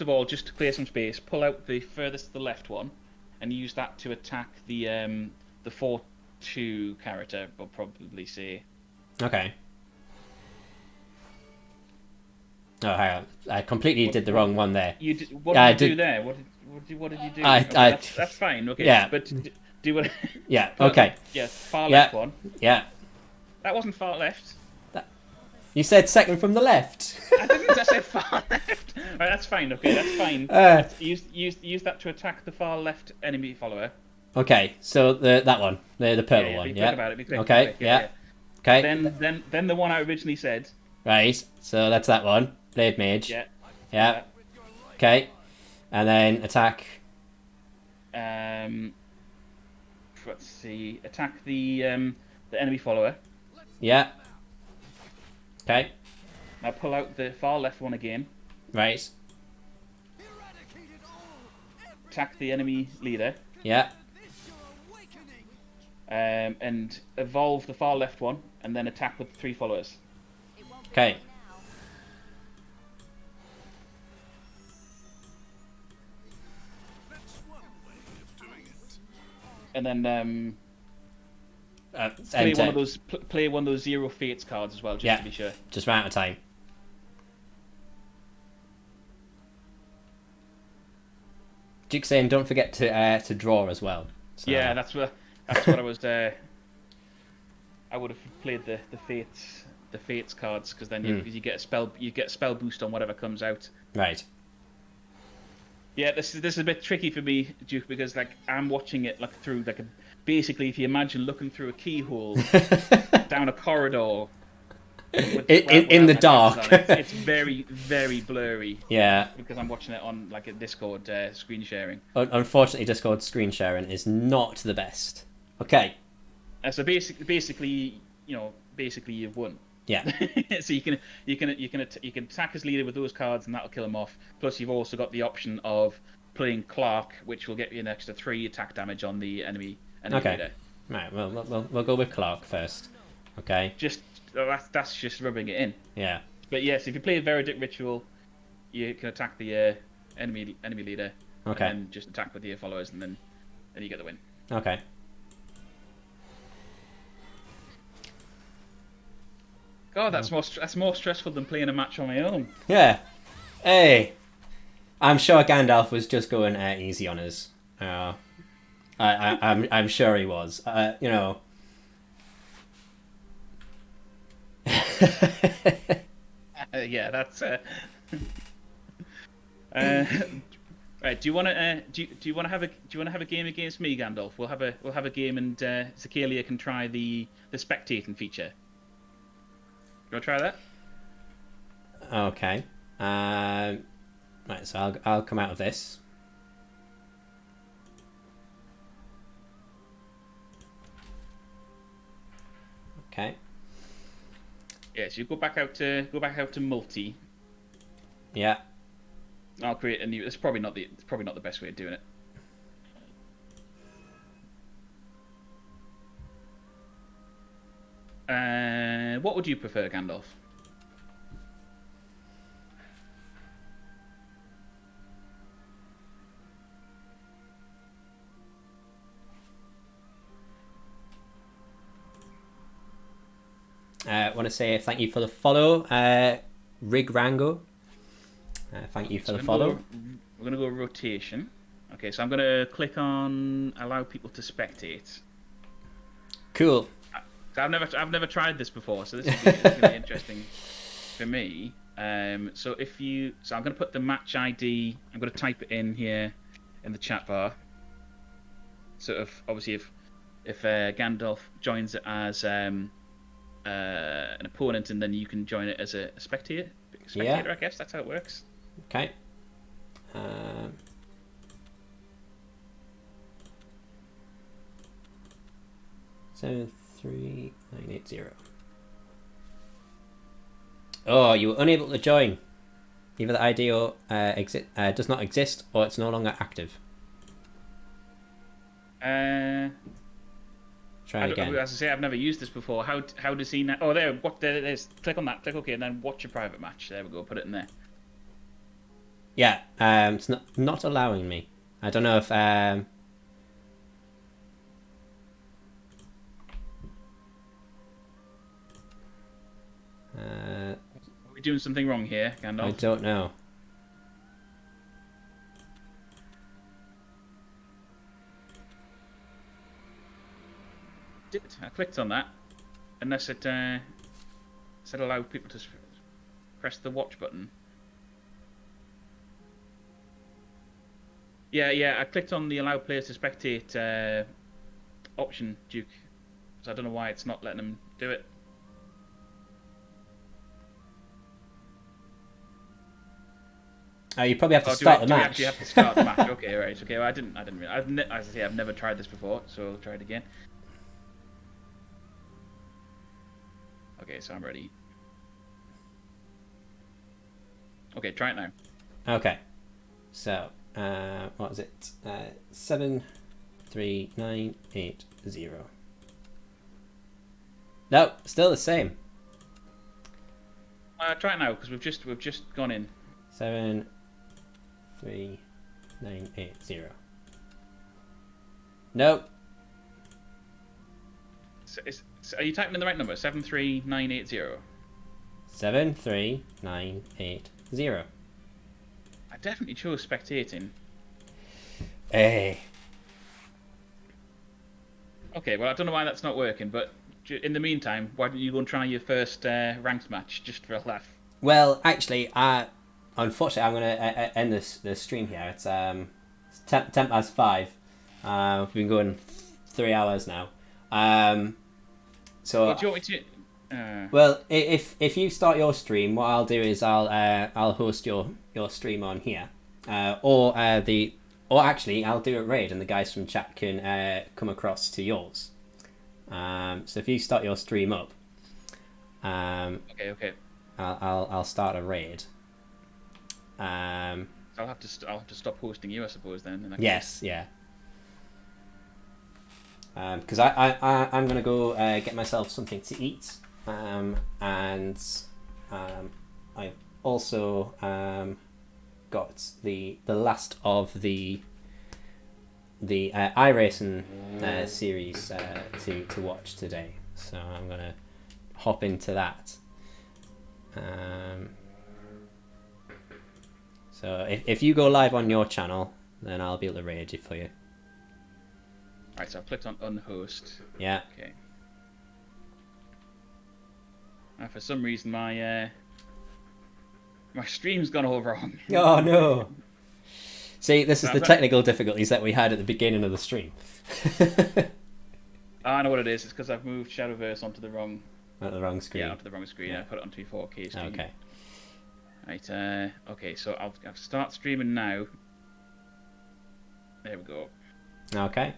of all, just to clear some space, pull out the furthest to the left one, and use that to attack the 4-2 character. I'll probably say. Okay. Oh, hang on. I completely did the wrong one there. You did, what Yeah, did you I do did- there? What did you do? I- Okay, I- that's fine. Okay. Yeah. But do what? Yeah. Okay. Yeah. Far Yeah. left one. Yeah. That wasn't far left. You said second from the left. I didn't. I said far left. Right. That's fine. Okay. That's fine. Use that to attack the far left enemy follower. Okay. So that one, the purple Yeah, one. be quick Yeah. about it, be quick, Okay. be quick, Yeah. Okay. Then the one I originally said. Right. So that's that one. Blade Mage. Yeah. Yeah. Okay. And then attack. Let's see. Attack the enemy follower. Yeah. Okay. Now pull out the far left one again. Right. Eradicated all. Attack the enemy leader. Yeah. This your awakening. And evolve the far left one, and then attack with 3 followers. Okay. That's one way of doing it. And then play Enter. one of those play one of those 0 fates cards as well, just Yeah. to be sure. Just ran out of time. Duke saying don't forget to draw as well. So, Yeah, that's what I was. I would have played the fates cards, because then you get a spell boost on whatever comes out. Right. Yeah, this is a bit tricky for me, Duke, because like I'm watching it like through like basically if you imagine looking through a keyhole down a corridor. In the dark. It's very, very blurry. Yeah. Because I'm watching it on like a Discord screen sharing. Unfortunately, Discord screen sharing is not the best. Okay. So basically, you've won. Yeah. So you can attack his leader with those cards, and that'll kill him off. Plus, you've also got the option of playing Clark, which will get you an extra 3 attack damage on the enemy Okay. leader. Right. Well, we'll go with Clark first. Okay. That's just rubbing it in. Yeah. But yes, if you play a Verdict Ritual, you can attack the enemy leader. Okay. And then just attack with your followers, and then you get the win. Okay. God, that's more stressful than playing a match on my own. Yeah. Hey. I'm sure Gandalf was just going easy on us. I'm sure he was. Yeah, that's. Right. Do you want to have a game against me, Gandalf? We'll have a game, and Zakelia can try the spectating feature. You want to try that? Okay. Right. So I'll come out of this. Okay. Yeah. So you go back out to multi. Yeah. I'll create a new. It's probably not the best way of doing it. What would you prefer, Gandalf? I want to say thank you for the follow, Rig Rango. Thank you for the follow. We're gonna go rotation. Okay, so I'm gonna click on allow people to spectate. Cool. So I've never tried this before, so this is really interesting for me. So I'm gonna put the match ID. I'm gonna type it in here in the chat bar. Sort of obviously if Gandalf joins it as an opponent, and then you can join it as a spectator. Spectator, I guess that's how it works. Okay. 73980. Oh, you were unable to join. Either the ID or does not exist, or it's no longer active. Try again. As I say, I've never used this before. How does he now? Oh, there. There's. Click on that. Click OK, and then watch your private match. There we go. Put it in there. Yeah. It's not allowing me. I don't know if Are we doing something wrong here, Gandalf? I don't know. I clicked on that, unless it said allow people to press the watch button. Yeah, I clicked on the allow players to spectate option, Duke. So I don't know why it's not letting them do it. You probably have to start the match. Do we actually have to start the match? Okay, right. Okay, well, I didn't. As I say, I've never tried this before, so I'll try it again. Okay, so I'm ready. Okay, try it now. Okay. So, what is it? 73980. No, still the same. Try it now, because we've just gone in. 73980. Nope. So are you typing in the right number? 73980. 73980. I definitely chose spectating. Hey. Okay, well I don't know why that's not working, but in the meantime, why don't you go and try your first ranked match just for a laugh? Well, actually, unfortunately, I'm going to end the stream here. It's 5:10. We've been going 3 hours now. So. Well, do you want me to? Well, if you start your stream, what I'll do is I'll host your stream on here, or actually I'll do a raid and the guys from chat can come across to yours. So if you start your stream up, Okay. I'll start a raid. I'll have to stop hosting you, I suppose. Then. Yes, yeah. Because I'm gonna go get myself something to eat. And I've also got the last of the iRacing series to watch today, so I'm gonna hop into that. So if you go live on your channel, then I'll be able to raid it for you. Right, so I've clicked on unhost. Yeah. Okay. For some reason, my stream's gone all wrong. Oh no! See, this is the technical difficulties that we had at the beginning of the stream. I know what it is. It's because I've moved Shadowverse onto the wrong. At the wrong screen. Yeah, onto the wrong screen. Yeah. I put it onto 4K screen. Okay. Right. Okay. So I'll start streaming now. There we go. Okay.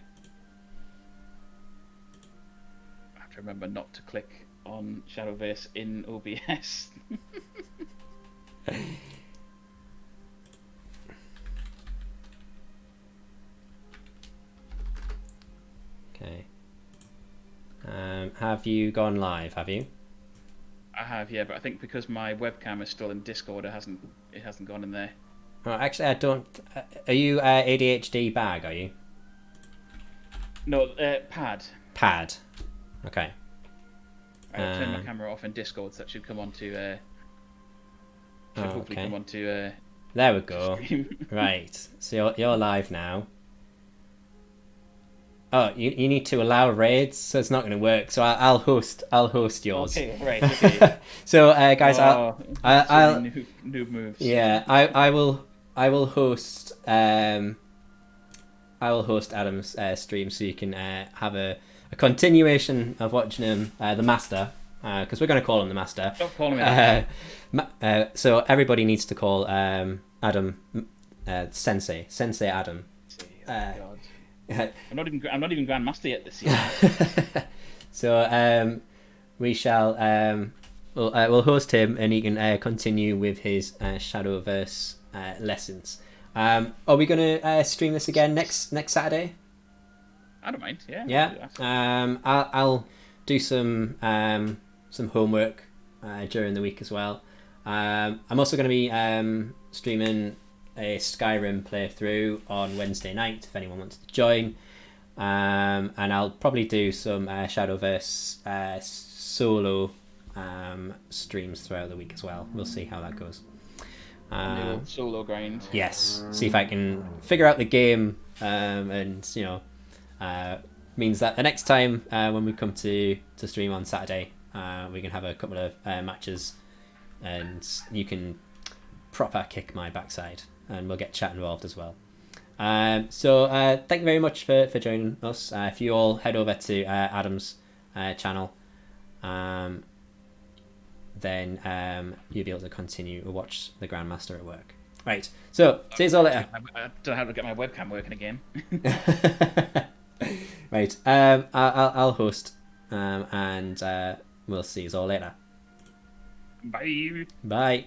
I have to remember not to click on Shadowverse in OBS. Okay. Have you gone live? Have you? I have, yeah, but I think because my webcam is still in Discord, it hasn't gone in there. Oh, actually, I don't. Are you ADHD bag? Are you? No, pad. Pad. Okay. I'll turn my camera off in Discord, so that should come on to. Should hopefully come on to. There we go. Stream. Right. So you're live now. Oh, you need to allow raids, so it's not going to work. So I'll host yours. Okay, right. Okay. So guys, I'll noob moves. Yeah, I will host I will host Adam's stream, so you can have a continuation of watching him, the Master, because we're going to call him the Master. Stop calling me that. So everybody needs to call Adam Sensei Adam. God. I'm not even Grandmaster yet this year. So we shall we'll host him, and he can continue with his Shadowverse lessons. Are we gonna stream this again next Saturday? I don't mind. Yeah. Yeah. I'll do some homework during the week as well. I'm also going to be streaming a Skyrim playthrough on Wednesday night if anyone wants to join. And I'll probably do some Shadowverse solo streams throughout the week as well. We'll see how that goes. Solo grind. Yes, see if I can figure out the game, and means that the next time when we come to stream on Saturday, we can have a couple of matches, and you can proper kick my backside, and we'll get chat involved as well. So thank you very much for joining us. If you all head over to Adam's channel, then you'll be able to continue to watch the Grandmaster at work. Right, so see you all later. I don't know how to get my webcam working again. Right, I'll host, and we'll see you all later. Bye. Bye.